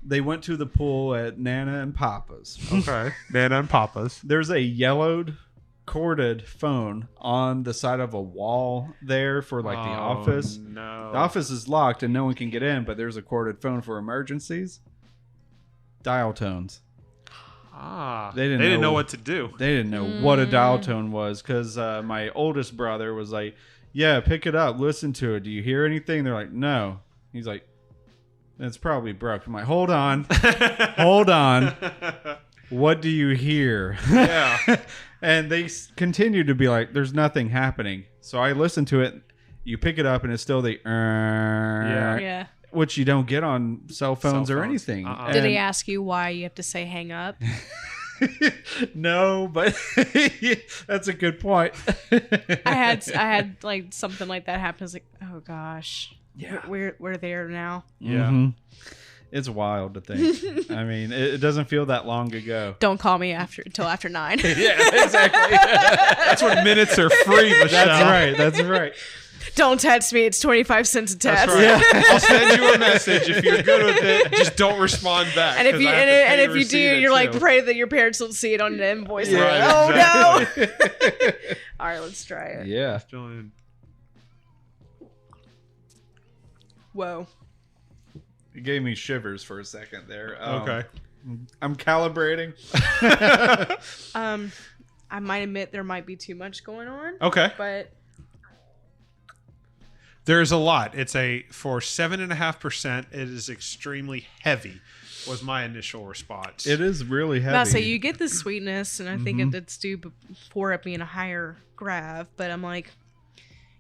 they went to the pool at Nana and Papa's. Okay, Nana and Papa's. There's a yellowed corded phone on the side of a wall there for like the office. No. The office is locked and no one can get in, but there's a corded phone for emergencies. Dial tones. They didn't know what to do. They didn't know what a dial tone was, because my oldest brother was like, "Yeah, pick it up, listen to it. Do you hear anything?" They're like, "No." He's like, "It's probably broke." I'm like, "Hold on, hold on. What do you hear?" Yeah. And they continue to be like, "There's nothing happening." So I listen to it. You pick it up, and it's still the Yeah. which you don't get on cell phones or phones. anything. Did he ask you why you have to say hang up? No, but that's a good point. I had like something like that happen. I was like, oh gosh, Yeah. we're there now. Yeah. Mhm. It's wild to think. I mean, it doesn't feel that long ago. Don't call me until after 9. Yeah, exactly. That's when minutes are free, Michelle. That's right. That's right. Don't text me. It's 25 cents a text. That's right. I'll send you a message if you're good with it. Just don't respond back. And if 'cause you I have to pay if you do, receipt you're like too. pray that your parents don't see it on the invoice. Yeah, Like, oh exactly. no! All right, let's try it. Yeah. Whoa. It gave me shivers for a second there. Okay. I'm calibrating. I might admit there might be too much going on. Okay. But There's a lot. It's for 7.5%. It is extremely heavy. Was my initial response. It is really heavy. I'll say you get the sweetness, and I think it's due before it being a higher grav. But I'm like,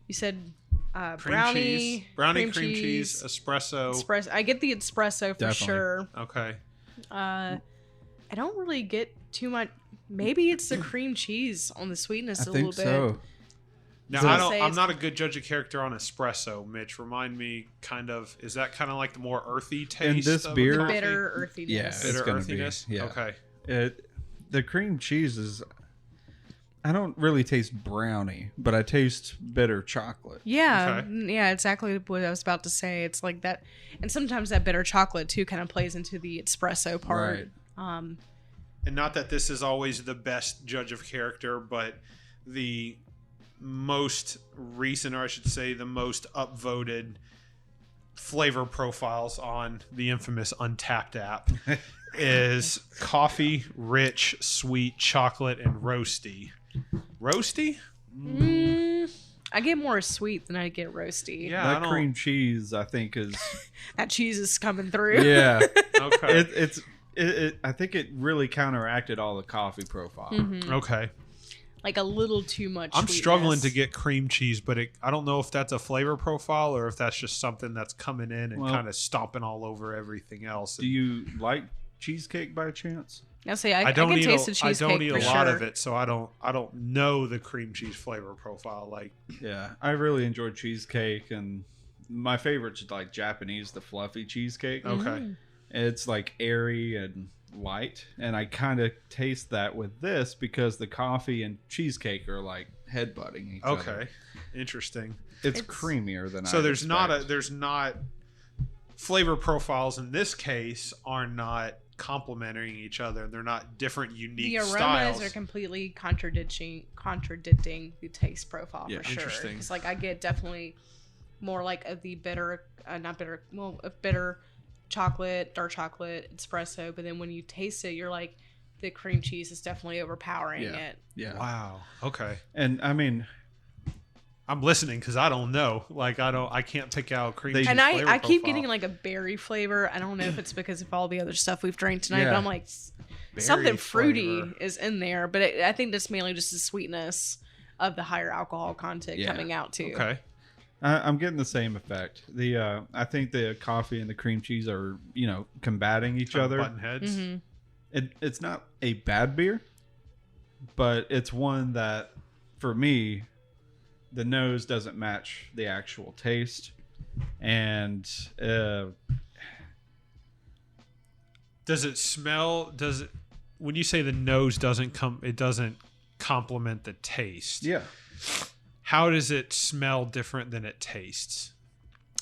you said brownie, cream cheese, espresso. I get the espresso for Definitely. sure. Okay. I don't really get too much. Maybe it's the cream cheese on the sweetness I a think little bit. so. Now So- I'm not a good judge of character on espresso. Mitch, remind me. Is that kind of like the more earthy taste? this of a beer- coffee? Bitter earthiness. Yeah, it's Bitter gonna earthiness. be, yeah. Okay. The cream cheese is. I don't really taste brownie, but I taste bitter chocolate. Yeah, Okay. yeah, exactly what I was about to say. It's like that, and sometimes that bitter chocolate too kind of plays into the espresso part. Right. And not that this is always the best judge of character, but the most recent, or I should say, the most upvoted flavor profiles on the infamous Untapped app is coffee, rich, sweet, chocolate, and roasty. Roasty? I get more sweet than I get roasty. Yeah, I That don't- cream cheese, I think, is. That cheese is coming through. Yeah. Okay. I think it really counteracted all the coffee profile. Okay. Like a little too much. I'm sweetness. struggling to get cream cheese, but I don't know if that's a flavor profile or if that's just something that's coming in and Well- kind of stomping all over everything else. Do you like cheesecake by chance? I'll say I don't can eat taste the I cheesecake don't eat for a lot sure. of it, so I don't know the cream cheese flavor profile. Like, Yeah, I really enjoy cheesecake, and my favorite's like Japanese, the fluffy cheesecake. okay, It's like airy and light, and I kind of taste that with this because the coffee and cheesecake are like headbutting each other. okay, interesting. It's It's- creamier than So I there's not flavor profiles in this case are not complementing each other. They're not different, unique The aromas styles. are completely contradicting the taste profile Yeah, for sure. interesting. It's like I get definitely more like of the bitter, not bitter, well, of bitter chocolate, dark chocolate, espresso. But then when you taste it, you're like, the cream cheese is definitely overpowering it. Yeah. Wow. Okay. And I mean, I'm listening because I don't know. Like I can't pick out cream They- cheese And flavor I keep profile. getting like a berry flavor. I don't know if it's because of all the other stuff we've drank tonight, Yeah. but I'm like, Berry something fruity flavor. is in there. But I think that's mainly just the sweetness of the higher alcohol content Yeah. coming out too. Okay. I'm getting the same effect. I think the coffee and the cream cheese are combating each other. Button heads. Mm-hmm. It's not a bad beer. but it's one that, for me, the nose doesn't match the actual taste. And does it smell? When you say the nose doesn't complement the taste? yeah. How does it smell different than it tastes?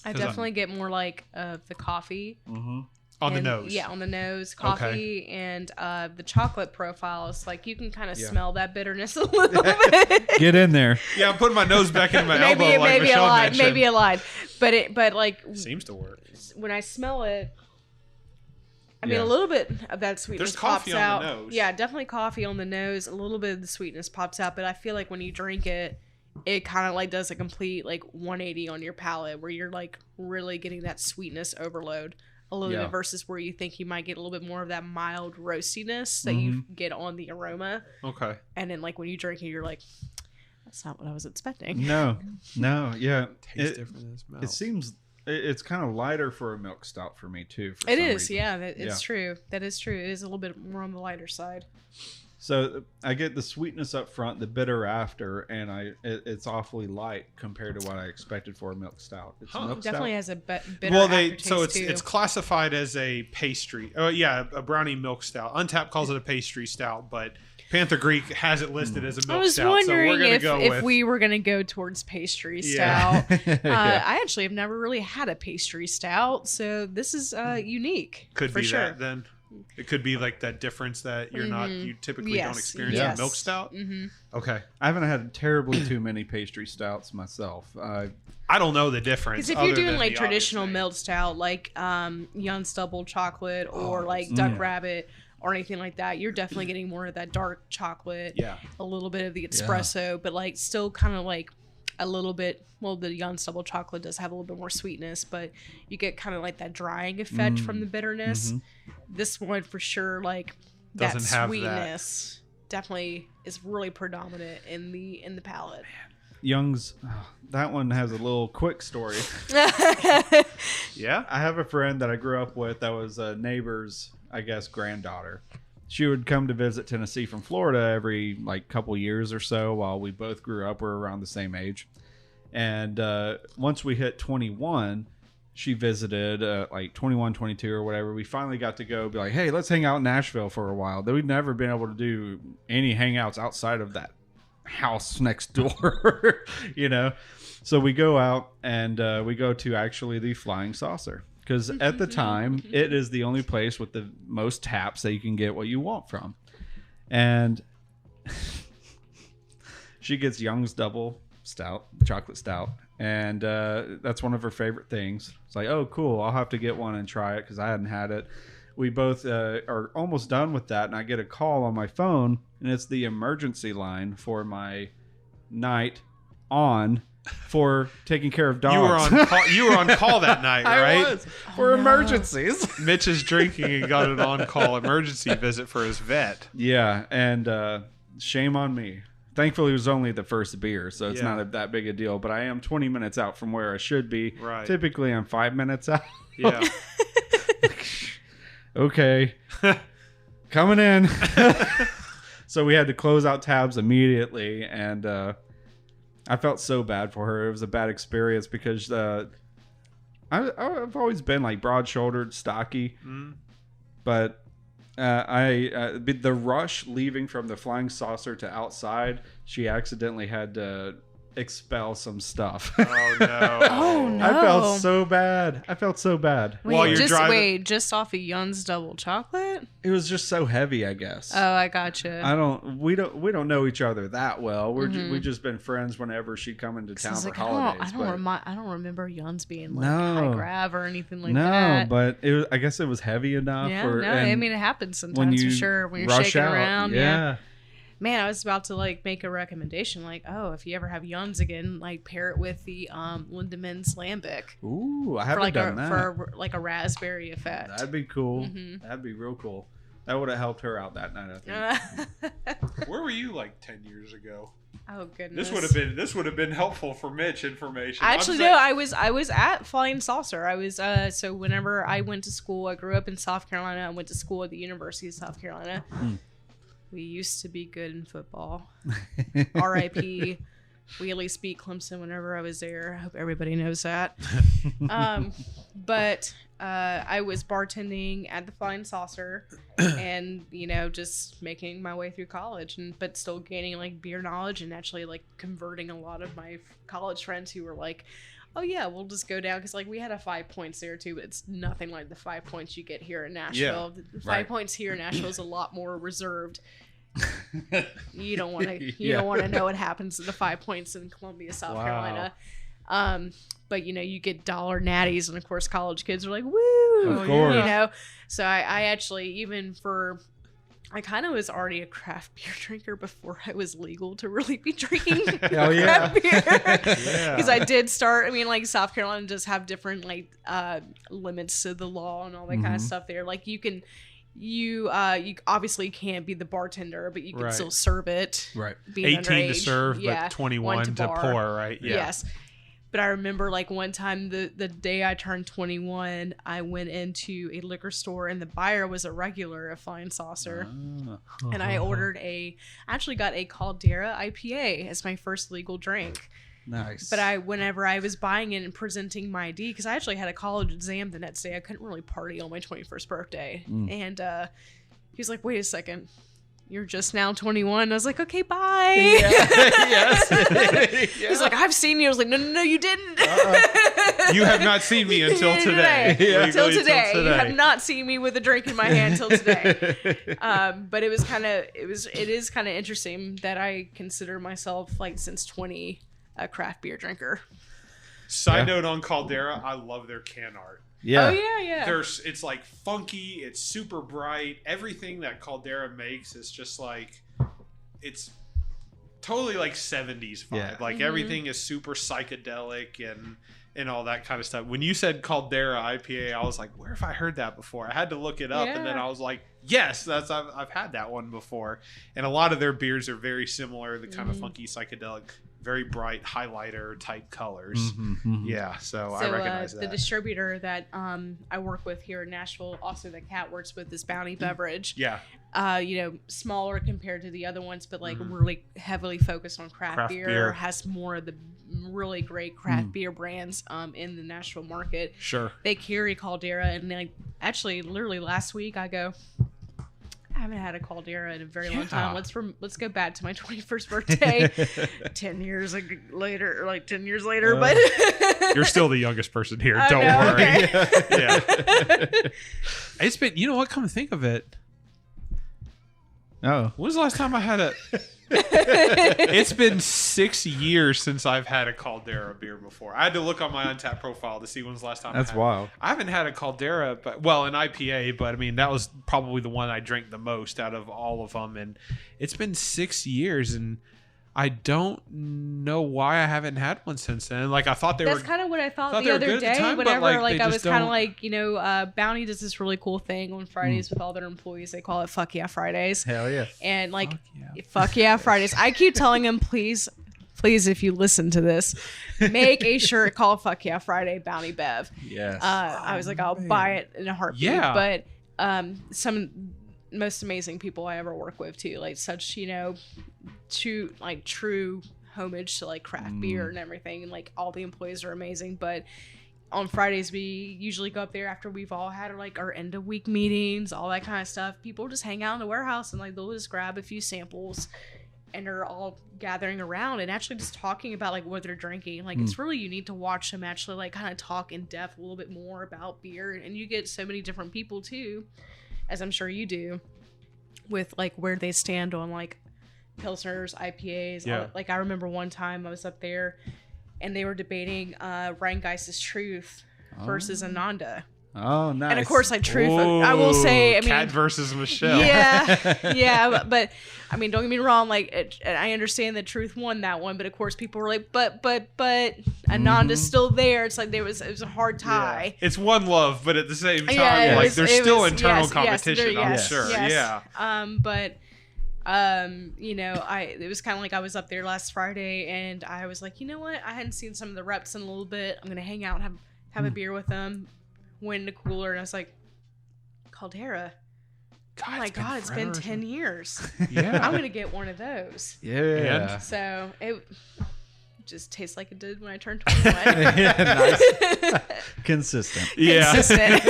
I definitely get more like the coffee. Mm-hmm. On the nose. Yeah, on the nose, coffee, and the chocolate profiles. Like you can kind of smell that bitterness a little bit. Get in there. Yeah, I'm putting my nose back into my maybe elbow, like maybe Michelle a lot, mentioned. maybe a lot, but like Seems to work. when I smell it, I mean Yeah. a little bit of that sweetness There's coffee pops on out. the nose. Yeah, definitely coffee on the nose. A little bit of the sweetness pops out, but I feel like when you drink it, it kind of like does a complete like 180 on your palate, where you're like really getting that sweetness overload a little bit versus where you think you might get a little bit more of that mild roastiness that you get on the aroma. Okay. And then like when you drink it, you're like, that's not what I was expecting. No, yeah. Tastes different than it smells. It seems it's kind of lighter for a milk stout for me too. For It some is, reason. yeah, it's true. That is true. It is a little bit more on the lighter side. So I get the sweetness up front, the bitter after, and it's awfully light compared to what I expected for a milk stout. It's a milk Definitely stout. has a bitter Well, aftertaste so it's too. it's classified as a pastry. Oh yeah, a brownie milk stout. Untapped calls it a pastry stout, but Panther Greek has it listed as a milk I was stout. wondering so we're gonna if, go if with, we were going to go towards pastry Yeah. stout. I actually have never really had a pastry stout, so this is unique. could for be sure. that then. It could be like that difference that you typically don't Yes, experience yes. in milk stout. Mm-hmm. Okay. I haven't had terribly too many pastry stouts myself. I don't know the difference. Because if other you're doing than like the traditional obvious milk stout, like Young's Double Chocolate or like Duck Rabbit or anything like that, you're definitely getting more of that dark chocolate. Yeah. A little bit of the espresso, but like still kind of like a little bit. Well, the Young's Double Chocolate does have a little bit more sweetness, but you get kind of like that drying effect from the bitterness. This one for sure, like that Doesn't have that. sweetness, definitely is really predominant in the palate. Young's, that one has a little quick story. Yeah. I have a friend that I grew up with that was a neighbor's, I guess, granddaughter. She would come to visit Tennessee from Florida every like couple years or so while we both grew up. We're around the same age. And once we hit 21, she visited like 21, 22 or whatever. We finally got to go be like, hey, let's hang out in Nashville for a while. We'd never been able to do any hangouts outside of that house next door, you know? So we go out and we go to actually the Flying Saucer. Because at the time, it is the only place with the most taps that you can get what you want from. And she gets Young's Double Stout, chocolate stout. And that's one of her favorite things. It's like, oh, cool. I'll have to get one and try it because I hadn't had it. We both are almost done with that. And I get a call on my phone. And it's the emergency line for my night on for taking care of dogs. You were on call that night, right? I was for emergencies. Mitch is drinking and got an on-call emergency visit for his vet. Yeah, and shame on me. Thankfully, it was only the first beer, so it's not that big a deal. But I am 20 minutes out from where I should be. Right. Typically, I'm 5 minutes out. Yeah. Okay. Coming in. So we had to close out tabs immediately, and I felt so bad for her. It was a bad experience because I've always been like broad-shouldered, stocky, but the rush leaving from the Flying Saucer to outside, she accidentally had to expel some stuff. Oh no. Oh no. I felt so bad. Wait, While you're just driving- just off of Young's Double Chocolate? It was just so heavy, I guess. Oh, I gotcha. We don't know each other that well. We've just been friends whenever she'd come into town for holidays. I don't remember Young's being like No. high grav or anything like no, that. but I guess it was heavy enough. Yeah, for, no, and I mean it happens when sometimes you for sure when you're rush shaking out, around. yeah. Man, I was about to like make a recommendation, like, oh, if you ever have Young's again, like pair it with the Lindemann's Lambic Ooh, I for haven't like done that. for like a raspberry effect. That'd be cool. Mhm. That'd be real cool. That would have helped her out that night, I think. Where were you like 10 years ago? Oh goodness. This would have been helpful for Mitch information. Actually, I'm no. saying- I was at Flying Saucer. I was so whenever I went to school, I grew up in South Carolina. I went to school at the University of South Carolina. We used to be good in football. R.I.P. We at least beat Clemson whenever I was there. I hope everybody knows that. But I was bartending at the Flying Saucer and, you know, just making my way through college, but still gaining like beer knowledge and actually like converting a lot of my college friends who were like, oh yeah, we'll just go down, because like we had a 5 points there too, but it's nothing like the 5 points you get here in Nashville. Yeah, the 5 points here in Nashville is a lot more reserved. You don't want to don't want to know what happens to the 5 points in Columbia, South Carolina. But you know, you get dollar natties, and of course college kids are like, woo, of course. You know. So I actually, I kind of was already a craft beer drinker before I was legal to really be drinking craft beer. Because I did start, I mean, like South Carolina does have different like limits to the law and all that kind of stuff there. Like you obviously can't be the bartender, but you can still serve it. Right. 18 underage. to serve, but 21 to pour, right? Yeah. Yes. But I remember like one time the day I turned 21, I went into a liquor store and the buyer was a regular at Flying Saucer. And I actually got a Caldera IPA as my first legal drink. Nice. But whenever I was buying it and presenting my ID, because I actually had a college exam the next day, I couldn't really party on my 21st birthday. And he was like, wait a second, you're just now 21. I was like, okay, bye. Yes. He's like, I've seen you. I was like, no, you didn't. You have not seen me until today. Until today. You have not seen me with a drink in my hand until today. But it is kind of interesting that I consider myself, like, since 20, a craft beer drinker. Side note on Caldera, I love their can art. Yeah. Oh yeah. It's like funky, it's super bright. Everything that Caldera makes is just like, it's totally like 70s vibe. Yeah. Like everything is super psychedelic and all that kind of stuff. When you said Caldera IPA, I was like, where have I heard that before? I had to look it up, and then I was like, yes, I've had that one before. And a lot of their beers are very similar, the kind of funky psychedelic, very bright highlighter type colors. Yeah, so I recognize that. The distributor that I work with here in Nashville, also that Kat works with, is Brownie Beverage. Yeah. You know, smaller compared to the other ones, but like really heavily focused on craft beer. Has more of the really great craft beer brands in the Nashville market. Sure. They carry Caldera, and like actually literally last week I go, I haven't had a Caldera in a very long time. Let's go back to my 21st birthday 10 years later, but you're still the youngest person here. Don't know, worry. okay. Yeah. It's been, you know what, come to think of it, when was the last time I had a it's been 6 years since I've had a Caldera beer before. I had to look on my Untappd profile to see when's the last time That's wild. I haven't had a Caldera, an IPA, but I mean, that was probably the one I drank the most out of all of them. And it's been 6 years, and I don't know why I haven't had one since then. Like, I thought That's kind of what I thought the they were other good at the day. time, but, Whenever like, they I was just kind of don't- like, you know, Bounty does this really cool thing on Fridays with all their employees. They call it Fuck Yeah Fridays. Hell yeah. And like, Fuck Yeah Fridays. I keep telling them, please, if you listen to this, make a shirt called Fuck Yeah Friday Bounty Bev. Yes. I was like, I'll buy it in a heartbeat. Yeah. But some most amazing people I ever work with too, like such, you know, true homage to like craft beer and everything, and like all the employees are amazing. But on Fridays we usually go up there after we've all had like our end of week meetings, all that kind of stuff. People just hang out in the warehouse and like they'll just grab a few samples, and they're all gathering around and actually just talking about like what they're drinking. Like it's really unique to watch them actually like kind of talk in depth a little bit more about beer. And you get so many different people too, as I'm sure you do, with like where they stand on like Pilsners, IPAs. Yeah. Like I remember one time I was up there and they were debating Rheingeist's Truth versus Ananda. Oh, nice. And of course, like Truth, I will say, I mean, Cat versus Michelle. yeah, but I mean, don't get me wrong. Like, I understand that Truth won that one, but of course, people were like, but Ananda's still there. It's like it was a hard tie. It's one love, but at the same time, Yeah, like there's still internal yes, competition. I'm sure. yes. Yeah. But you know, it was kind of like I was up there last Friday, and I was like, you know what? I hadn't seen some of the reps in a little bit. I'm gonna hang out and have a beer with them. Went in the cooler, and I was like, Caldera. oh my God, it's been 10 years. Yeah. I'm going to get one of those. Yeah. So it just tastes like it did when I turned 21. Nice. Consistent. Yeah. Consistent.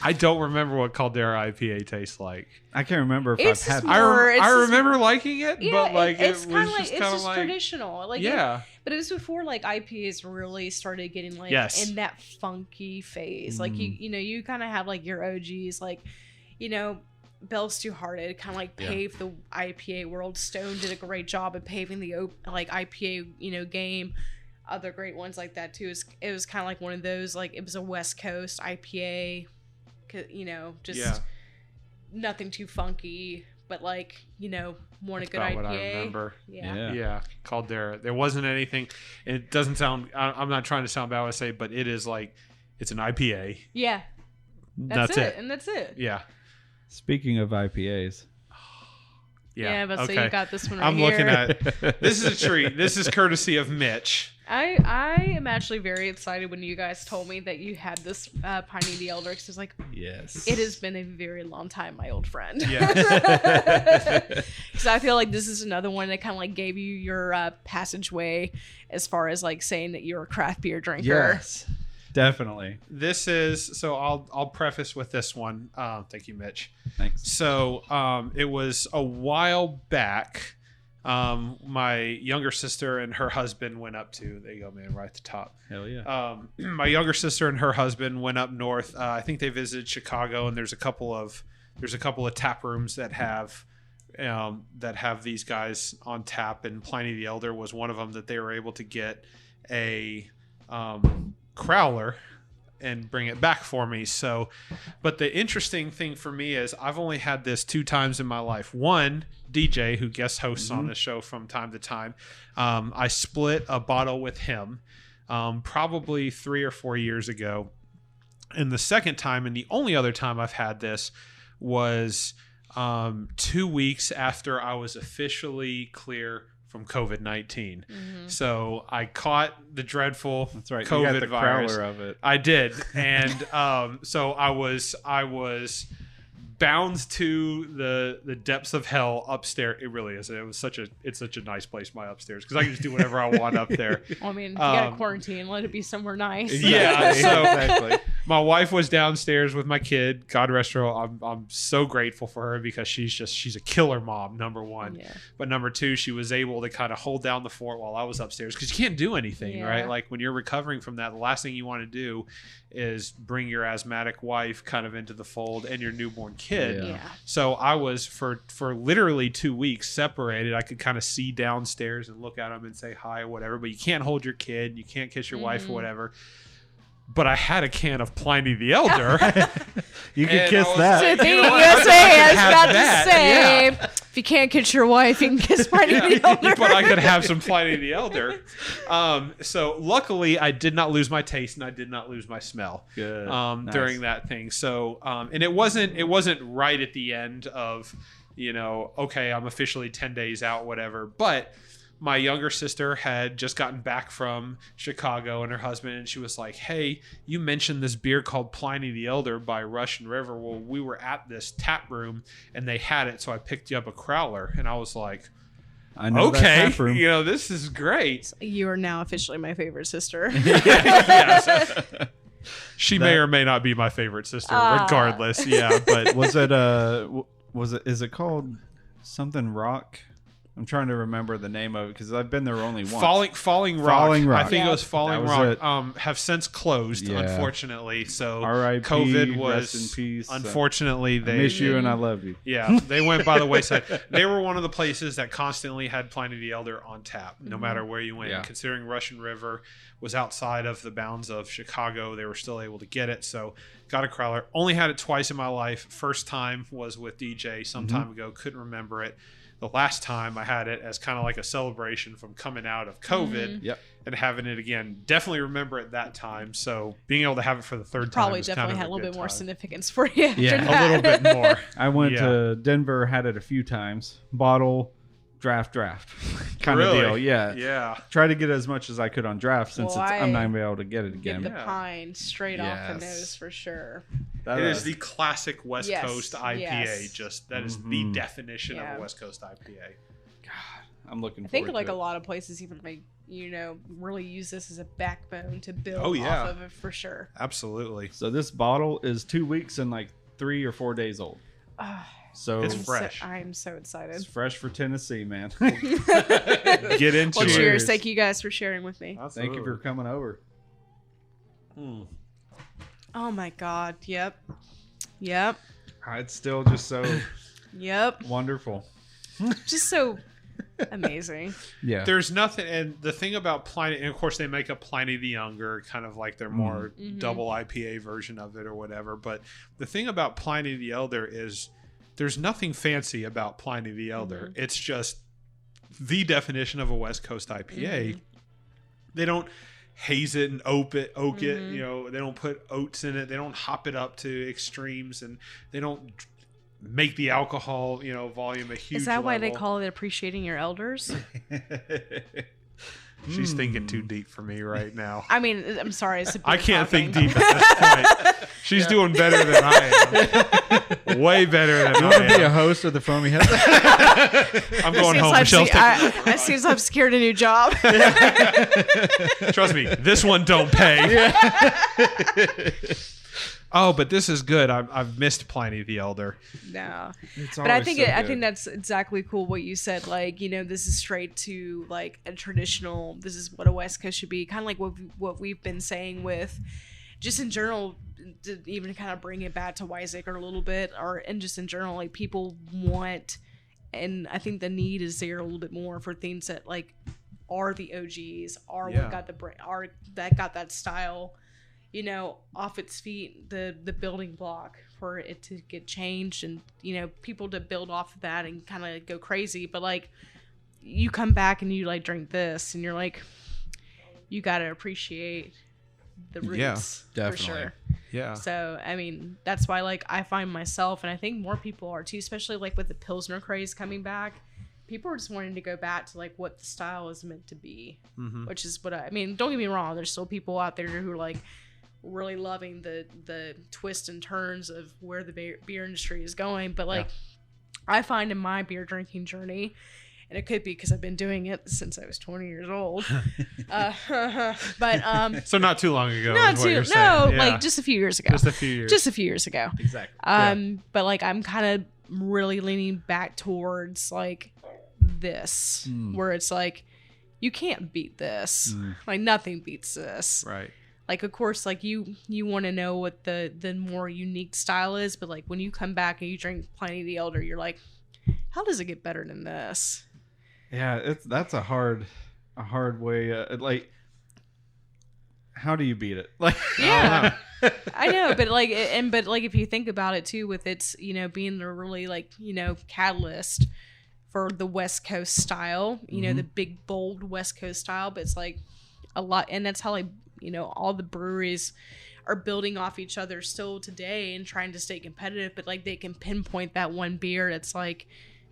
I don't remember what Caldera IPA tastes like. I can't remember if It's I've had. just more- it's I just- remember liking it, Yeah, but like it's it kind was of like just it's kind of just like traditional. Like yeah. but it was before like IPAs really started getting like Yes. in that funky phase. Like you know, you kind of have like your OGs, like, you know, Bell's Too Hearted kind of like paved the IPA world. Stone did a great job of paving the like IPA, you know, game. Other great ones like that too. It was kind of like one of those, like it was a West Coast IPA, you know, just nothing too funky, but like, you know, more a That's good about IPA. what I remember. Yeah. Yeah, Caldera. There wasn't anything. It doesn't sound. I'm not trying to sound bad when I say, but it is like it's an IPA. Yeah. That's it. And that's it. Yeah. Speaking of IPAs, Yeah. but so okay. you got this one right I'm here. looking at. This is a treat. This is courtesy of Mitch. I am actually very excited when you guys told me that you had this Pliney the Elder, because it's like, yes, it has been a very long time, my old friend. Yeah. Because I feel like this is another one that kind of like gave you your passageway as far as like saying that you're a craft beer drinker. Yes, definitely. This is so. I'll preface with this one. Thank you, Mitch. Thanks. So it was a while back. My younger sister and her husband went up to. There you go, man, right at the top. Hell yeah. My younger sister and her husband went up north. I think they visited Chicago, and there's a couple of tap rooms that have these guys on tap. And Pliney the Elder was one of them that they were able to get a crowler and bring it back for me. So, but the interesting thing for me is I've only had this 2 times in my life. One, DJ, who guest hosts on the show from time to time, I split a bottle with him probably 3 or 4 years ago. And the second time, and the only other time I've had this, was 2 weeks after I was officially clear from COVID-19. So I caught the dreadful That's right. COVID you got the virus. crowler of it. I did, and so I was bound to the depths of hell upstairs. It really is. It's such a nice place, my upstairs, because I can just do whatever I want up there. Well, I mean, you gotta quarantine, let it be somewhere nice. Yeah. So Exactly. my wife was downstairs with my kid. God rest her. I'm so grateful for her, because she's a killer mom, number one. Yeah. But number two, she was able to kind of hold down the fort while I was upstairs, because you can't do anything, right? Like when you're recovering from that, the last thing you want to do is bring your asthmatic wife kind of into the fold and your newborn kid. Yeah. So I was for literally 2 weeks separated. I could kind of see downstairs and look at them and say hi or whatever, but you can't hold your kid, you can't kiss your wife or whatever. But I had a can of Pliney the Elder. You can And kiss I was that. like, The you thing know what? you say, I was have about to that. say, Yeah. if you can't kiss your wife, you can kiss Pliney the Elder. But I could have some Pliney the Elder. So luckily, I did not lose my taste and I did not lose my smell. Good. Nice. During that thing. So and it wasn't right at the end of, you know, okay, I'm officially 10 days out, whatever. But my younger sister had just gotten back from Chicago and her husband, and she was like, hey, you mentioned this beer called Pliney the Elder by Russian River. Well, we were at this tap room and they had it, so I picked you up a crowler. And I was like, I know that okay, tap room. you know, this is great. You are now officially my favorite sister. Yes. She may or may not be my favorite sister, regardless. Yeah, but Was it is it called something rock? I'm trying to remember the name of it because I've been there only once. Falling Rock. Falling Rock. I think it was That Falling was Rock. it. Have since closed, Yeah. unfortunately. So R.I.P. COVID was, rest in peace. unfortunately, I they miss you and I love you. Yeah, they went by the wayside. They were one of the places that constantly had Pliney the Elder on tap, no matter where you went. Yeah. Considering Russian River was outside of the bounds of Chicago, they were still able to get it. So got a crowler. Only had it twice in my life. First time was with DJ some time ago. Couldn't remember it. The last time I had it as kind of like a celebration from coming out of COVID Yep. and having it again. Definitely remember it that time. So being able to have it for the third time Probably was definitely kind had of a little good bit more time. significance for you. Yeah, after A little that. bit more. I went Yeah. to Denver, had it a few times. Bottle, draft kind of Really? deal. Yeah. Yeah. Try to get as much as I could on draft since Well, I'm not gonna be able to get it Get again. the Yeah. pine straight off the Yes. nose for sure. That It is the classic West Yes, Coast IPA. yes. Just that is the definition of Yeah. a West Coast IPA. I'm looking. I think forward like to a it. lot of places even like really use this as a backbone to build Oh, yeah. off of it for sure. Absolutely. So this bottle is 2 weeks and like 3 or 4 days old. So It's I'm fresh. I'm so excited. It's fresh for Tennessee, man. Get into Well, it. cheers! Thank you guys for sharing with me. Thank you for coming over. Oh my God! Yep. It's still just so Yep. wonderful. Just so amazing. Yeah. There's nothing, and the thing about Pliney, and of course they make a Pliney the Younger, kind of like their more double IPA version of it or whatever. But the thing about Pliney the Elder is there's nothing fancy about Pliney the Elder. It's just the definition of a West Coast IPA. They don't haze it and oak it. You know, they don't put oats in it. They don't hop it up to extremes, and they don't make the alcohol, volume a huge Is that why they level. call it appreciating your elders? She's thinking too deep for me right now. I mean, I'm sorry. It's a I bit can't think talking. deep at this point. She's doing better than I am. Way better than You want to be I a am. host of the Foamy Head? I'm going Seems home. like Michelle's I seems I've secured a new job. Trust me, this one don't pay. Oh, but this is good. I've missed Pliny the Elder. No. It's But I always think so I good. think that's exactly cool what you said. Like, this is straight to like a traditional. This is what a West Coast should be. Kind of like what we've been saying with, just in general, to even kind of bring it back to WISEACRE a little bit, and just in general, like people want, and I think the need is there a little bit more for things that like are the OGs, are Yeah. what got that got that style, off its feet, the building block for it to get changed, and people to build off of that and kind of go crazy. But like, you come back and you like drink this, and you're like, you got to appreciate the roots. Yeah, definitely. For sure. Yeah. So I mean, that's why like I find myself, and I think more people are too, especially like with the Pilsner craze coming back. People are just wanting to go back to like what the style is meant to be, which is what I mean. Don't get me wrong. There's still people out there who are like really loving the twists and turns of where the beer industry is going. But like, I find in my beer drinking journey, and it could be because I've been doing it since I was 20 years old. But So not too long ago. not is what too you're saying. Yeah. like just a few years ago. Just a few years. Just a few years ago. Exactly. But like I'm kind of really leaning back towards like this, where it's like you can't beat this. Like nothing beats this. Right. Like of course, like you want to know what the more unique style is, but like when you come back and you drink Pliny the Elder, you're like, how does it get better than this? Yeah, that's a hard way. Like, how do you beat it? Like, Yeah, I know, but like, if you think about it too, with its being the really like catalyst for the West Coast style, the big bold West Coast style, but it's like a lot, and that's how like all the breweries are building off each other still today and trying to stay competitive, but like they can pinpoint that one beer that's like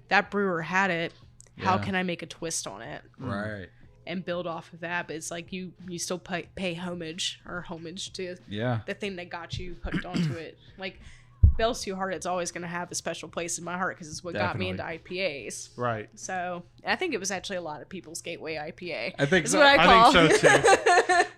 that brewer had it. How Yeah. can I make a twist on it? right? And build off of that, but it's like you still pay homage to Yeah. the thing that got you hooked onto it. Like Bell's Too Hard, it's always going to have a special place in my heart because it's what got me into IPAs. Right. So I think it was actually a lot of people's gateway IPA. I think is so. what I call. I think so too.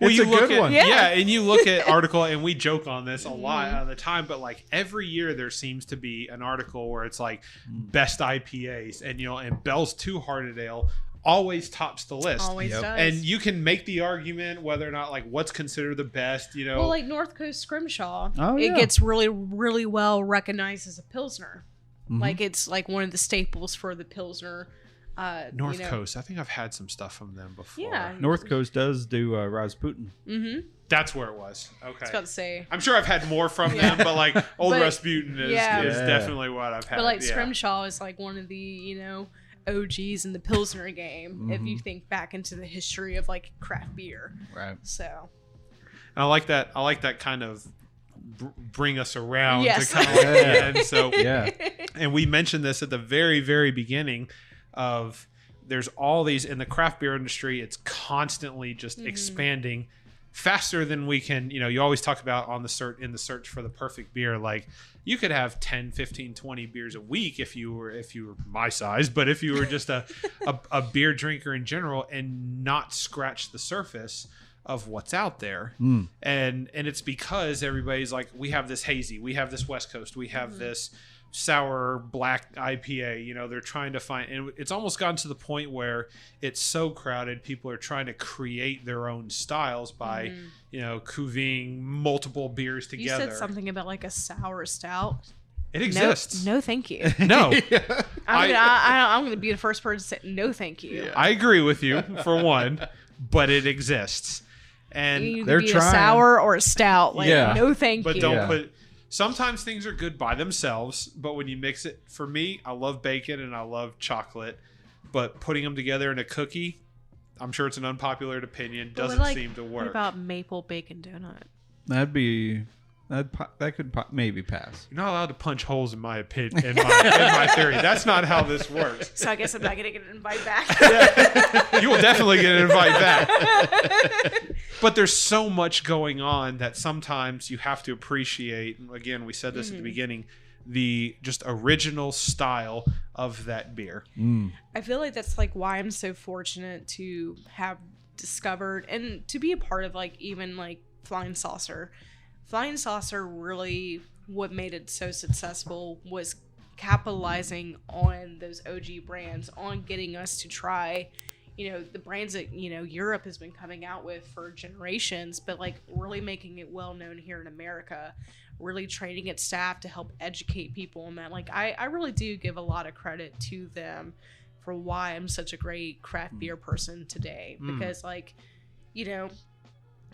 Well, It's you a look good at, one. Yeah, and you look at article, and we joke on this a lot at the time, but like every year there seems to be an article where it's like best IPAs, and and Bell's Too Hard Ale always tops the list. Always does. And you can make the argument whether or not like what's considered the best, well, like North Coast Scrimshaw, Oh, it yeah. gets really, really well recognized as a Pilsner. Like it's like one of the staples for the Pilsner. North Coast. I think I've had some stuff from them before. Yeah. North Coast does do Rasputin. Mm-hmm. That's where it was. Okay. I was about to say. I'm sure I've had more from them, but like Old But- Rasputin is yeah. Yeah. definitely what I've had. But like yeah. Scrimshaw is like one of the OGs in the Pilsner game. If you think back into the history of like craft beer, Right. so And I like that kind of bring us around Yes. to kind of like the Yeah. end. So Yeah. and we mentioned this at the very, very beginning of there's all these in the craft beer industry. It's constantly just expanding faster than we can. You always talk about in the search for the perfect beer. Like you could have 10, 15, 20 beers a week if you were my size, but if you were just a beer drinker in general and not scratch the surface of what's out there. And it's because everybody's like, we have this hazy, we have this West Coast, we have this sour black IPA. They're trying to find, and it's almost gotten to the point where it's so crowded, people are trying to create their own styles by cuving multiple beers together. You said something about like a sour stout. It exists. No, thank you. No. I'm going to be the first person to say no, thank you. Yeah. I agree with you for one, but it exists. And they're trying. A sour or a stout. Like, no, thank you. But don't put. Sometimes things are good by themselves, but when you mix it, for me, I love bacon and I love chocolate, but putting them together in a cookie, I'm sure it's an unpopular opinion, doesn't seem to work. What about maple bacon donut? That could maybe pass. You're not allowed to punch holes in my opinion, in my theory. That's not how this works. So I guess I'm not going to get an invite back. You will definitely get an invite back. But there's so much going on that sometimes you have to appreciate. Again, we said this at the beginning, the just original style of that beer. I feel like that's like why I'm so fortunate to have discovered and to be a part of like even like Flying Saucer. Flying Saucer, really what made it so successful was capitalizing on those OG brands, on getting us to try, the brands that, Europe has been coming out with for generations, but like really making it well known here in America, really training its staff to help educate people on that. Like I really do give a lot of credit to them for why I'm such a great craft beer person today, because like,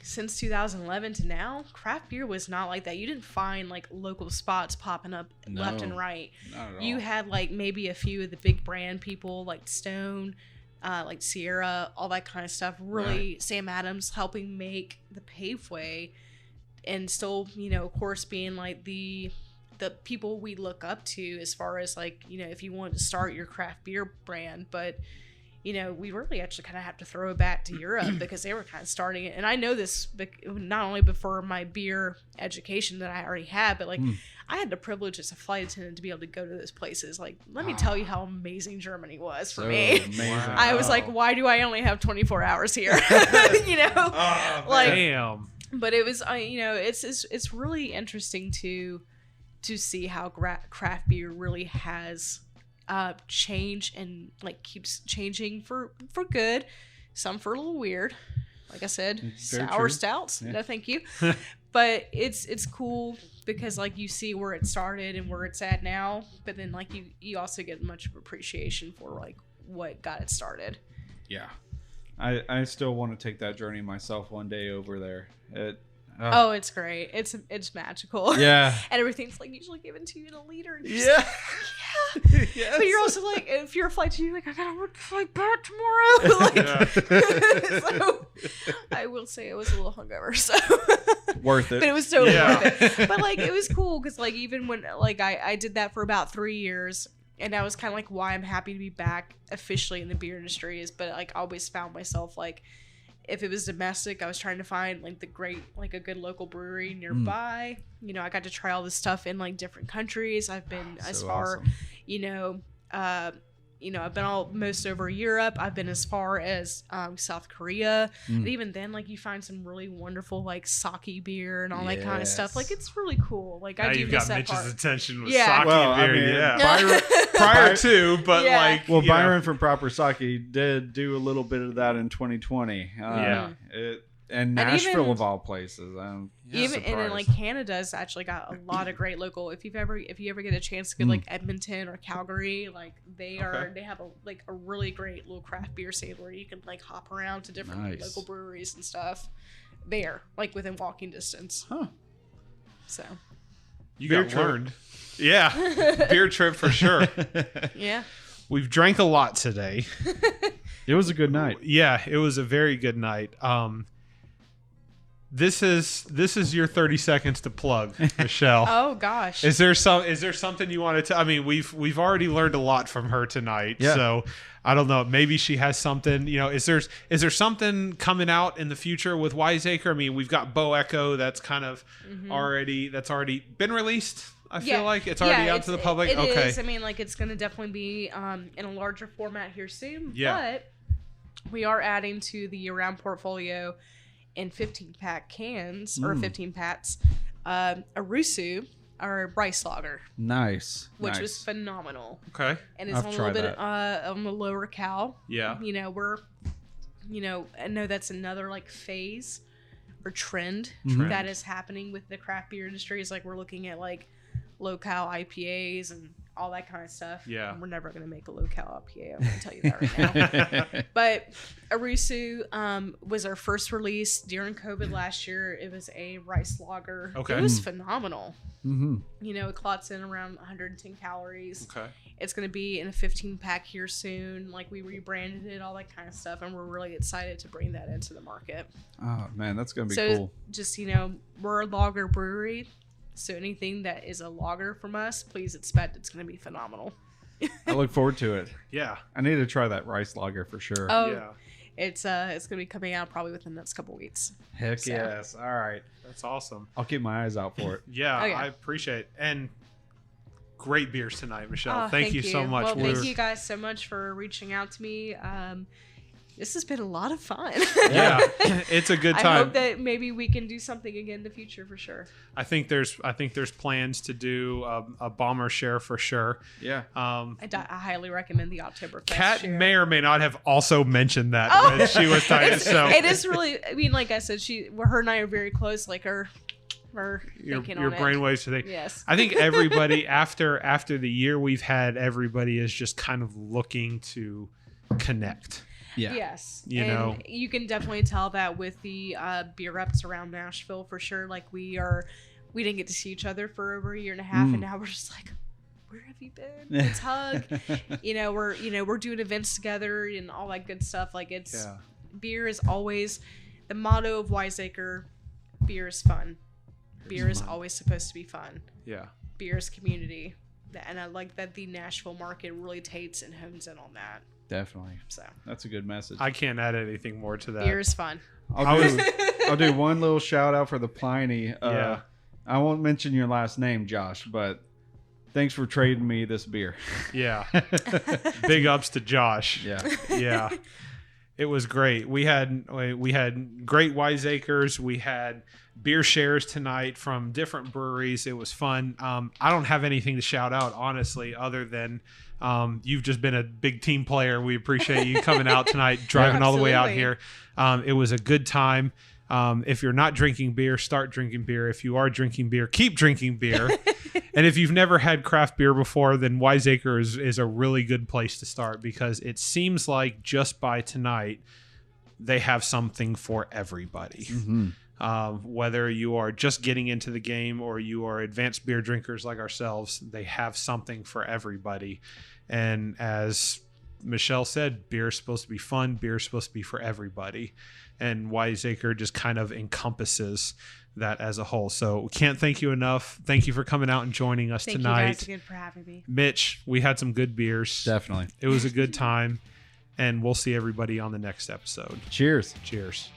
since 2011 to now, craft beer was not like that. You didn't find like local spots popping up left and right. Not at all. You had like maybe a few of the big brand people like Stone, like Sierra, all that kind of stuff. Really, Sam Adams helping make the paveway, and still, of course, being like the people we look up to as far as like, if you want to start your craft beer brand, but. We really actually kind of have to throw it back to Europe because they were kind of starting it. And I know this not only before my beer education that I already had, but like I had the privilege as a flight attendant to be able to go to those places. Like, let me tell you how amazing Germany was for me. Wow. I was like, why do I only have 24 hours here? Like, damn. But it was, it's really interesting to see how craft beer really has change and like keeps changing for good, some for a little weird, like I said, sour stouts, no thank you. But it's cool because like you see where it started and where it's at now, but then like you also get much of appreciation for like what got it started. I still want to take that journey myself one day over there. It's great. It's magical. Yeah. And everything's like usually given to you in a liter. And Yeah. Yes. But you're also like, if you're a flight attendant, you're like, I gotta work the flight back tomorrow. So I will say I was a little hungover, so Worth it. but it was totally worth it. But like it was cool because like even when like I did that for about 3 years, and that was kind of like why I'm happy to be back officially in the beer industry but like I always found myself like if it was domestic, I was trying to find like a good local brewery nearby. I got to try all this stuff in like different countries. I've been as far, awesome. I've been almost over Europe. I've been as far as South Korea. And even then, like you find some really wonderful like sake beer and all that kind of stuff. Like it's really cool. Like now I do you've miss got that Mitch's part. attention with Yeah. sake Well, I beer. mean, Byron, prior to, but like Byron from Proper Sake did do a little bit of that in 2020. And Nashville even, of all places. Even and then like Canada's actually got a lot of great local. If you ever get a chance to go like Edmonton or Calgary, like they have a really great little craft beer scene where you can like hop around to different local breweries and stuff. There, like within walking distance. Huh. So. You got learned. Yeah. Beer trip for sure. Yeah. We've drank a lot today. It was a good night. Yeah, it was a very good night. this is your 30 seconds to plug, Michelle. Oh gosh. Is there something you wanted to? I mean, we've already learned a lot from her tonight. Yeah. So I don't know. Maybe she has something. Is there something coming out in the future with WISEACRE? I mean, we've got Bow Echo that's kind of already been released. I feel like it's already out to the public. It okay. is. I mean, like it's going to definitely be in a larger format here soon. Yeah. But we are adding to the year-round portfolio in 15-pack cans or 15 packs, a Rusu or Rice Lager, Nice. which was phenomenal. Okay. And it's I've on a little tried bit that. on the lower cal. Yeah. I know that's another like phase or trend that is happening with the craft beer industry. Is like we're looking at like low cal IPAs and all that kind of stuff. Yeah. And we're never going to make a low cal IPA. I'm going to tell you that right now. But Arusu was our first release during COVID last year. It was a rice lager. Okay. It was phenomenal. Mm-hmm. It clots in around 110 calories. Okay. It's going to be in a 15-pack here soon. Like, we rebranded it, all that kind of stuff. And we're really excited to bring that into the market. Oh, man, that's going to be So, cool. just, we're a lager brewery. So anything that is a lager from us, please expect it's going to be phenomenal. I look forward to it. Yeah. I need to try that rice lager for sure. Oh, Yeah. it's going to be coming out probably within the next couple weeks. Heck So- yes. All right. That's awesome. I'll keep my eyes out for it. Yeah, Oh, yeah. I appreciate it. And great beers tonight, Michelle. Oh, thank you so much. Well, We're- thank you guys so much for reaching out to me. This has been a lot of fun. Yeah, it's a good I time. hope that maybe we can do something again in the future for sure. I think there's plans to do a bomber share for sure. Yeah. I highly recommend the Oktoberfest. Kat share. may or may not have also mentioned that Oh. when she was talking. So It is really. I mean, like I said, her and I are very close. Like her your thinking on brainwaves today. Yes. I think everybody after the year we've had, everybody is just kind of looking to connect. Yeah. Yes. You and know. you can definitely tell that with the beer reps around Nashville for sure. Like we didn't get to see each other for over a year and a half, and now we're just like, where have you been? Let's hug. We're doing events together and all that good stuff. Like beer is always the motto of WISEACRE. Beer is fun. Beer is always supposed to be fun. Yeah. Beer is community. And I like that the Nashville market really takes and hones in on that. Definitely. So That's a good message. I can't add anything more to that. beer is fun. I'll do one little shout out for the Pliney. Yeah. I won't mention your last name, Josh, but thanks for trading me this beer. Yeah. Big ups to Josh. Yeah. Yeah. It was great. We had great WISEACREs. We had beer shares tonight from different breweries. It was fun. I don't have anything to shout out, honestly, other than you've just been a big team player. We appreciate you coming out tonight, driving all the way out here. It was a good time. If you're not drinking beer, start drinking beer. If you are drinking beer, keep drinking beer. And if you've never had craft beer before, then WISEACRE is a really good place to start, because it seems like just by tonight, they have something for everybody. Whether you are just getting into the game or you are advanced beer drinkers like ourselves, they have something for everybody. And as Michelle said, beer is supposed to be fun. Beer is supposed to be for everybody. And WISEACRE just kind of encompasses that as a whole. So we can't thank you enough. Thank you for coming out and joining us Thank tonight. you guys again for having me. Mitch, we had some good beers. Definitely. It was a good time. And we'll see everybody on the next episode. Cheers. Cheers.